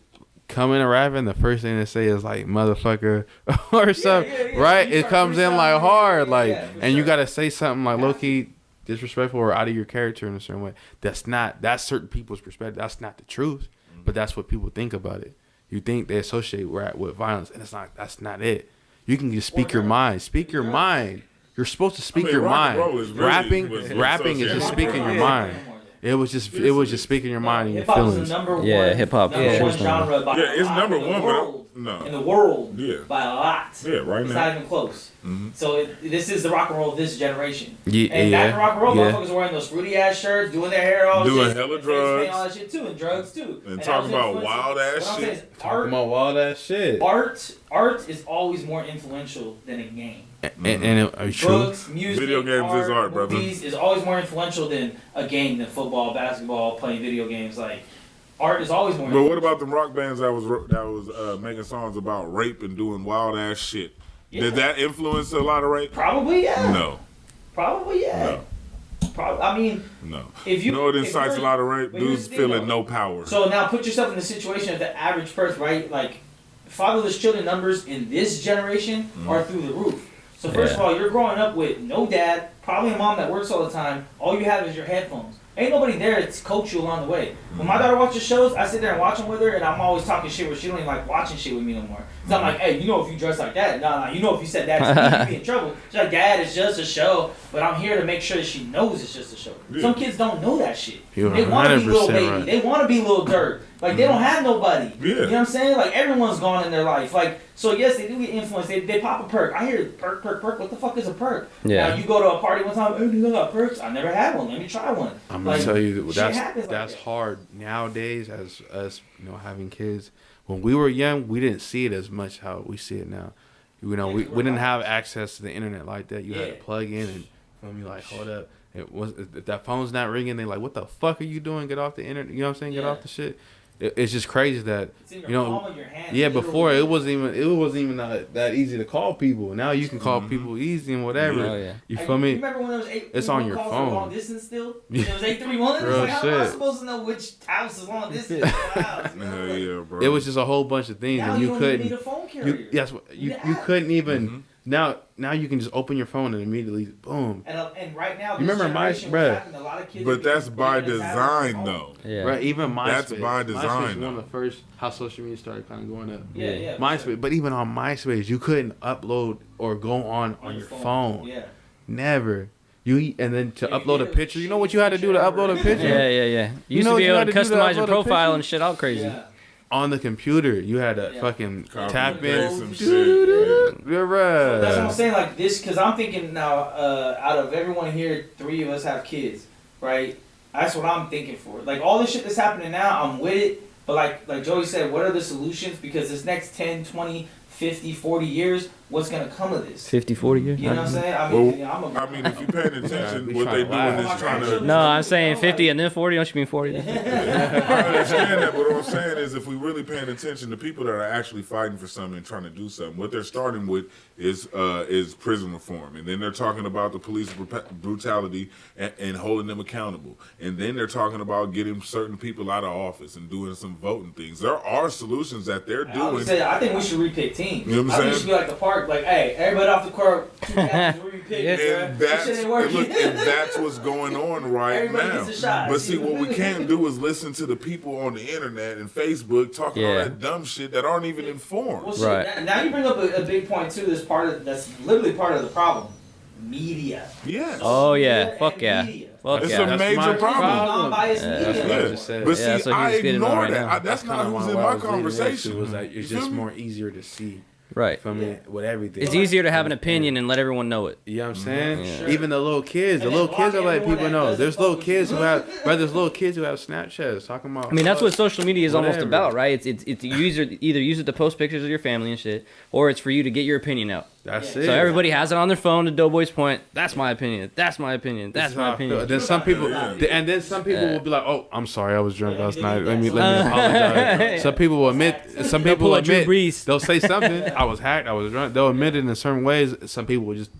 come in a rapping, the first thing they say is like motherfucker or something, right? You It start comes in like freestyling, hard, yeah, like, yeah, for and you sure. gotta say something like low key disrespectful or out of your character in a certain way. That's certain people's perspective. That's not the truth, but that's what people think about it. You think they associate rap with violence, and it's not. That's not it. You can just speak your mind. Speak your mind. You're supposed to speak your rock and mind. roll is really Rapping what's is just associated speaking with your rock. mind. It was just speaking your mind and your Hip hop is feelings. the number one. Yeah, hip-hop, number for one sure. genre by Yeah, a it's lot number in the one, world, but no. in the world, Yeah. by a lot. Yeah, right It's now. not even close. Mhm. So this is the rock and roll of this generation. Yeah, And back in rock and roll, yeah. motherfuckers were wearing those fruity ass shirts, doing their hair all Doing shit, hella and face paint, drugs. all that shit too, and drugs too. And that talking was about influencing- wild ass what I'm saying shit. is Talking about wild ass shit. art is always more influential than a game. Are you true? Books, music, Video games is art, brother. movies is always more influential than a game, than football, basketball, playing video games. Like art is always more. But what about the rock bands that was making songs about rape and doing wild ass shit? Yeah. Did that influence a lot of rape? Probably yeah. No, Probably yeah. no, I mean, no. if You know it if incites a you're- lot of rape? but here's Dudes the thing, feeling though. no power. So now put yourself in the situation of the average person, right? Like fatherless children numbers in this generation are through the roof. So first of all, you're growing up with no dad, probably a mom that works all the time. All you have is your headphones. Ain't nobody there to coach you along the way. When my daughter watches shows, I sit there and watch them with her, and I'm always talking shit where she don't even like watching shit with me no more. So I'm like, hey, you know if you dress like that, nah, you know if you said that to me, you'd be in trouble. She's like, Dad, it's just a show, but I'm here to make sure that she knows it's just a show. Yeah. Some kids don't know that shit. You're They want to be little 100% baby. right. They want to be little dirt. Like they don't have nobody. Yeah. You know what I'm saying? Like everyone's gone in their life. Like so, yes, they do get influenced. They pop a perk. I hear perk. What the fuck is a perk? Yeah. Now you go to a party one time. Oh, you got perks? I never had one. Let me try one. I'm gonna Like, tell you shit happens like that's that. hard nowadays. As us, having kids. When we were young, we didn't see it as much how we see it now. We didn't have access to the internet like that. You had to Yeah. plug in and feel me like, hold up. It was if that phone's not ringing. They like, what the fuck are you doing? Get off the internet. You know what I'm saying? Get Yeah. off the shit. It's just crazy that It's in your you know. palm of your hand. Yeah, literally. before it wasn't even that easy to call people. Now you can call people easy and whatever. Oh, yeah. You Like, feel you me? remember when there was 831 It's on your calls phone. for long distance still? There was 831. It's Real like, how am I shit. supposed to know which house is long distance? What house, you know? Hell Like, yeah, bro. It was just a whole bunch of things, now and you you don't even couldn't. need a phone carrier. You couldn't even. Now you can just open your phone and immediately boom. And right now, You remember my- generation, bruh. what's happening, a lot of kids are But that's getting by tablets, tablets, design, phones. though. Yeah. Right, even MySpace. That's by design, MySpace was one though. of the first how social media started kind of going up. Yeah, yeah. for MySpace, sure. but even on MySpace, you couldn't upload or go on your phone. Yeah. Never. And then to Yeah, you upload a get a picture, you know what you had to do to upload a picture? Yeah. You used know to what be you able had to to do to customize your upload a profile picture? and shit all crazy. Yeah. On the computer, you had to Yeah. fucking Copy tap and paste in. some shit. You're That's what I'm right. saying. Like this, because I'm thinking now. Out of everyone here, 3 of us have kids, right? That's what I'm thinking for. Like all this shit that's happening now, I'm with it. But like Joey said, what are the solutions? Because this next 10, 20, 50, 40 years, what's gonna come of this? 50, 40 years? You know what I'm saying? I Well, mean, I'm I mean, if you're paying attention, we what trying they to doing laugh. is trying to. No, I'm saying 50 and then 40. Don't you mean 40? I understand that, but what I'm saying is, if we really paying attention, the people that are actually fighting for something and trying to do something, what they're starting with is prison reform, and then they're talking about the police brutality and holding them accountable, and then they're talking about getting certain people out of office and doing some voting things. There are solutions that they're doing. I think we should repick teams. You know what I'm I think saying? it should be like the park. Like, hey, everybody off the court. 2 captains, we repick, Yeah. bruh. And This shit ain't working. and that's what's going on right Everybody now. gets a shot. But see, what we can't do is listen to the people on the internet and Facebook talking all Yeah. that dumb shit that aren't even informed. Well, shit, Right. now you bring up a big point too. That's literally part of the problem. Media. Yes. Oh, yeah. Media Fuck and yeah. media. Fuck It's yeah. a major my problem. Non-biased Yeah, media. that's what I Yeah. just said. But Yeah, see, that's what he I was getting on ignore right that. now. That's not kinda who's why in I my was leading into conversation. was that it's You just feel me? more easier to see. Right. From me, with everything. It's easier to have an opinion and let everyone know it. You know what I'm saying? Yeah. Even the little kids, And then block are letting everyone people that know. doesn't There's fuck little with kids you. who have, right? There's little kids who have Snapchats talking about. I mean, that's what social media is almost Whatever. about, right? It's you either use it to post pictures of your family and shit, or it's for you to get your opinion out. That's Yeah. it. So everybody has it on their phone. To Doughboy's point, that's my opinion. That's my opinion. That's This is my how I feel. opinion. Then some people, Yeah. and then some people will be like, "Oh, I'm sorry, I was drunk Yeah, last you night. did Let me that. apologize." Some people will admit. Some They'll people pull will a Drew admit. Brees. They'll say something. I was hacked. I was drunk. They'll admit it in certain ways. Some people will just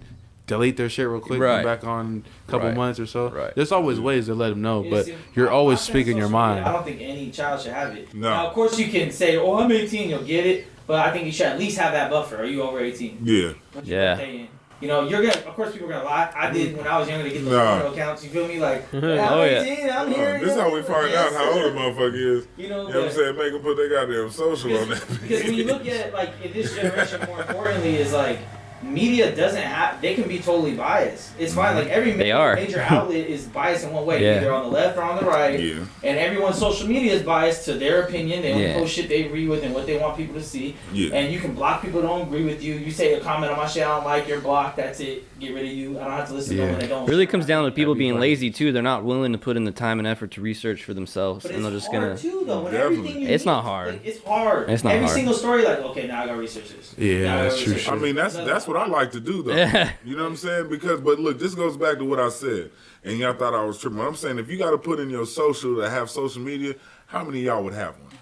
delete their shit real quick, Right. come back on a couple Right. months or so. Right. There's always ways to let them know, Yeah, but see, you're I always think speaking your social media, mind. I don't think any child should have it. No. Now, of course, you can say, "Oh, I'm 18, you'll get it," but I think you should at least have that buffer. Are you over 18? Yeah. What's your Yeah. birthday in? You know, you're gonna. Of course, people are gonna lie. I did when I was younger to get those Nah. photo accounts. You feel me? Like, I'm Oh, yeah. 18, I'm here. This is how we find out how old a motherfucker is. You know, You know what I'm saying? Make them put their goddamn social on that. Because when you look at like in this generation, more importantly, is like media doesn't have. They can be totally biased. It's fine. Like every They are. major outlet is biased in one way, Yeah. either on the left or on the right. Yeah. And everyone's social media is biased to their opinion. They only Yeah. post shit they agree with and what they want people to see. Yeah. And you can block people who don't agree with you. You say a comment on my shit I don't like, you're blocked. That's it. Get rid of you. I don't have to listen to them when they don't. It really comes down to people being Everybody. lazy too. They're not willing to put in the time and effort to research for themselves, But and they're it's just hard gonna. too, though. When Definitely. everything you It's need- not hard. like, it's hard. It's not Every hard. single story, like, okay, now I gotta research this. Yeah, Now I gotta that's true research shit. I mean, that's what I like to do, though. Yeah. You know what I'm saying? Because, but look, this goes back to what I said, and y'all thought I was tripping. I'm saying if you got to put in your social to have social media, how many of y'all would have one?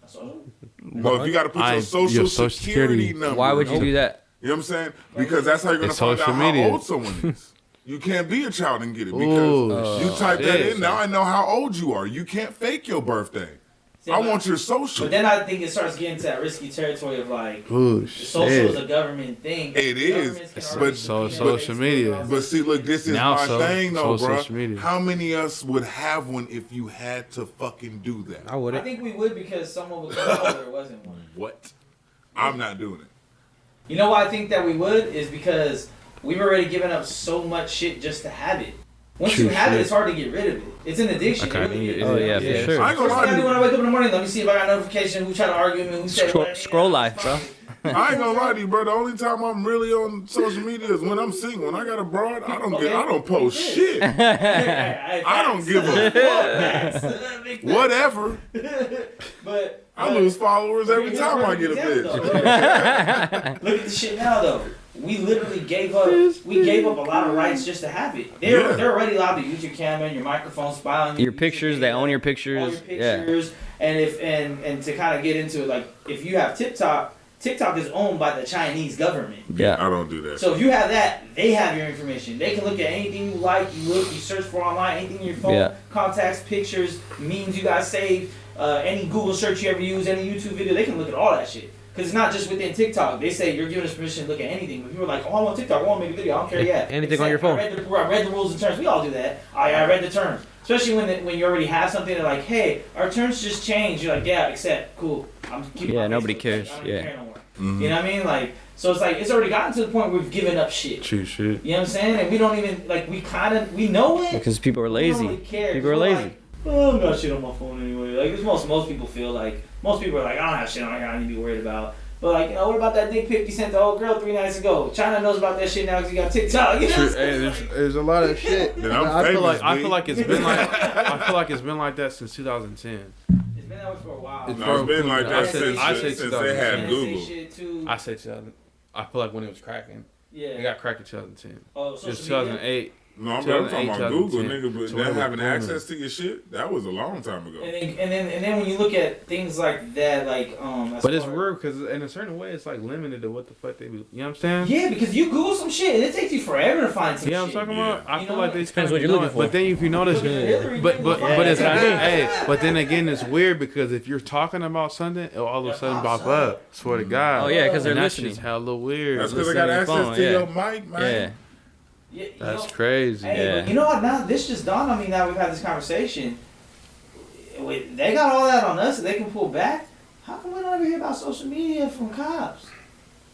That's all. Well, if you got to put your social security number. Why would you do that? You know what I'm saying? Because that's how you're gonna It's find out social how media. old someone is. You can't be a child and get it Ooh, because you type that shit. in. Now I know how old you are. You can't fake your birthday. See, I but- want your social. But then I think it starts getting to that risky territory of like, Ooh, social is shit. a government thing. It is. Governments can It's already so- do social that. media. But see, look, this is Now my so- thing, though, so bro. social media. How many of us would have one if you had to fucking do that? I I wouldn't. think we would because someone would come out where there wasn't one. What? I'm not doing it. You know why I think that we would is because we've already given up so much shit just to have it. Once True you have shit. it, it's hard to get rid of it. It's an addiction. Okay, It really is. Oh yeah, for sure. I ain't First gonna thing I lie do to when you. I wake up in the morning, let me see if I got a notification, who tried to argue with me, who said Scroll- what. scroll life, bro. I ain't gonna lie to you, bro. The only time I'm really on social media is when I'm single. When I got a broad, I don't post shit. I don't give a fuck. Whatever. But I lose followers every time I get a bitch. Look at the shit now, though. We literally gave up. We gave up a lot of rights just to have it. They're already allowed to use your camera and your microphone, spy on you. Your pictures, they own your All pictures. your Yeah. pictures, and and to kind of get into it, like if you have TikTok is owned by the Chinese government. Yeah. I don't do that. So if you have that, they have your information. They can look at anything you like, you look, you search for online, anything in your phone, Yeah. contacts, pictures, memes you guys saved, any Google search you ever use, any YouTube video, they can look at all that shit. Because it's not just within TikTok. They say you're giving us permission to look at anything. But people are like, oh, I'm on TikTok, I want to make a video, I don't care yet. Anything on your phone. I read the rules and terms. We all do that. I read the terms. Especially when you already have something that like, hey, our terms just changed. You're like, yeah, accept, cool. I'm keeping Yeah, my nobody Facebook. cares. I don't Yeah. even care no more. You know what I mean? Like, so it's like it's already gotten to the point where we've given up shit. True shit. You know what I'm saying? And we don't even like we know it. Because people are We don't lazy. really care. People are We're lazy. Like, oh, I got shit on my phone anyway. Like this most people feel like most people are like, I don't have shit on here I need to be worried about. But like, you know, what about that dick pic you sent the old girl 3 nights ago? China knows about that shit now because you got TikTok. You know True. what I'm Hey, saying? there's a lot of shit. Then I'm I feel famous, like B. it's been like I feel like it's been like that since 2010. It's been that way for a while. It's No, it's been like I that said- I said since they had 2010. Google. Shit too. I say 2000. I feel like when it was cracking, Yeah. it got cracked in 2010. Oh, Just social media? 2008. No, I'm talking 2008, about Google, 2010. nigga. But So them when it having was booming. access to your shit, that was a long time ago. And then when you look at things like that, like as But it's far- weird because in a certain way, it's like limited to what the fuck they be. You know what I'm saying? Yeah, because you Google some shit and it takes you forever to find some You know shit. what I'm talking about? I You feel know, like they depends kinda what you're be looking doing- for. But then if you notice, Look at Hillary but Clinton. it's Yeah. hey, but then again, it's weird because if you're talking about something, it'll all of a sudden pop up. Swear to God. Oh yeah, because they're And that listening. shit's hella weird. That's because I Listen got to your access phone, to yeah. your mic, man. Yeah. Yeah, you That's know, crazy. Hey, Yeah. but you know what? Now this just dawned on me. Now we've had this conversation. Wait, they got all that on us, and they can pull back. How come we don't ever hear about social media from cops?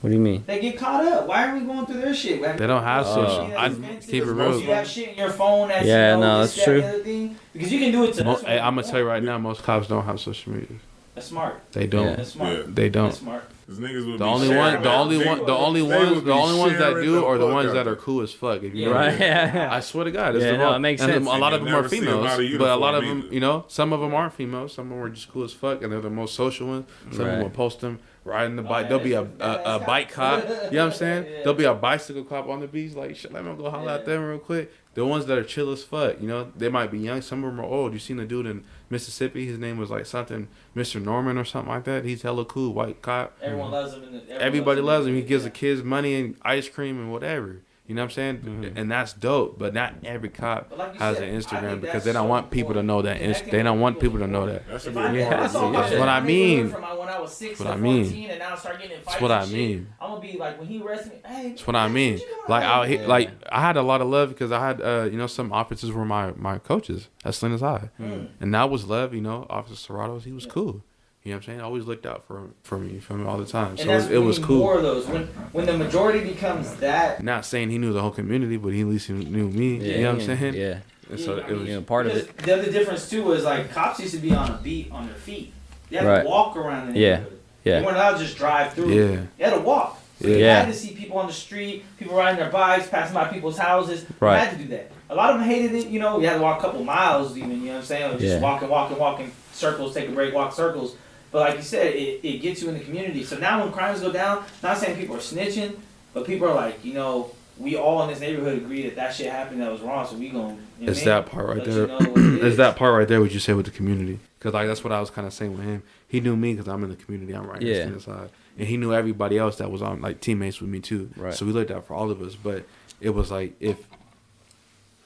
What do you mean? They get caught up. Why are we going through their shit? They don't have social. I I keep it real. You have shit in your phone that's Yeah, you know, no, this, that's that, true. the other thing. Because you can do it to us. Hey, I'm gonna tell you right now, most cops don't have social media. That's smart. They don't. Yeah. That's smart. Yeah. They don't. That's smart. Cause niggas would The be only sharing one, that. the only They one, the only would ones, be the only ones that sharing do the are the fuck ones out that of are it. cool as fuck. If you Yeah. know Right. what Yeah. I swear to God, it's Yeah, the no, most- it makes and sense. A lot of You them are never see a lot females, of but a lot of uniform them, either. you know, some of them aren't females. Some of them are just cool as fuck, and they're the most social ones. Some of them Right. will post them riding the bike. yeah, There'll be a that's bike cop. You know what I'm saying? Yeah. There'll be a bicycle cop on the beach. Like, shit, let me go holler at them real quick. The ones that are chill as fuck, you know, they might be young. Some of them are old. You seen the dude in Mississippi? His name was like something, Mr. Norman or something like that. He's hella cool, white cop. Everyone loves him. Everybody loves him. He gives yeah. the kids money and ice cream and whatever. You know what I'm saying? Mm-hmm. And that's dope. But not every cop But like you has said, an I Instagram think because that's they don't so want people to know that. important. They don't want people to know that. That should If be I, a if part I of saw it. my That's shit what I mean. from when I was 6 That's or what I mean. 14 and now I start getting in fights That's what I and shit, mean. I'm gonna be like, when he arrested me, hey. That's what I mean. Like I had a lot of love because I had some officers were my coaches at Salinas High, and that was love. Officer Serratos, he was cool. You know what I'm saying? I always looked out for me. You feel me? All the time. And So that's it was cool. More of those. When the majority becomes that. Not saying he knew the whole community, but he at least knew me. You know what I'm saying? Yeah. And so it was Part of Because it. the other difference too is like cops used to be on a beat on their feet. They had Right. to walk around the Yeah. neighborhood. Yeah. They weren't allowed to just drive through. Yeah. They had to walk. So Yeah. you Yeah. had to see people on the street, people riding their bikes, passing by people's houses. Right. You had to do that. A lot of them hated it. You had to walk a couple miles even. You know what I'm saying? Or just Yeah. walking circles, take a break, walk circles. But like you said, it gets you in the community. So now when crimes go down, not saying people are snitching, but people are like, we all in this neighborhood agree that shit happened that was wrong, so we gonna. It's that part right let there. you know what it It's is. that part right there. What you said with the community, because that's what I was kind of saying with him. He knew me because I'm in the community. I'm right here inside, and he knew everybody else that was on teammates with me too. Right. So we looked out for all of us. But it was like if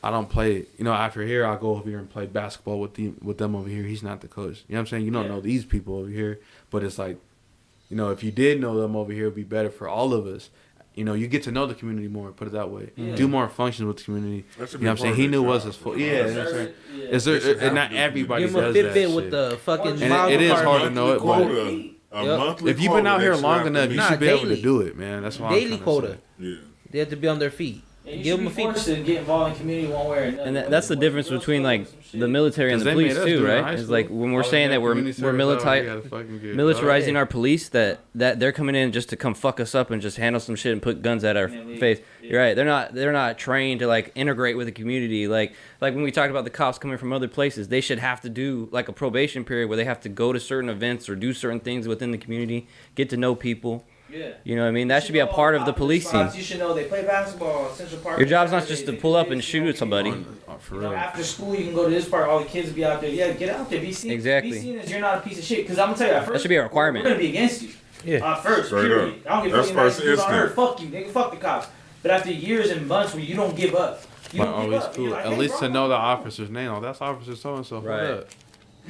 I don't play, after here I'll go over here and play basketball with them over here. He's not the coach. You know what I'm saying? You don't know these people over here, but it's like, if you did know them over here, it'd be better for all of us. You get to know the community more. Put it that way. Yeah. Do more functions with the community. That should You know be what I'm saying? part He of knew their us job. as full. Yeah. Yeah, that's right. Yeah. Is They should there? have Not to do- everybody Give him a does that Fitbit with shit. the fucking And miles it is apart. hard to know it, but Quota, a Yep. monthly if you've been quota out here that you long have to enough, you meet. Nah, should be able daily. to do it, man. That's what Daily I'm trying quota. to say. Yeah. They have to be on their feet. Yeah, you Give should them be a feed. forced to get involved in community one way or another. That's the difference between the military and the 'Cause they made police us too, do it in right? high It's school. like when we're All saying that that we're community service militarizing out, we gotta fucking get- militarizing our police, that they're coming in just to come fuck us up and just handle some shit and put guns at our face. You're right. They're not trained to integrate with the community. Like when we talked about the cops coming from other places, they should have to do a probation period where they have to go to certain events or do certain things within the community, get to know people. Yeah. You know what I mean? That should be a part of the policing. You should know they play basketball at Central Park. Your job's not just to pull up and shoot at somebody. For You know, real. after school, you can go to this park. All the kids will be out there. Yeah, get out there. Be seen. Exactly. Be seen as you're not a piece of shit. Because I'm gonna tell you, at first, That should be a requirement. We're gonna be against you. Yeah. First, Straight period. up. I don't give a That's fuck. Nice first dudes on instinct. earth. Fuck you, nigga. Fuck the cops. But after years and months where you don't give up, you But don't give always up. cool. You're like, At hey, least bro, to know the officer's name. Oh, that's officer so and so. Right.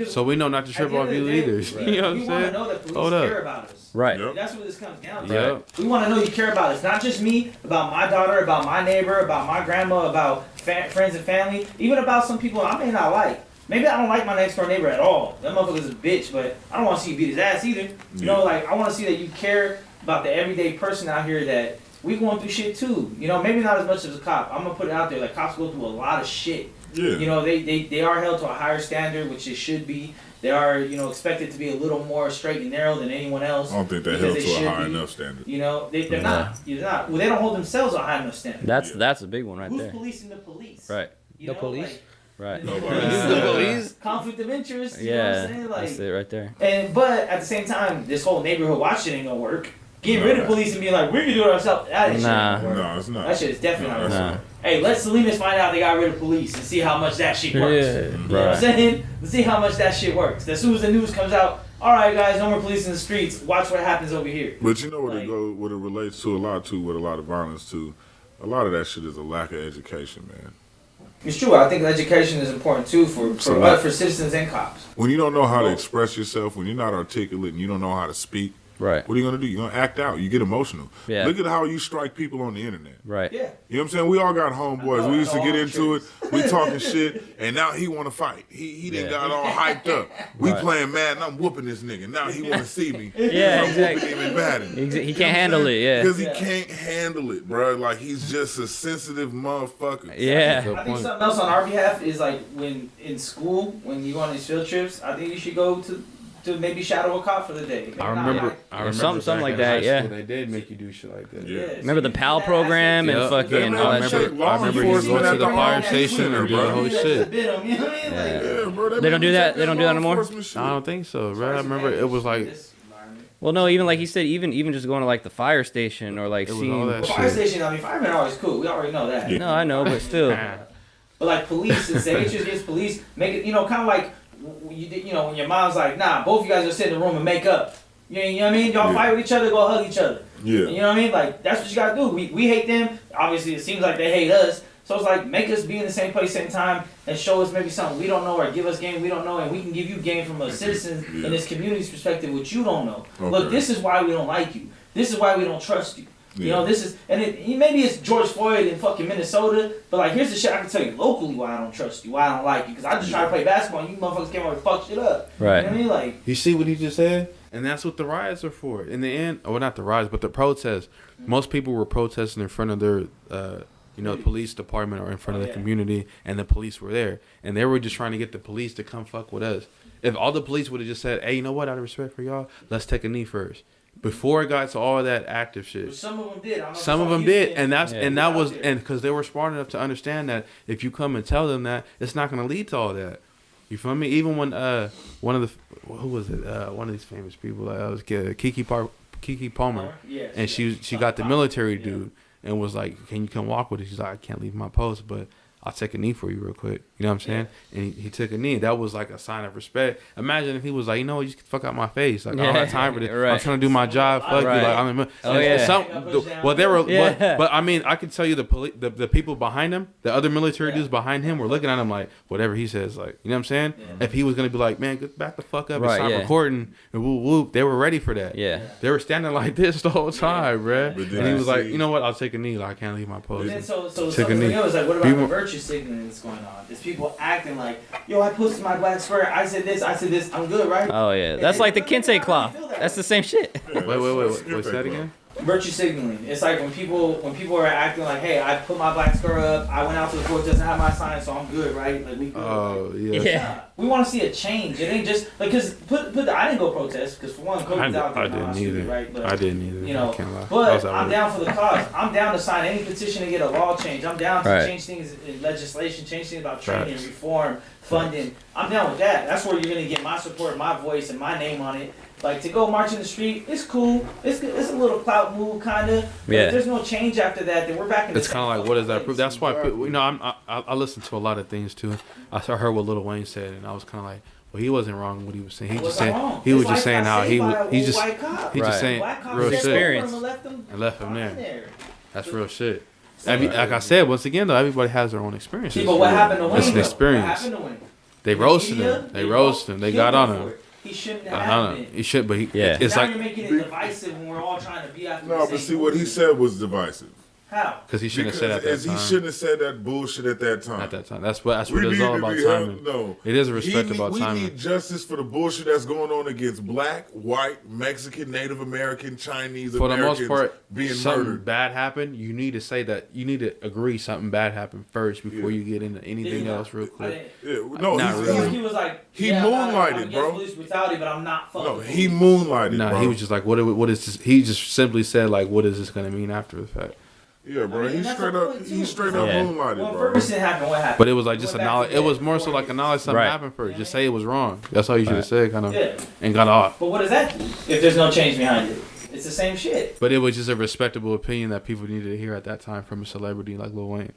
So we know not to at trip the end off of you the day, either. we- You know what we I'm want to saying? know that police Hold up. care about us. Right. Yep. That's what this comes down to. Yeah. We want to know you care about us, not just me, about my daughter, about my neighbor, about my grandma, about friends and family, even about some people I may not like. Maybe I don't like my next door neighbor at all. That motherfucker's a bitch, but I don't want to see you beat his ass either. You know, I want to see that you care about the everyday person out here that we going through shit too. Maybe not as much as a cop. I'm gonna put it out there. Cops go through a lot of shit. Yeah. They are held to a higher standard, which it should be. They are, expected to be a little more straight and narrow than anyone else. I don't think they're because held they to a should high be. enough standard. They're Yeah. not. They're not. Well, they don't hold themselves a high enough standard. That's a big one right Who's there. policing the police? Right. The police? Right. The police? Conflict of interest. You know what Yeah. I'm saying? That's it right there. But at the same time, this whole neighborhood watch shit ain't gonna work. Getting rid of police and being like, we can do it ourselves. That shit Nah. ain't gonna work. No, it's not. That shit is definitely not No, gonna Nah. work. Hey, let Salinas find out they got rid of police and see how much that shit works. Yeah. You know what I'm saying? Let's see how much that shit works. As soon as the news comes out, all right, guys, no more police in the streets. Watch what happens over here. But you know what Like- what it relates to a lot too, with a lot of violence too. A lot of that shit is a lack of education, man. It's true. I think education is important too for citizens and cops. When you don't know how to express yourself, when you're not articulate and you don't know how to speak, Right. what are you gonna do? You're gonna act out. You get emotional. Yeah. Look at how you strike people on the internet. Right. Yeah. You know what I'm saying? We all got homeboys. We used to get into it. We talking shit, and now he want to fight. He done Yeah. got all hyped up. We Right. playing mad, and I'm whooping this nigga. Now he want to see me. Yeah, I'm exactly. whooping him and batting. He can't handle it. Yeah. Because he can't handle it, bro. Like, he's just a sensitive motherfucker. Yeah. I think something else on our behalf is when in school, when you go on these field trips, I think you should go to maybe shadow a cop for the day. Maybe I not remember. like- I remember something back like in that, high yeah. school, They did make you do shit like that. Yeah. Remember the PAL program and Yep. fucking all I that remember. shit. Law I remember you enforcement going to at the the fire mall station and Twitter, doing the bro. whole shit. You know what I mean? Like, Yeah, bro. They don't do that? They don't do that anymore? I don't think so, bro. I remember it was like this environment. Well, no, even like he said, even just going to the fire station or it was all seeing. that Fire shit. station, I mean, firemen are always cool. We already know that. Yeah. No, I know, but still. But police, and say just against police, make it, kind of like you did, when your mom's like, nah, both of you guys are sit in the room and make up. You know what I mean? Y'all Yeah. fight with each other, go hug each other. Yeah. You know what I mean? Like, that's what you gotta do. We hate them. Obviously, it seems like they hate us. So it's like, make us be in the same place, same time, and show us maybe something we don't know, or give us game we don't know, and we can give you game from a citizen in this community's perspective, which you don't know. Okay. Look, this is why we don't like you. This is why we don't trust you. You know, this is, and maybe it's George Floyd in fucking Minnesota, but like, here's the shit I can tell you locally why I don't trust you, why I don't like you, because I just try to play basketball and you motherfuckers came over and fuck shit up. Right. You know what I mean? Like, You see what he just said? And that's what the riots are for. In the end, well, not the riots, but the protests. Most people were protesting in front of their, police department or in front of the community, and the police were there. And they were just trying to get the police to come fuck with us. If all the police would have just said, hey, you know what, out of respect for y'all, let's take a knee first. Before it got to all that active shit. but some of them did. I don't know Some if of them you did, did. and that's Yeah. and that was and because they were smart enough to understand that if you come and tell them that, it's not going to lead to all that. You feel me? Even when one of the who was it? One of these famous people was Kiki Palmer, Yeah, and she got the military dude and was like, "Can you come walk with us?" She's like, "I can't leave my post, but I'll take a knee for you real quick." You know what I'm saying? And he took a knee. That was like a sign of respect. Imagine if he was like, you know what, you can fuck out my face. Like, I don't have time for this. Right. I'm trying to do my job. Fuck Right. you. Like, I'm Oh, yeah. well, they were, Yeah. but I mean, I can tell you the people behind him, the other military dudes behind him were looking at him like, whatever he says, like, you know what I'm saying? Yeah. If he was going to be like, man, get back the fuck up and Right, stop yeah. recording and whoop, whoop, they were ready for that. Yeah. They were standing like this the whole time, bruh. But then And he I was like, see- you know what, I'll take a knee. Like, I can't leave my post. And then so Take a something knee. else, like, what about People- the virtue signaling that's going on? There's people acting like, yo, I posted my black square, I said this, I'm good, right? Oh yeah, that's like the kente cloth. That's the same shit. Wait, what's that again? Virtue signaling. It's like when people are acting like, hey, I put my black square up, I went out to the protest and had my sign, so I'm good, right? Like, we good. Oh, yeah. Yeah. We want to see a change. It ain't just like, cause I didn't go protest because for one, COVID's out there. I didn't either. Right? But, I didn't either. You know, I can't lie. I but was out I'm with it. down for the cause. I'm down to sign any petition to get a law change. I'm down to Right. change things in legislation, change things about training, Facts. reform, funding. I'm down with that. That's where you're gonna get my support, my voice, and my name on it. Like, to go march in the street, it's cool. It's a little clout move, kind of. Yeah. If there's no change after that, then we're back in the It's kind of like, what does that prove? That's why, you know, I listen to a lot of things too. I heard what Lil Wayne said, and I was kind of like, well, he wasn't wrong in what he was saying. He just saying, he was just saying how he just saying real shit Experience. and left him there. That's real shit. Like I said, once again though, everybody has their own experiences. See, but what happened to Wayne? It's an though? experience. What happened to Wayne? They roasted him. They roasted him. They got on him. He shouldn't I have know. been. He should, but Yeah. it's now like you're making it divisive when we're all trying to be after the No, same but see what he group. said was divisive. How? because he shouldn't Because have said at as that he time. shouldn't have said that bullshit at that time. At that time, that's what We it's need all to about be timing. held, no. It is a respect about we timing. need justice for the bullshit that's going on against black, white, Mexican, Native American, Chinese For the Americans most part, being something murdered. bad happened. You need to say that. You need to agree something bad happened first before Yeah. you get into anything else real quick. Yeah, no, Not really. He was like, He yeah, moonlighted, I'm against bro. police brutality, but I'm not fucking. no, he moonlighted, No, bro. he was just like, what is this? He just simply said like, what is this going to mean after the fact? Yeah, bro. I mean, He that's straight the up, point, he too. straight Yeah. up moonlighted, When bro. Ferguson happened, what happened? But it was like just Went back acknowledge. to It was that more so like acknowledge something Right. happened first. Just say it was wrong. That's all you should have said, kind of, Yeah, and got off. but what does that do if there's no change behind it? It's the same shit. But it was just a respectable opinion that people needed to hear at that time from a celebrity like Lil Wayne.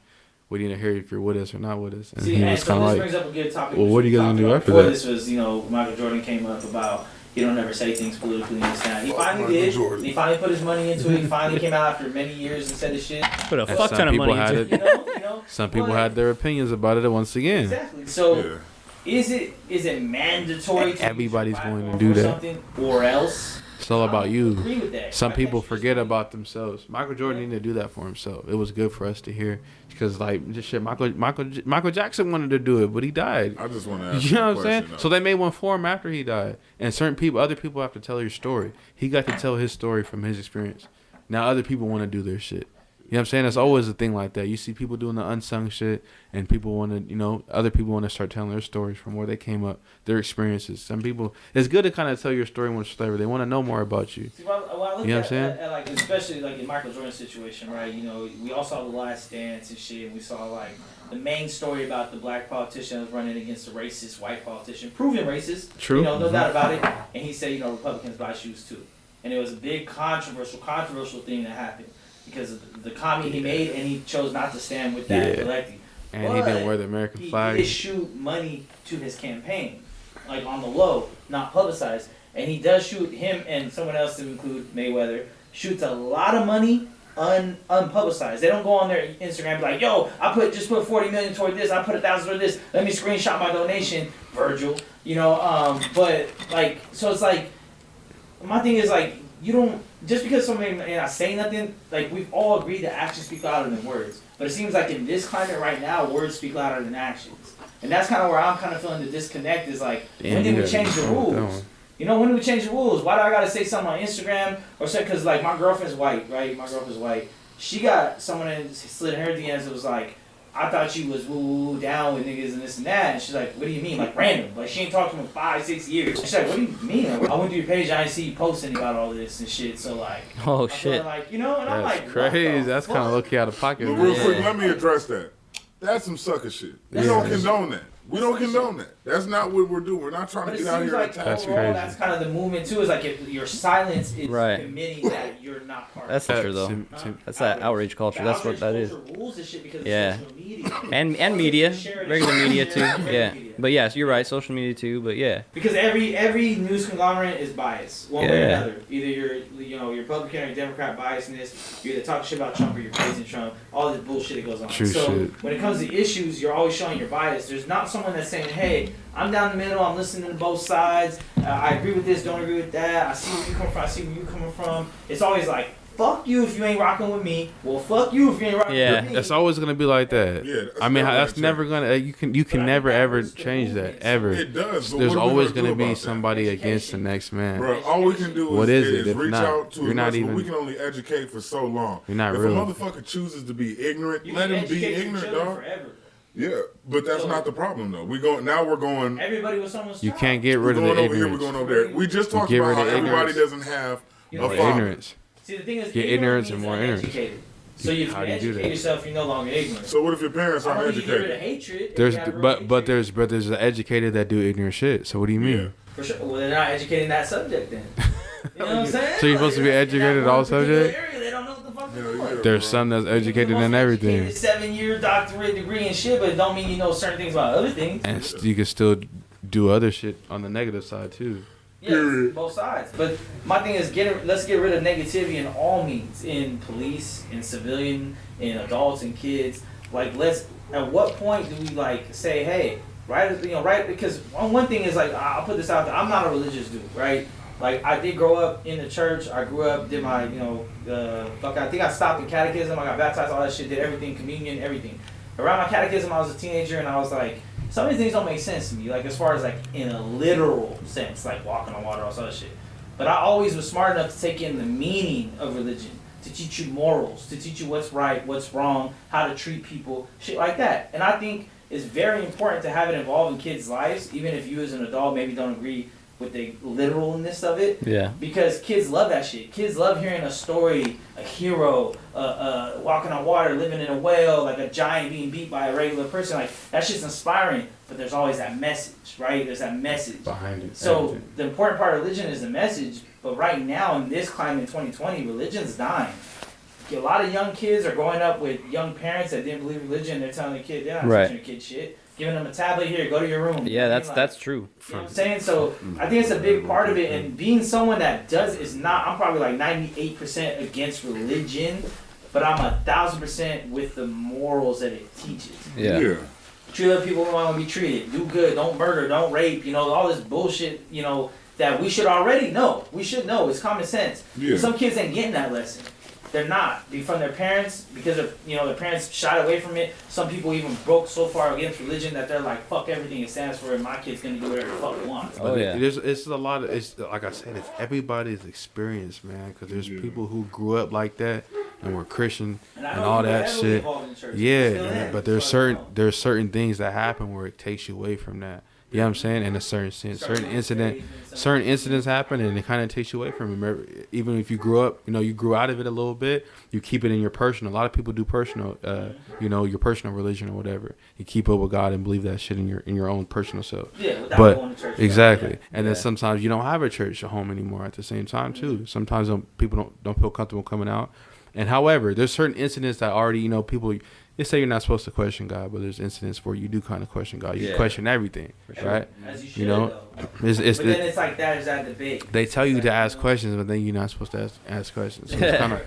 We need to hear if you're with us or not with us. And See, he and was so kind of this like, brings up a good topic. well, what are you guys talked gonna do about after before that? This was, Michael Jordan came up about you don't ever say things politically in this town. He Fuck finally Michael did. Jordan. He finally put his money into it. He finally came out after many years and said his shit. Put a And fuck some ton of people money had into it. it. some people Well, had their opinions about it once again. Exactly. So Yeah. is it mandatory? To Everybody's use your going to platform do for that. something, or else? It's all about I you. agree with that. Some Why people can't you just forget do it? about themselves. Michael Jordan needed to do that for himself. It was good for us to hear because, like, just shit. Michael Jackson wanted to do it, but he died. I just want to ask You you know a what I'm saying? question. So they made one for him after he died, and other people have to tell your story. He got to tell his story from his experience. Now other people want to do their shit. You know what I'm saying? That's always a thing like that. You see people doing the unsung shit, and people want to, other people want to start telling their stories from where they came up, their experiences. Some people, it's good to kind of tell your story when it's flavor. They want to know more about you. See, when I look You know what I'm at, saying? at, like, especially like in Michael Jordan's situation, right? We all saw The Last Dance and shit. And we saw like the main story about the black politician that was running against a racist white politician, proven racist. True. No doubt about it. And he said, Republicans buy shoes too. And it was a big controversial thing that happened because of the comment he made, and he chose not to stand with that Yeah. collective. And he didn't wear the American He flag. shoot money to his campaign, like on the low, not publicized. And he does shoot him and someone else to include Mayweather, shoots a lot of money unpublicized. They don't go on their Instagram and be like, yo, just put 40 million toward this, I put 1,000 toward this, let me screenshot my donation, Virgil. But like, so it's like, my thing is like, you don't, just because somebody may not say nothing, like we've all agreed that actions speak louder than words. But it seems like in this climate right now, words speak louder than actions. And that's kind of where I'm kind of feeling the disconnect is like, when did we change the rules? When do we change the rules? Why do I gotta say something on Instagram or say? Because like my girlfriend's white, right? My girlfriend's white. She got someone that slid in her DMs that was like, I thought you was woo down with niggas and this and that. And she's like, what do you mean? Like random. Like she ain't talked to him in 5-6 years. She's like, what do you mean? I went through your page, I didn't see you posting about all this and shit. So like, oh shit. Like, and I'm like, that's crazy. That's kind of low-key out of pocket. But real quick, let me address that. That's some sucker shit. We don't condone that. We don't condone that. That's not what we're doing. We're not trying to get out here and attack. That's crazy. That's kind of the movement too. Is like if your silence is admitting that you're not part. That's of it. true though. That's that outrage culture. That's what that is. Rules this shit because Yeah. of social media. And media, regular media too. Yeah. But yes, you're right. Social media too. But yeah. Because every news conglomerate is biased one way or another. Either you're Republican or Democrat biased in this. You're either talking shit about Trump or you're praising Trump. All this bullshit that goes on. True so shit. when it comes to issues, you're always showing your bias. There's not someone that's saying, hey, I'm down the middle. I'm listening to both sides. I agree with this. Don't agree with that. I see where you come from. I see where you coming from. It's always like, fuck you if you ain't rocking with me. Well, fuck you if you ain't rocking with me. That's always gonna be like that. Yeah, I mean, that's never gonna. You can never ever change that ever. It does. But There's what are we always gonna gonna do be about somebody that? against the next man. Bro, all we can do What is, is it? If reach not, out to you're us, not but even- we can only educate for so long. You're not if real. a motherfucker chooses to be ignorant, You let can him be educate your ignorant, children dog. forever. Yeah, but that's not the problem though. We're going. Everybody was someone's You child. can't get We're rid of going the over here. We're ignorance. going over there. We just talked get about rid how of everybody ignorance. doesn't have You a know, More father. ignorance. See, the thing is, Get ignorance and more ignorance. uneducated. So if you How do you do educate that? yourself, you're no longer ignorant. So what if your parents I aren't don't think you get rid of educated? hatred. if There's you have real but hatred. there's the educated that do ignorant shit. So what do you mean? Yeah. For sure. Well, they're not educating that subject then. You know what I'm saying? So you're supposed to be in that educated one all particular subject? area, they don't know what the fuck they're Yeah, doing. yeah. There's some that's educated You in can everything, educate a 7-year doctorate degree and shit, but it don't mean you know certain things about other things. and you can still do other shit on the negative side too. Yeah, both sides. But my thing is, let's get rid of negativity in all means, in police, in civilian, in adults and kids. Like, at what point do we like say, hey, right? Because one thing is like, I'll put this out there. I'm not a religious dude, right? Like, I did grow up in the church. I grew up, did my, I think I stopped in catechism. I got baptized, all that shit, did everything, communion, everything. Around my catechism, I was a teenager, and I was like, some of these things don't make sense to me. Like, as far as like in a literal sense, like walking on water, all that shit. But I always was smart enough to take in the meaning of religion, to teach you morals, to teach you what's right, what's wrong, how to treat people, shit like that. And I think it's very important to have it involved in kids' lives, even if you as an adult maybe don't agree with the literalness of it. Yeah. Because kids love that shit. Kids love hearing a story, a hero, walking on water, living in a whale, like a giant being beat by a regular person. Like, that shit's inspiring, but there's always that message, right? There's that message Behind it. So the important part of religion is the message, but right now in this climate in 2020, religion's dying. A lot of young kids are growing up with young parents that didn't believe religion. They're telling their kid, they're not teaching their kid shit. Giving them a tablet, here, go to your room. Yeah, that's true. You know what I'm saying? So I think it's a big part of it. And being someone that I'm probably like 98% against religion, but I'm 1,000% with the morals that it teaches. Yeah. Treat other people the way I want to be treated. Do good. Don't murder. Don't rape. all this bullshit, that we should already know. We should know. It's common sense. Yeah. But some kids ain't getting that lesson. They're not. From their parents, because their parents shied away from it. Some people even broke so far against religion that they're like, fuck everything it stands for, and my kid's gonna do whatever the fuck it wants. Oh yeah. It's a lot of, it's like I said, it's everybody's experience, man. Because there's people who grew up like that and were Christian and all that shit. Yeah, but there's certain things that happen where it takes you away from that. You know what I'm saying? In a certain sense, certain incidents happen, and it kind of takes you away from it. Even if you grew up, you grew out of it a little bit, you keep it in your personal. A lot of people do personal, your personal religion or whatever. You keep up with God and believe that shit in your own personal self. Yeah, without going to church. Exactly. Yeah. And then sometimes you don't have a church at home anymore. At the same time, too, sometimes people don't feel comfortable coming out. And however, there's certain incidents that already, people, They say you're not supposed to question God, but there's incidents where you do kind of question God. You question everything, right? As you should, You know, though. it's But then it's like that is that debate. they tell you It's to like, ask you know, questions, but then you're not supposed to ask questions. So it's kind of,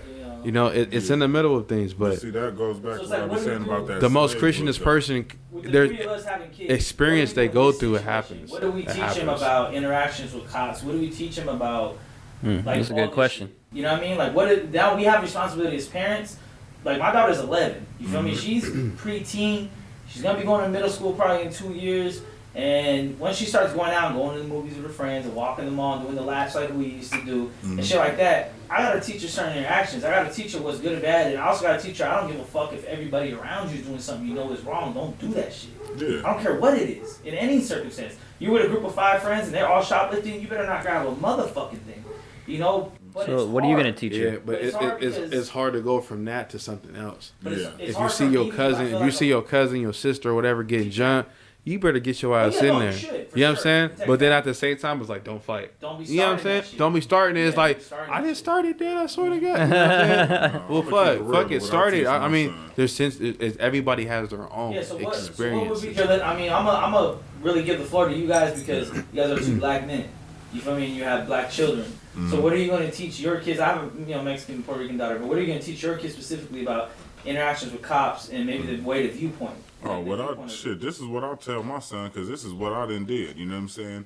you know, it's in the middle of things. But see, that goes back So to it's what I like, was what do saying we about do? that. the most slave Christianest book. person, with the there's three of us having kids, experience what do we they do go in this through, it situation? happens. What do we It teach him happens. about interactions with cops? What do we teach him about? Like, That's a all good this question. shit? You know what I mean? Like, now we have responsibility as parents. Like, my daughter's 11. You feel me? She's pre-teen. She's gonna be going to middle school probably in 2 years. And once she starts going out and going to the movies with her friends and walking the mall and doing the laps like we used to do and shit like that, I gotta teach her certain interactions. I gotta teach her what's good and bad, and I also gotta teach her I don't give a fuck if everybody around you is doing something you know is wrong. Don't do that shit. Yeah. I don't care what it is, in any circumstance. You with a group of 5 friends and they're all shoplifting, you better not grab a motherfucking thing. You know? But So it's what are you hard. gonna teach yeah, her? but it's hard because- it's hard to go from that to something else. But it's- Yeah. it's If you hard see for your me because I cousin, feel if you like see your cousin, your sister, or whatever getting jumped, you better get your ass yeah, in no, you there. should, for You know what I'm sure. saying? Protect But then that. at the same time, it's like, don't fight. Don't be You know what I'm starting saying? that shit. Don't be starting it. It's Yeah, like, don't be starting I that didn't shit. start it, Dad. I swear to God. You know what I'm saying? Well, I'ma keep it fuck real it, with what I start teach it. I my mean, son. there's since everybody has their own Yeah, so what would experiences. be your, I mean, I'm a really give the floor to you guys because you guys are 2 black men. You feel me? And you have black children. So what are you going to teach your kids? I have a Mexican, Puerto Rican daughter, but what are you going to teach your kids specifically about interactions with cops and maybe the way the viewpoint? Oh, Like, this is what I'll tell my son, because this is what I done did. You know what I'm saying?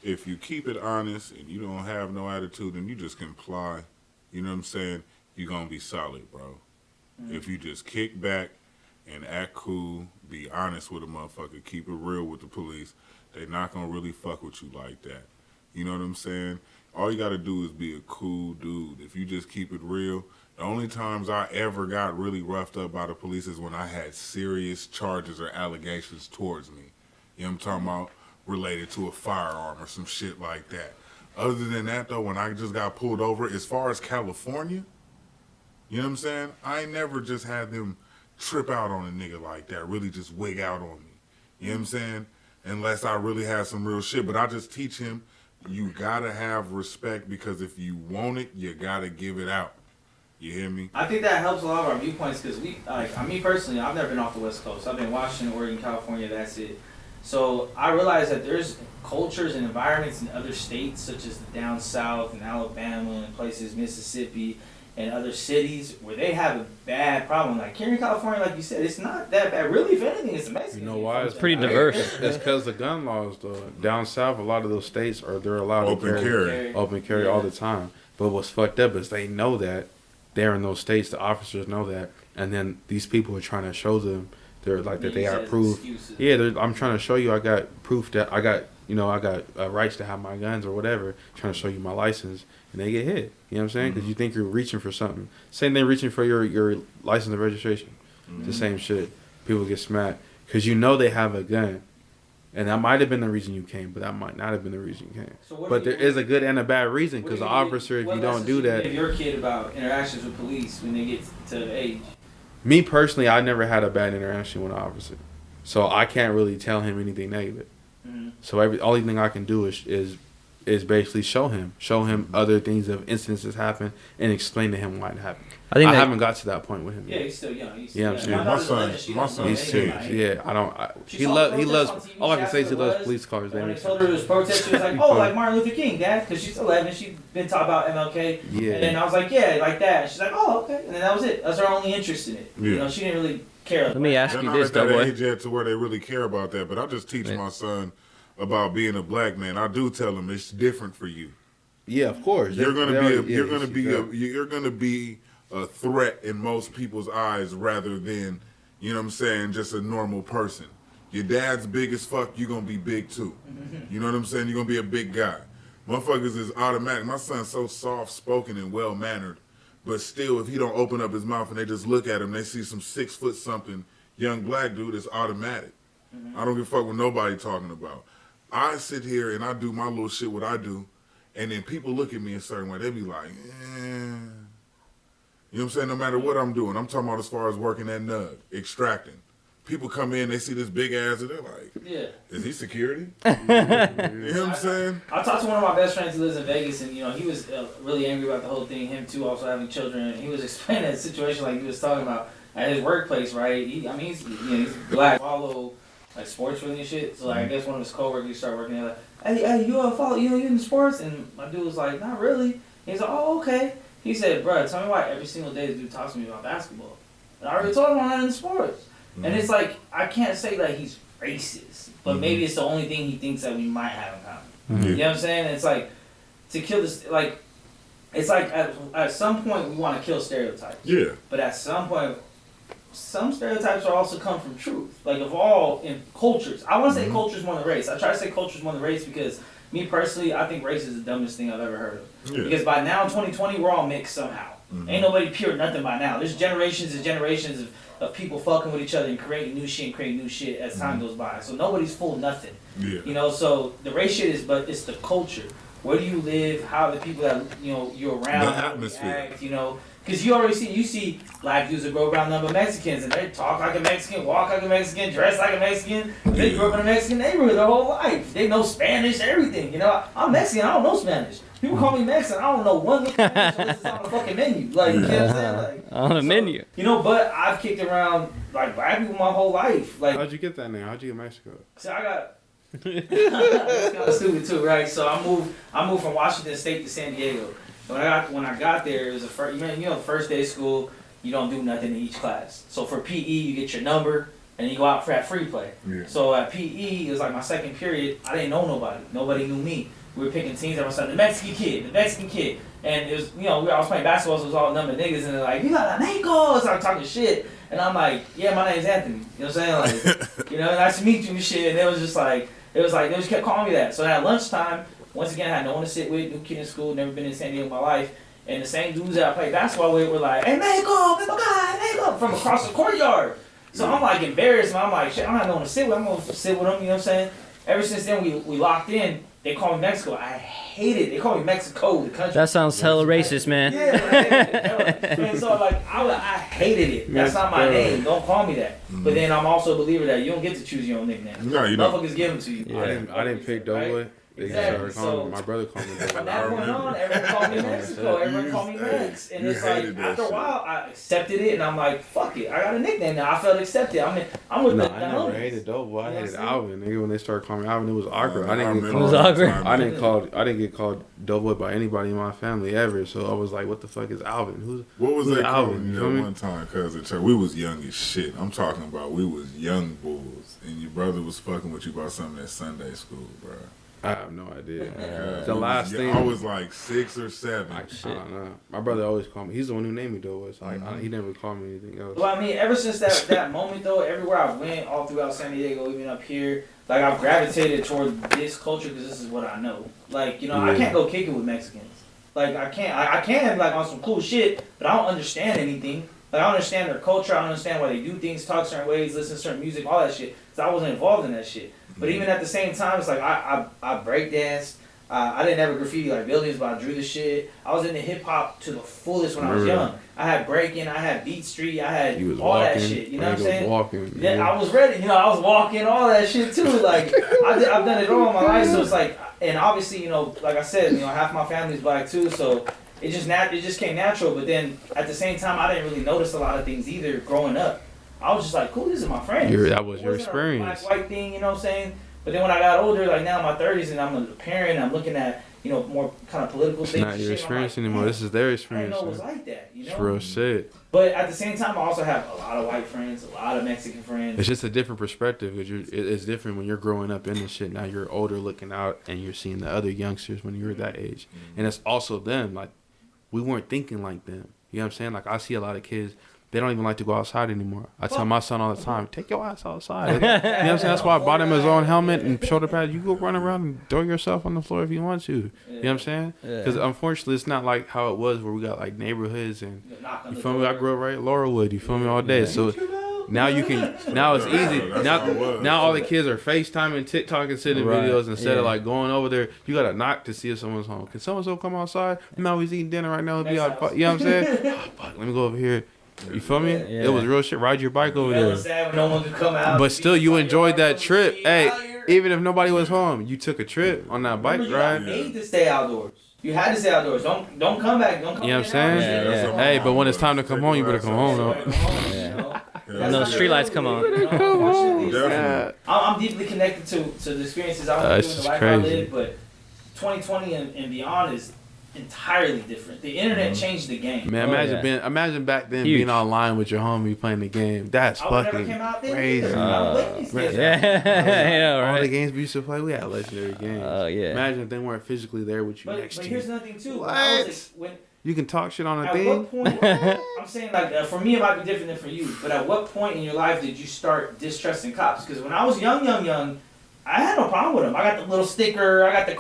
If you keep it honest and you don't have no attitude and you just comply, you know what I'm saying? You're going to be solid, bro. If you just kick back and act cool, be honest with a motherfucker, keep it real with the police, they not going to really fuck with you like that. You know what I'm saying? All you got to do is be a cool dude. If you just keep it real, the only times I ever got really roughed up by the police is when I had serious charges or allegations towards me. You know what I'm talking about? Related to a firearm or some shit like that. Other than that, though, when I just got pulled over, as far as California, you know what I'm saying? I ain't never just had them trip out on a nigga like that, really just wig out on me. You know what I'm saying? Unless I really had some real shit. But I just teach him, you gotta have respect, because if you want it, you gotta give it out. You hear me? I think that helps a lot of our viewpoints because me personally, I've never been off the West Coast. I've been Washington, Oregon, California, that's it. So I realize that there's cultures and environments in other states, such as the down south and Alabama and places, Mississippi, and other cities where they have a bad problem. Like here in California, like you said, it's not that bad. Really, if anything, it's the Mexicans. You know why? It's pretty diverse. It's because the gun laws, though. Down south, a lot of those states they're allowed Open to carry. open carry all the time. But what's fucked up is they know that they're in those states. The officers know that, and then these people are trying to show them they're like that they got proof. Excuses. Yeah, I'm trying to show you I got proof that I got rights to have my guns or whatever. Trying to show you my license, and they get hit. You know what I'm saying? Because you think you're reaching for something. Same thing, reaching for your license and registration. The same shit. People get smacked because you know they have a gun. And that might have been the reason you came, but that might not have been the reason you came. So But there is a good and a bad reason, because the officer, if you don't do that. Give your kid about interactions with police when they get to the age. Me personally, I never had a bad interaction with an officer, so I can't really tell him anything negative. So only thing I can do is basically show him other things of incidences happen and explain to him why it happened. I haven't got to that point with him Yeah, yet. he's still young. Yeah, I'm saying. My son, He's serious. Yeah, I don't. He loves. All I can say is he loves police cars. When they told her it was protest, she was like, "Oh, like Martin Luther King, Dad," because she's 11. She'd been taught about MLK. Yeah. And then I was like, "Yeah, like that." And she's like, "Oh, okay." And then that was it. That's her only interest in it. Yeah. You know, she didn't really care. Let me ask they're you not this, at though, that boy. age yet to where they really care about that. But I just teach my son about being a black man. I do tell him it's different for you. Yeah, of course. You're gonna be a threat in most people's eyes rather than, you know what I'm saying, just a normal person. Your dad's big as fuck, you're gonna be big too. You know what I'm saying? You're gonna be a big guy. Motherfuckers is automatic. My son's so soft spoken and well mannered, but still, if he don't open up his mouth and they just look at him, they see some 6 foot something young black dude, it's automatic. I don't give a fuck what nobody talking about. I sit here and I do my little shit what I do, and then people look at me a certain way. They be like, You know what I'm saying? No matter what I'm doing. I'm talking about as far as working at NUG, extracting. People come in, they see this big ass, and they're like, Yeah. is he security? You know what I'm saying? I talked to one of my best friends who lives in Vegas, and he was really angry about the whole thing. Him too, also having children. And he was explaining the situation like he was talking about. at his workplace, right? He's black, follow like sports really and shit. So like, I guess one of his coworkers started working there. Like, hey, you follow you in sports? And my dude was like, not really. He's like, oh, okay. He said, bro, tell me why every single day this dude talks to me about basketball. And I already told him I'm not in sports. And it's like, I can't say that he's racist, but maybe it's the only thing he thinks that we might have in common. You know what I'm saying? It's like, to kill this, like, it's like at some point we want to kill stereotypes. Yeah. But at some point, some stereotypes are also come from truth. Like, of all in cultures. I want to say cultures more than race. I try to say cultures more than race because, me personally, I think race is the dumbest thing I've ever heard of. Yeah. Because by now, 2020, we're all mixed somehow. Ain't nobody pure nothing by now. There's generations and generations of people fucking with each other and creating new shit as time goes by. So nobody's full nothing. Yeah. You know, so the race shit is, but it's the culture. Where do you live? How are the people that, you know, you're around? The atmosphere. Act, you know, because you see black dudes that grow around number Mexicans and they talk like a Mexican, walk like a Mexican, dress like a Mexican. They grew up in a Mexican neighborhood their whole life. They know Spanish, everything. You know, I'm Mexican. I don't know Spanish. People call me Mexican. I don't know one Spanish unless it's on the fucking menu. Like, you know what I'm saying? Like, on the menu. You know, but I've kicked around like black people my whole life. Like, how'd you get that name? How'd you get Mexico? So I got. It's kind of stupid too, right? So I moved from Washington State to San Diego. When I got there, it was the first day of school. You don't do nothing in each class. So for PE, you get your number and you go out for that free play. Yeah. So at PE, it was like my second period. I didn't know nobody. Nobody knew me. We were picking teams. Everyone said the Mexican kid, and it was I was playing basketball. So it was all number niggas, and they're like, you got a Nico. So I'm talking shit, and I'm like, yeah, my name's Anthony. You know what I'm saying? Like, nice to meet you and shit. And it was just like. It was like, they just kept calling me that. So at lunchtime, once again, I had no one to sit with, new kid in school, never been in San Diego in my life. And the same dudes that I played basketball with were like, hey, Mexico, from across the courtyard. So I'm like embarrassed, man. I'm like, shit, I'm not going to sit with them. I'm going to sit with them, you know what I'm saying? Ever since then, we locked in. They call me Mexico. I hate it. They call me Mexico, the country. That sounds hella racist, man. Yeah, and so like I hated it. That's not my name. Don't call me that. But then I'm also a believer that you don't get to choose your own nickname. No, you don't. Motherfuckers give them to you. Yeah. I didn't pick Doughboy. Right? Exactly. So, my brother called me Doughboy. From that point on, everyone called me Mexico. Everyone called me Mex. And it's like, after a while, I accepted it, and I'm like, fuck it. I got a nickname now. I felt accepted. I'm with the I never homies. hated Doughboy. I hated Alvin. Nigga, when they started calling me Alvin, it was awkward. It was awkward. I didn't get called Doughboy by anybody in my family ever. So I was like, what the fuck is Alvin? What was that Alvin? You know, one time, cause at church, we was young as shit. I'm talking about we was young bulls, and your brother was fucking with you about something at Sunday school, bro. I have no idea. The last thing I was like 6 or 7. I don't know. My brother always called me. He's the one who named me Doughboy. So he never called me anything else. Well, I mean, ever since that moment though, everywhere I went, all throughout San Diego, even up here, like I've gravitated toward this culture because this is what I know. Like, I can't go kick it with Mexicans. Like I can like on some cool shit, but I don't understand anything. Like I don't understand their culture. I don't understand why they do things, talk certain ways, listen to certain music, all that shit. Cause I wasn't involved in that shit. But even at the same time, it's like I break danced. I didn't ever graffiti like buildings, but I drew the shit. I was into hip hop to the fullest when I was young. I had breaking, I had Beat Street, I had all that shit. You know what I'm saying? Yeah, I was ready. I was walking, all that shit too. Like I've done it all in my life, so it's like, and obviously, like I said, half my family's black too, so it just came natural. But then at the same time, I didn't really notice a lot of things either growing up. I was just like, cool, these are my friends. That was your experience. Black, white thing, you know what I'm saying? But then when I got older, like now in my 30s, and I'm a parent, I'm looking at, more kind of political things. It's not your experience anymore. This is their experience. I didn't know it was like that, It's real shit. But at the same time, I also have a lot of white friends, a lot of Mexican friends. It's just a different perspective because it's different when you're growing up in this shit. Now you're older looking out and you're seeing the other youngsters when you were that age. And it's also them. Like, we weren't thinking like them. You know what I'm saying? Like, I see a lot of kids. They don't even like to go outside anymore. I tell my son all the time, take your ass outside. You know what I'm saying? That's why I bought him his own helmet and shoulder pads. You go run around and throw yourself on the floor if you want to. You know what I'm saying? Because unfortunately, it's not like how it was where we got like neighborhoods and, you feel me? I grew up right at Laurelwood, you feel me, all day. So now you can, now it's easy. Now all the kids are FaceTiming, TikTok and sending videos instead of like going over there. You got to knock to see if someone's home. Can someone still come outside? No, he's eating dinner right now. You know what I'm saying? Oh, fuck, let me go over here. You feel me? Yeah. It was real shit. Ride your bike over there. Sad when no one could come out. But still, you enjoyed that trip. Hey, even if nobody was home, you took a trip on that bike ride. You need to stay outdoors. You had to stay outdoors. Don't come back. Don't come. You know what I'm saying? Yeah. Hey, but when it's time to come home, you better come home though. When those street lights come on. Definitely. I'm deeply connected to the experiences I went through and the life I lived, but 2020 and beyond is entirely different. The internet changed the game. Man, imagine back then being online with your homie playing the game. That's fucking crazy. Yeah, right. All the games we used to play, we had legendary games. Oh yeah. Imagine if they weren't physically there with you next to you. But here's another thing too. What? You can talk shit on a at thing. what point? I'm saying like for me it might be different than for you. But at what point in your life did you start distrusting cops? Because when I was young, I had no problem with them. I got the little sticker. I got the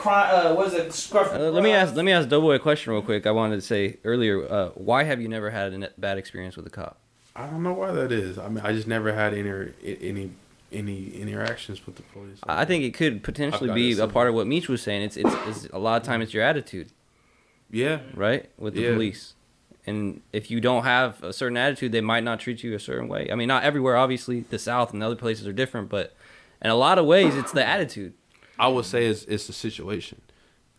what is it? Scruff. Let me ask Doughboy a question real quick. I wanted to say earlier, why have you never had a bad experience with a cop? I don't know why that is. I mean, I just never had any interactions with the police. I think it could potentially be a part of what Meech was saying. It's a lot of time it's your attitude. Yeah. Right? With the police. And if you don't have a certain attitude, they might not treat you a certain way. I mean, not everywhere, obviously. The South and other places are different, but in a lot of ways, it's the attitude. I would say it's the situation.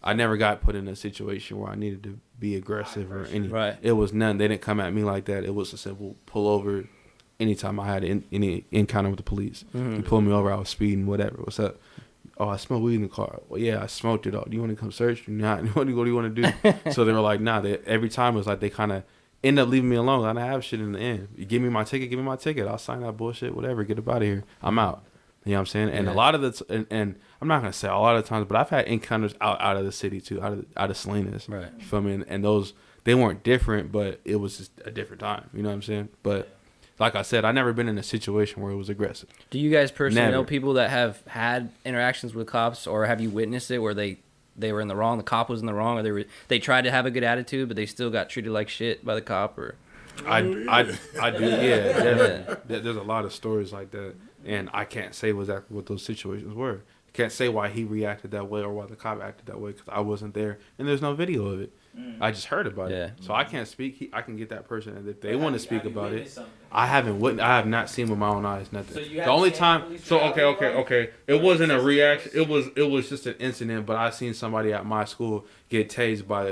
I never got put in a situation where I needed to be aggressive or any. Right. It was none. They didn't come at me like that. It was a simple pull over. Anytime I had any encounter with the police, you pulled me over. I was speeding. Whatever. What's up? Oh, I smell weed in the car. Well, yeah, I smoked it. Oh, do you want to come search? Not. What do you want to do? So they were like, nah. Every time it was like they kind of end up leaving me alone. I didn't have shit in the end. You give me my ticket. Give me my ticket. I'll sign that bullshit. Whatever. Get up out of here. I'm out. You know what I'm saying? And a lot of and I'm not gonna say a lot of times, but I've had encounters out of the city too, out of Salinas. Right. You feel me? And those, they weren't different, but it was just a different time. You know what I'm saying? But like I said, I never been in a situation where it was aggressive. Do you guys personally know Never. people that have had interactions with cops, or have you witnessed it where they were in the wrong, the cop was in the wrong, or they tried to have a good attitude, but they still got treated like shit by the cop? Or I do, yeah. There's a lot of stories like that, and I can't say exactly what those situations were. I can't say why he reacted that way or why the cop acted that way because I wasn't there, and there's no video of it. I just heard about it, so I can't speak. I can get that person, and if they want to speak about it, I have not seen with my own eyes nothing. So the only time, okay, it wasn't a reaction. It was just an incident. But I seen somebody at my school get tased by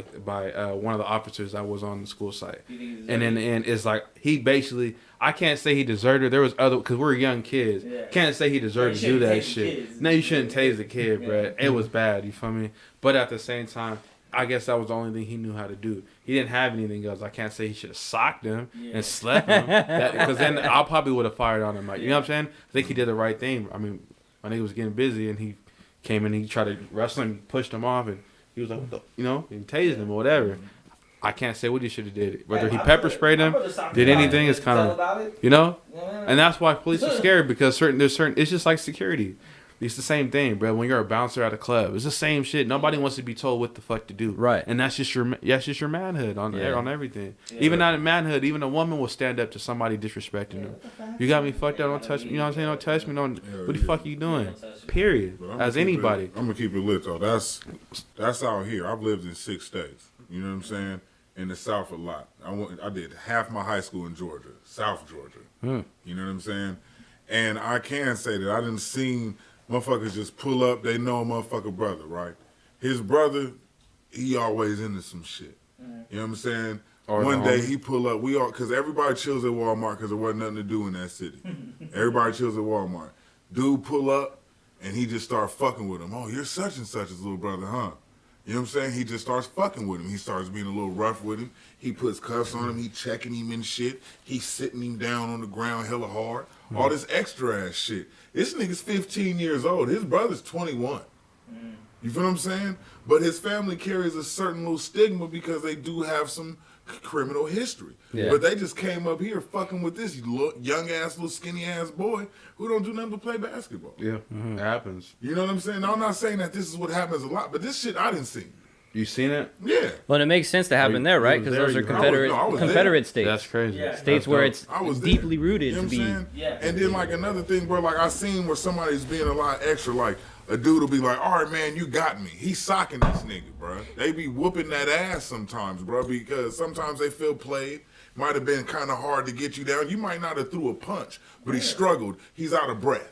one of the officers that was on the school site, and in the end, it's like he basically. I can't say he deserted. There was other because we're young kids. Can't say he deserved to do that shit. No, you shouldn't tase the kid, bro. It was bad. You feel me? But at the same time, I guess that was the only thing he knew how to do. He didn't have anything else. I can't say he should have socked him and slept him, because then I probably would have fired on him. Like, you know what I'm saying? I think he did the right thing. I mean, my nigga was getting busy, and he came in, and he tried to wrestle him, pushed him off, and he was like, what the, you know, and tased him or whatever. I can't say what he should have did. Whether he pepper sprayed him, did anything, is kind of, you know? And that's why police are scared, because it's just like security. It's the same thing, bro. When you're a bouncer at a club, it's the same shit. Nobody wants to be told what the fuck to do, right? And that's just your manhood on everything. Even not in manhood, even a woman will stand up to somebody disrespecting them. You got me fucked up. Don't touch me. You know what I'm saying? Don't touch me. Don't. What the fuck are you doing? Period. As anybody. I'm gonna keep it lit though. That's out here. I've lived in 6 states. You know what I'm saying? In the South a lot. I did half my high school in Georgia, South Georgia. You know what I'm saying? And I can say that I didn't seen motherfuckers just pull up. They know a motherfucker brother, right? His brother, he always into some shit. You know what I'm saying? One day he pull up. Because everybody chills at Walmart because there wasn't nothing to do in that city. Everybody chills at Walmart. Dude pull up and he just start fucking with him. Oh, you're such and such's little brother, huh? You know what I'm saying? He just starts fucking with him. He starts being a little rough with him. He puts cuffs on him. He checking him and shit. He sitting him down on the ground hella hard. All this extra ass shit. This nigga's 15 years old. His brother's 21. You feel what I'm saying? But his family carries a certain little stigma because they do have some criminal history. But they just came up here fucking with this young ass, little skinny ass boy who don't do nothing but play basketball. Yeah, it happens. You know what I'm saying? Now, I'm not saying that this is what happens a lot, but this shit I didn't see. You seen it? Yeah. Well, it makes sense to happen there, right? Because those are Confederate states. That's crazy. States where it's deeply rooted you know to be. And then like another thing, bro, like I seen where somebody's being a lot extra, like a dude will be like, all right, man, you got me. He's socking this nigga, bro. They be whooping that ass sometimes, bro, because sometimes they feel played. Might have been kind of hard to get you down. You might not have threw a punch, but he struggled. He's out of breath.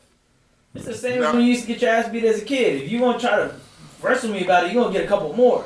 It's the same as when you used to get your ass beat as a kid. If you want to try to wrestle me about it, you're going to get a couple more.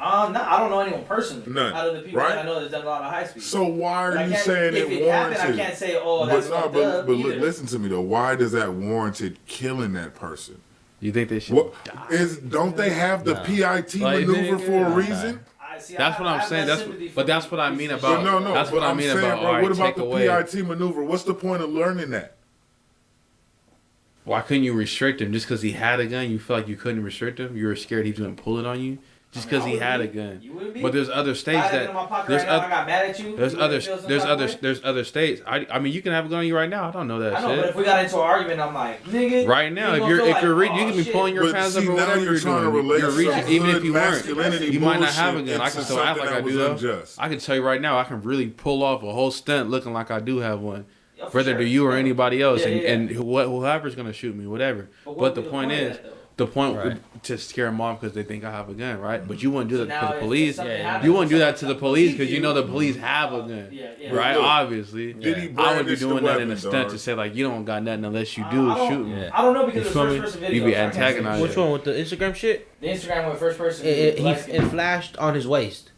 No, I don't know anyone personally. None. Out of the people Right? that I know that's done a lot of high speed. So why But I are you can't- saying if it it happened, warranted? I can't say, oh, that's but no, fucked but, up but look, either. listen to me though. Why does that warranted killing that person? You think they should? What don't they have the PIT maneuver for a reason? That's what I'm saying. That's what I mean about. No. That's what I mean saying, about. Bro, All right, what about the away. PIT maneuver? What's the point of learning that? Why couldn't you restrict him just because he had a gun? You feel like you couldn't restrict him. You were scared he was gonna pull it on you just because he had a gun. But there's other states that there's other states. I mean, you can have a gun on you right now. I don't know that. I know, shit. but if we got into an argument, I'm like, nigga. Right now, if you're reading, you can be pulling your pants up or whatever you're doing. You're reaching, even if you weren't. You might not have a gun. I can still act like I do though. I can tell you right now, I can really pull off a whole stunt looking like I do have one. Whether to you or anybody else, and whoever's gonna shoot me, whatever. But the point is, to scare them off because they think I have a gun, right? But you wouldn't do that to the police. You wouldn't do that to the police because you know the police have a gun, right? Obviously, I would be doing that in a stunt to say like you don't got nothing unless you do shoot me. I don't know because the first person video. You be antagonizing. Which one with the Instagram shit? The Instagram went first person. It flashed on his waist.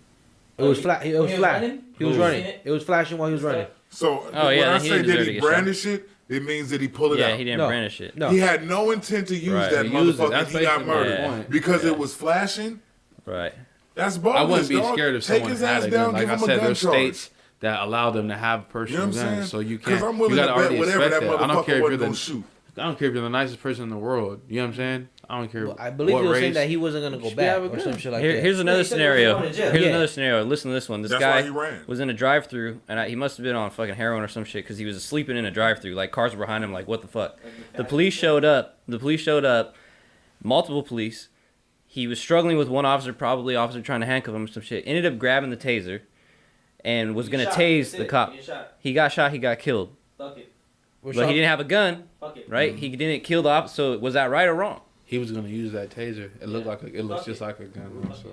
It was flash. It was flash. He was running. It was flashing while he was running. So when I say did he brandish it, it means that he pulled it out. Yeah, he didn't brandish it. No. He had no intent to use that motherfucker. He got murdered because it was flashing. Right. That's bogus. I wouldn't be scared if Take someone his had ass a down, gun. Like give I him a said, gun there's charge. states that allow them to have personal You know what I'm guns, saying? so you 'Cause can't. I'm willing You to gotta bet already whatever expect that that. I don't care motherfucker if you're wasn't the. gonna shoot. I don't care if you're the nicest person in the world. You know what I'm saying? I don't care. I believe what he was race. saying that he wasn't gonna go back or some shit like that. Here's another he said he was scenario. going to jail. Here's Yeah. another scenario. Listen to this one. This That's why guy he ran. was in a drive-through, and he must have been on fucking heroin or some shit because he was sleeping in a drive-through. Like cars were behind him. Like what the fuck? The police showed up. Multiple police. He was struggling with one officer, probably officer trying to handcuff him or some shit. Ended up grabbing the taser, and was gonna tase the cop. He got shot. He got killed. Fuck it. But he didn't have a gun, Fuck it. right? He didn't kill the officer. So was that right or wrong? He was gonna use that taser. It looked like it looks just like a gun. Also.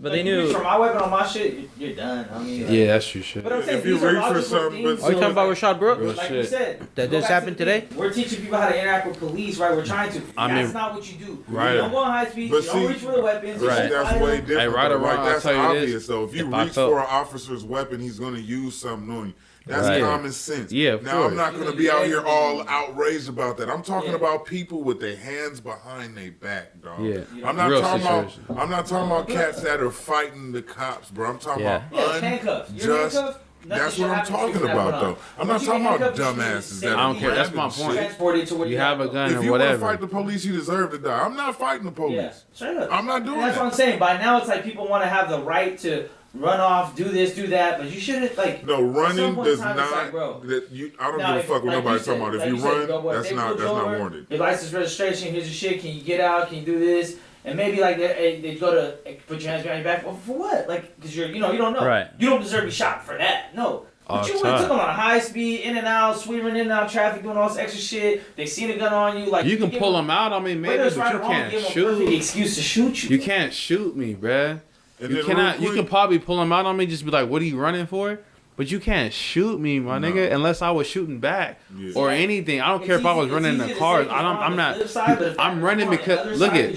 But Like, they you reach knew. for my weapon on my shit, you're done. I mean, like, Yeah, that's true shit. But I'm saying If you these are reach for logical something, things. but- Are you talking about Rashad Brooks? Real Like shit. you said, That go just back happened to the today? thing. We're teaching people how to interact with police, right? We're trying to. I That's mean, not what you do. right. You don't go on high speed. But You don't see, reach for the weapons. right. You That's fire way them. different. Hey, right or though. wrong, Like, I'll that's tell you this. obvious. Though, if you If I reach felt- for an officer's weapon, he's going to use something knowing. That's Right. common sense. Yeah, of now course. I'm not going to be out here all outraged about that. I'm talking about people with their hands behind their back, dog. Yeah. I'm not Real talking situation. about. I'm not talking about cats that are fighting the cops, bro. I'm talking Yeah. Yeah, about handcuffs. You're unjust. handcuffed. Nothing That's should what I'm happen to you talking from that about, point though. on. I'm Once not you talking get about handcuffed, you should dumbasses be that I don't care. That's my grabbing point. shit. transported to where You have a gun If or you want to whatever. fight the police, you deserve to die. I'm not fighting the police. Yeah, straight up. I'm not doing And that's that. what I'm saying. By now, it's like people want to have the right to run off, do this, do that, but you shouldn't like. No, at some running point in does time, it's like, not. bro. That you, I don't Now, give a fuck what like nobody you talking said- about. If like you you said, run, bro, boy, that's they not pulled you over, warranted. Your license, registration, here's your shit. Can you get out? Can you do this? And maybe like they go to put your hands behind your back. Well, for what? Like, because you don't know. Right. You don't deserve to be shot for that. No. All But you the went time. took them on a high speed, in and out, sweeping in and out traffic, doing all this extra shit. They seen a gun on you. Like You can give pull them- them out on me, maybe, whether it's but right you or wrong, can't give them a perfect shoot. excuse to shoot you. You can't shoot me, bruh. And You then cannot. real You quick- can probably pull them out on me. Just be like, "What are you running for?" But you can't shoot me, my No. nigga, unless I was shooting back Yeah. or anything. I don't care if I was running in the cars. I'm not. I'm running because look at.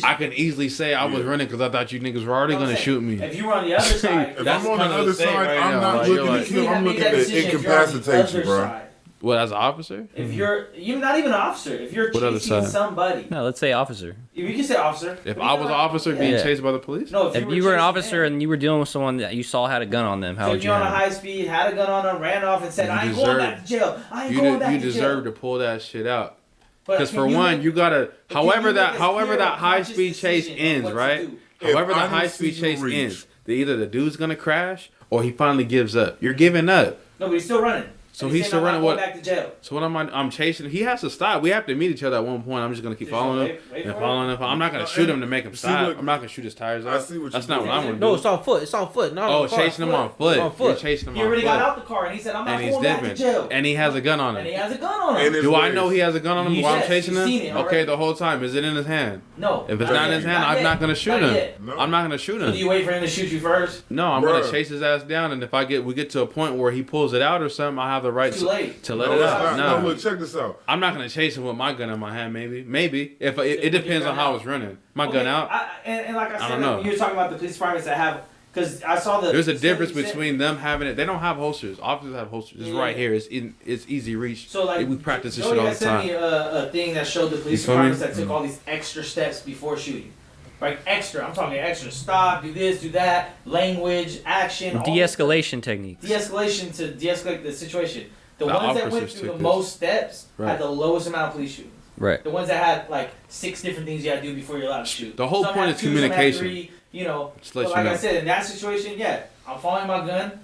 I can easily say I was running because I thought you niggas were already gonna shoot me. If you were on the other side, If That's I'm on the kind of other the same side, right I'm now, not like, you're looking to like- kill. I'm looking to incapacitate you, bro. What, as an officer? If you're not even an officer, if you're What other chasing side? somebody, No, let's say officer. if you can say officer. If but I you was an know, officer being Yeah. chased by the police, no, If you were an chasing officer them, and you were dealing with someone that you saw had a gun on them, how so would if you you're on a handle it? high speed, had a gun on them, ran off and said, You "I ain't deserve- going back to jail. I ain't going back you to deserve jail." to pull that shit out. But Because can for one, make- you gotta. but can However you that make a however clear, that high conscious speed chase decision of ends, what to right? do? If However I the don't high see speed you chase reach- ends, either the dude's gonna crash or he finally gives up. You're giving up. No, but he's still running. So And he's saying, still "I'm not running going what- back to jail. So what am I? I'm chasing. He has to stop. We have to meet each other at one point. I'm just gonna keep Just following him wait and for following him. I'm not gonna No, shoot and him to make him see, stop. look, I'm not gonna shoot his tires I out. see what That's you're not what I'm doing. gonna do. No, it's on foot. It's on foot. Not Oh, on the car. chasing him on foot. On foot. You're chasing him He on already foot. got out the car and he said, "I'm not And he's going back to dipping. jail." And he has a gun on And he him. has a gun on And him. it's Do I ways. know he has a gun on him Yes, while I'm you've chasing seen him? it Okay, already. the whole time. Is it in his hand? No. If it's Not not in his yet. hand, Not I'm yet. not gonna shoot Not him. yet. No. I'm not gonna shoot So do you him. wait for him to shoot you first? No, I'm gonna Bruh. chase his ass down, and if we get to a point where he pulls it out or something, I have the right It's too late. to let No, it it's out. not. No, No, look, check this out. I'm not gonna chase him with my gun in my hand. Maybe if it depends on how I was running. My gun out. And like I said, don't know. you're talking about the police departments that have, Because I saw the. There's a difference 70%. between them having it. They don't have holsters. Officers have holsters. It's right here. It's easy reach. So like we practice this Jody shit all had the sent time. me a thing that showed the police You feel me? departments that took all these extra steps before shooting. Like extra, I'm talking extra. Stop, do this, do that, language, action. all this stuff. De-escalation techniques. De-escalation to de-escalate the situation. The The ones that went officers through the took most steps Right. had the lowest amount of police shootings. Right. The ones that had like 6 different things you had to do before you're allowed to shoot. The whole Some point had is 2, some had communication. 3, you know. Just But let like you know. I said, in that situation, yeah, I'm following my gun.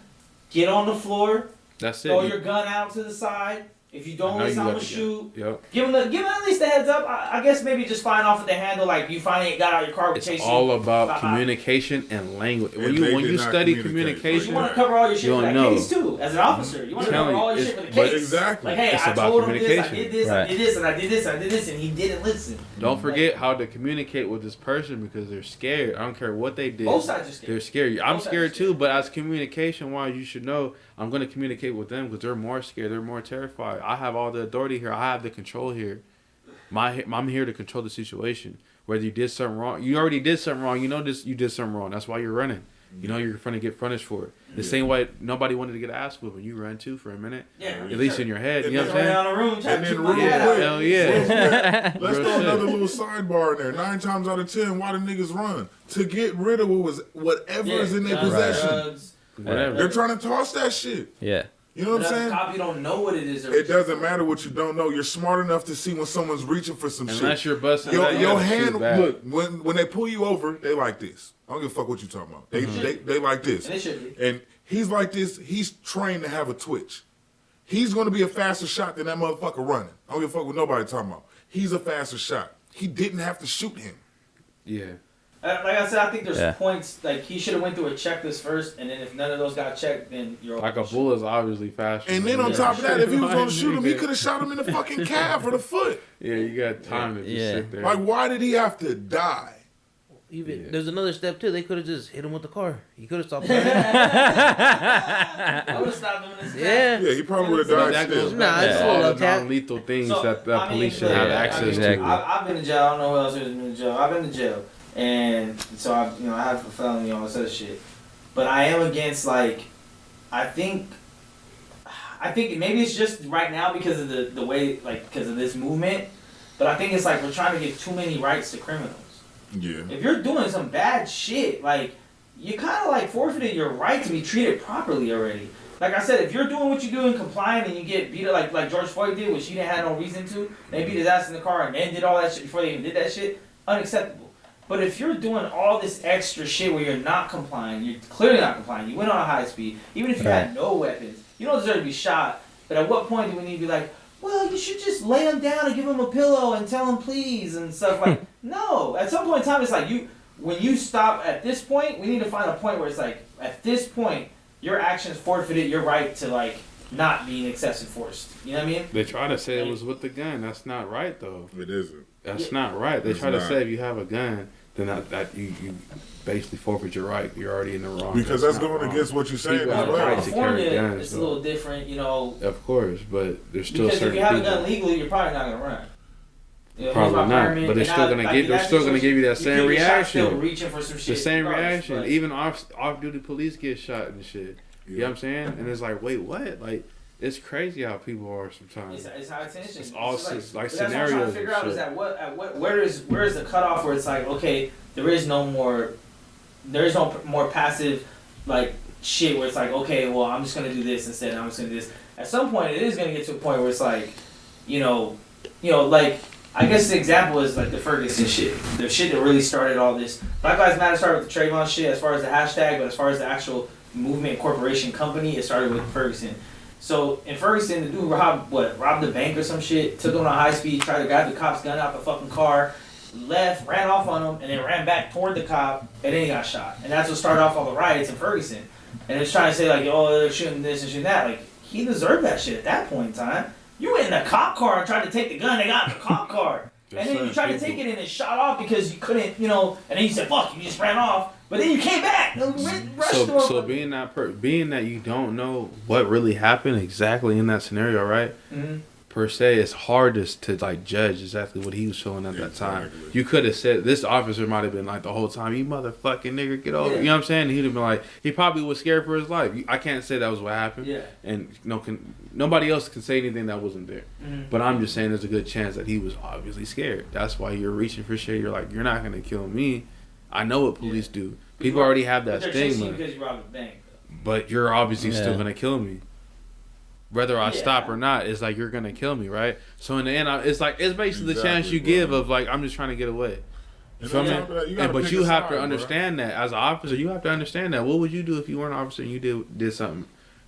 Get on the floor. That's it. Throw your gun out to the side. If you don't I know listen, you I'm let gonna the shoot. Yep. Give him at least a heads up. I guess maybe just flying off at the handle, like you finally got out of your car, It's chasing. all about Bye-bye. communication and language. When And you they when did you not study communicate. You communication, want to cover all your shit You for that don't know. case too, as an officer. You want to Telling cover you, all your shit it's- for the but case. Exactly. Like, hey, It's I about told him this, I communication. did this, I Right. did this, and I did this, I did this, and he didn't listen. don't forget how to communicate with this person because they're scared. I don't care what they did. Both sides are scared. They're scared. I'm Both sides scared are too, but as communication wise, you should know I'm going to communicate with them because they're more scared. They're more terrified. I have all the authority here. I have the control here. I'm here to control the situation. Whether you did something wrong, you already did something wrong. You know this. You did something wrong. That's why you're running. You know you're going to get punished for it. The same way nobody wanted to get ass whipping. You ran too for a minute. Yeah, At least in your head. You know what I'm Running saying? around the room, trying And to then keep my real head quick. out. Hell yeah. Let's Real throw shit. another little sidebar in there. 9 times out of 10, why do niggas run? To get rid of whatever Yeah, is in their guns, possession. drugs. Whatever. They're trying to toss that shit. Yeah. You know what But I'm as a saying? cop, you don't know what it is. It doesn't matter what you don't know. You're smart enough to see when someone's reaching for some Unless shit. you're busting Your, that, you your gotta shoot hand, back. look, when they pull you over, they like this. I don't give a fuck what you talking about. They like this. And it should be. And he's like this. He's trained to have a twitch. He's going to be a faster shot than that motherfucker running. I don't give a fuck what nobody talking about. He's a faster shot. He didn't have to shoot him. Yeah. Like I said, I think there's Yeah. points, like he should have went through a checklist first, and then if none of those got checked, then you're Like a open to shoot. bull is obviously faster. And then on Yeah. top of that, if he was going to shoot him, he could have shot him in the fucking calf or the foot. Yeah, you got time to just Yeah. sit there. Like, why did he have to die? Even Yeah. there's another step too. They could have just hit him with the car. He could have stopped. running. I would have stopped him in his Yeah. Yeah, he probably would have But died that goes still. Nah, back it's to a all little the tap. non-lethal things So, that I mean, police should look, have yeah, access exactly. to. I've been to jail. I don't know who else has been to jail. I've been to jail, and so I have a felony, all this other shit. But I am against I think maybe it's just right now because of the way because of this movement. But I think it's like we're trying to give too many rights to criminals. Yeah. If you're doing some bad shit, you kind of forfeited your right to be treated properly already. Like I said, if you're doing what you do and complying and you get beat up like George Floyd did, which he didn't have no reason to, they beat his ass in the car and then did all that shit before they even did that shit, unacceptable. But if you're doing all this extra shit where you're not complying, you're clearly not complying, you went on a high speed, even if you had no weapons, you don't deserve to be shot. But at what point do we need to be like, well, you should just lay him down and give him a pillow and tell him please and stuff no. At some point in time, it's like when you stop at this point, we need to find a point where it's like, at this point, your actions forfeited your right to not being excessive force. You know what I mean? They try to say it was with the gun. That's not right, though. It isn't. That's not right. They It's try to not. say if you have a gun, then that you basically forfeit your right. You're already in the wrong. Because that's not going wrong. against what you're saying People as have a well. right to carry California, guns, it's a though. little different, Of course, but there's still because if certain you have a people. gun legally, you're probably not gonna run. Here's Probably my not, permit, but they're and still I- gonna like, give. in They're that still gonna situation, give you that you same could get shot still reaction. reaching for some The shit. same regardless, reaction. but- Even off-duty police get shot and shit. You know what I'm saying? And it's like, wait, what? Like, it's crazy how people are sometimes. It's high tension. It's all just like but that's what I'm scenarios trying to and figure out is shit. at what where is the cutoff where it's like, okay, there is no more passive shit where it's like, okay, well, I'm just gonna do this instead. I'm just gonna do this. At some point, it is gonna get to a point where it's like, I guess the example is like the Ferguson shit, the shit that really started all this. Black Lives Matter started with the Trayvon shit as far as the hashtag, but as far as the actual movement, corporation, company, it started with Ferguson. So in Ferguson, the dude robbed the bank or some shit, took him on a high speed, tried to grab the cop's gun out the fucking car, left, ran off on him, and then ran back toward the cop, and then he got shot. And that's what started off all the riots in Ferguson. And it's trying to say oh, they're shooting this and shooting that. He deserved that shit at that point in time. You went in a cop car and tried to take the gun they got in the cop car. And then you tried to take it and it shot off because you couldn't, and then you said, fuck, you just ran off. But then you came back. So being that you don't know what really happened exactly in that scenario, right? Mm-hmm. per se, it's hard to like judge exactly what he was feeling at that time. You could have said, this officer might have been like the whole time, you motherfucking nigga, get over. You know what I'm saying? He'd have been like, he probably was scared for his life. I can't say that was what happened. Yeah. And nobody else can say anything that wasn't there. Mm-hmm. But I'm just saying there's a good chance that he was obviously scared. That's why you're reaching for shit. You're like, you're not gonna kill me. I know what police do. People already have that stigma. Because you robbed a bank. But you're obviously still gonna kill me. Whether I stop or not, it's like you're gonna kill me, right? So in the end, it's basically the chance you give of like, I'm just trying to get away. You feel me? But you have to understand that as an officer, you have to understand that. What would you do if you weren't an officer and you did something?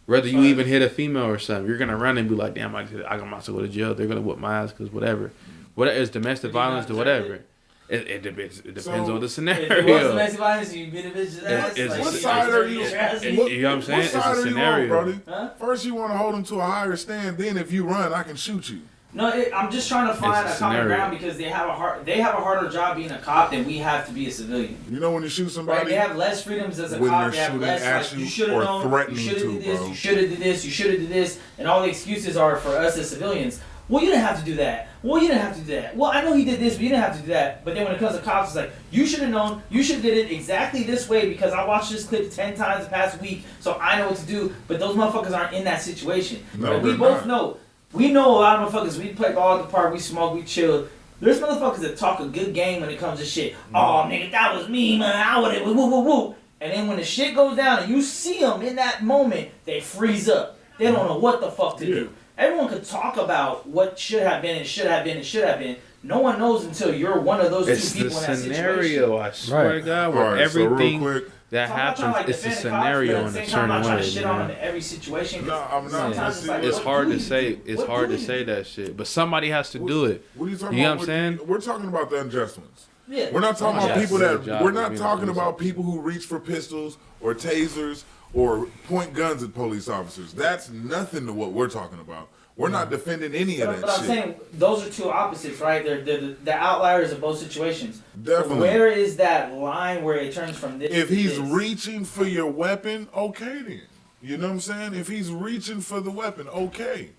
Whether you even hit a female or something, you're gonna run and be like, damn, I'm about to go to jail. They're gonna whip my ass because whatever. Whatever is domestic violence to whatever. It depends on the scenario. If it was domestic violence, you beat a bitch's ass. What side are you? You know what I'm saying? What side it's a are scenario. you on, brody? Huh? First, you want to hold him to a higher stand. Then, if you run, I can shoot you. No, I'm just trying to find a common scenario. ground because they have a harder job being a cop than we have to be a civilian. You know when you shoot somebody, Right? They have less freedoms as a when cop. they're They have shooting less at like, you you should have or known, you threatening should have to, did this, bro. you should have did this, you should have did this, and all the excuses are for us as civilians. Well, you didn't have to do that. Well, you didn't have to do that. Well, I know he did this, but you didn't have to do that. But then when it comes to cops, it's like, you should have known, you should have did it exactly this way because I watched this clip 10 times the past week, so I know what to do. But those motherfuckers aren't in that situation. No, But we they're both not. know. We know a lot of motherfuckers, we play ball at the park, we smoke, we chill. There's motherfuckers that talk a good game when it comes to shit. Oh, nigga, that was me, man. I would have, woo, woo, woo. And then when the shit goes down and you see them in that moment, they freeze up. They don't know what the fuck to do. Everyone could talk about what should have been and should have been and should have been. No one knows until you're one of those two people in that scenario, I swear to God, where Alright, so real everything quick, that happens, it's a scenario in a certain I'm trying to way. shit on them in every situation. No, I'm not. Sometimes it's like, It's what hard do to you say. do? It's What hard do to you say do? that shit, but somebody has to do it. What are you talking You know about? what I'm saying? We're talking about the unjust ones. Yeah. We're not talking about Yes. people that. Job We're of not being a talking police about people who reach for pistols or tasers or point guns at police officers. That's nothing to what we're talking about. We're not defending any of that But I'm shit. saying those are two opposites, right? They're outliers of both situations. Definitely. Where is that line where it turns from this? If to he's this? reaching for your weapon, okay then. You know what I'm saying? If he's reaching for the weapon, okay.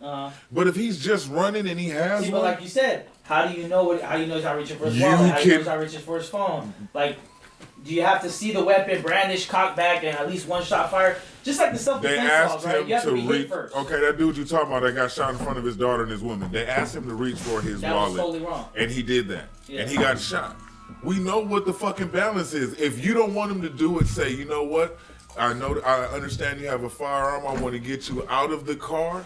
But if he's just running and he has See, one, but like you said, how do you know what? How do you know he's not reaching for his You wallet? How do you know can- he's not reaching for his phone? Like, do you have to see the weapon brandish, cock back, and at least one shot fired? Just like the they self-defense asked laws, right? him You have to to be hit reach. first. Okay, that dude you talking about that got shot in front of his daughter and his woman. They asked him to reach for his That was wallet, totally wrong. and he did that, Yeah. and he got shot. We know what the fucking balance is. If you don't want him to do it, say, you know what? I understand you have a firearm. I want to get you out of the car.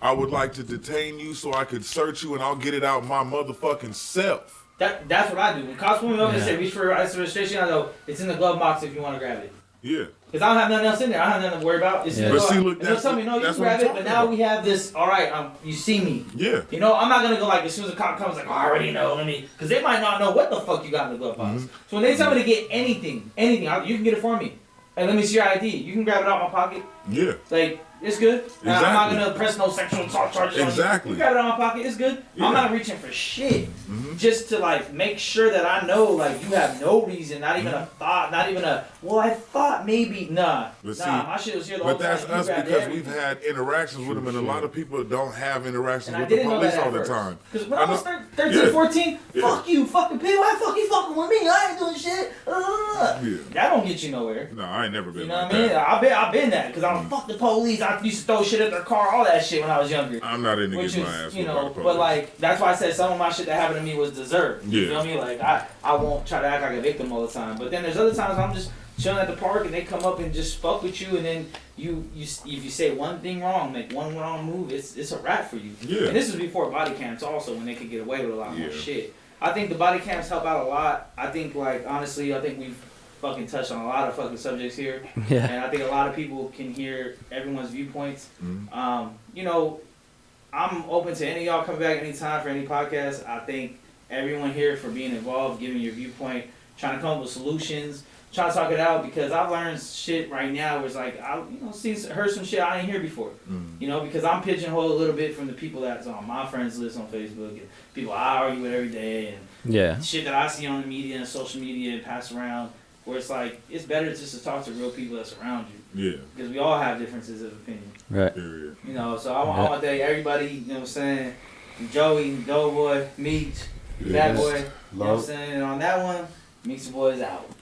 I would like to detain you so I could search you, and I'll get it out my motherfucking self. That's what I do. When cops pull me over and say reach for your license registration, I go, it's in the glove box if you want to grab it. Yeah. Because I don't have nothing else in there. I don't have nothing to worry about. It's in the But glove. see, look, And they'll tell me, no, you that's can what I'm grab it, but talking now about. we have this, all right, you see me. Yeah. You know, I'm not going to go like, as soon as a cop comes, like, oh, I already know, because they might not know what the fuck you got in the glove box. So when they tell me to get anything, you can get it for me. And let me see your ID. You can grab it out of my pocket. Yeah. Like, it's good. Exactly. I'm not going to press no sexual assault charges on you. Exactly. You grab it out of my pocket. It's good. Yeah. I'm not reaching for shit. Just to, like, make sure that I know, like, you have no reason, not even a thought, not even a, well, I thought maybe, nah. But see, my shit was here the whole But that's time. You us grabbed because everything. we've had interactions with them, and a lot of people don't have interactions And I with the didn't know police that all at the first. time. Because when I was know- 13, Yeah. 14, Yeah. fuck you, fucking people, why the fuck you fucking with me? I ain't doing shit. Yeah. That don't get you nowhere. No, I ain't never been You know like what I mean? that. I've been that because I'm fuck the police. I used to throw shit at their car, all that shit when I was younger. I'm not into Which getting my is, ass you whooped by know, the but police. like that's why I said some of my shit that happened to me was deserved. You Yeah. feel me? Like I won't try to act like a victim all the time. But then there's other times I'm just chilling at the park and they come up and just fuck with you, and then you if you say one thing wrong, make one wrong move, it's a wrap for you. Yeah. And this was before body cams also, when they could get away with a lot more Yeah. shit. I think the body cams help out a lot. I think like honestly, I think we've fucking touched on a lot of fucking subjects here. Yeah. And I think a lot of people can hear everyone's viewpoints. Mhm. You know, I'm open to any of y'all coming back anytime for any podcast. I thank everyone here for being involved, giving your viewpoint, trying to come up with solutions, trying to talk it out, because I've learned shit right now where it's like, heard some shit I ain't hear before. You know, because I'm pigeonholed a little bit from the people that's on my friends list on Facebook and people I argue with every day and Yeah. shit that I see on the media and social media and pass around, where it's like, it's better just to talk to real people that's around you. Yeah. Because we all have differences of opinion. Right. Period. You know, so I want to thank everybody, you know what I'm saying, Joey, Doughboy, Meech, Fat Yes. Boy. You know what I'm saying? And on that one, Mixta Boyz out.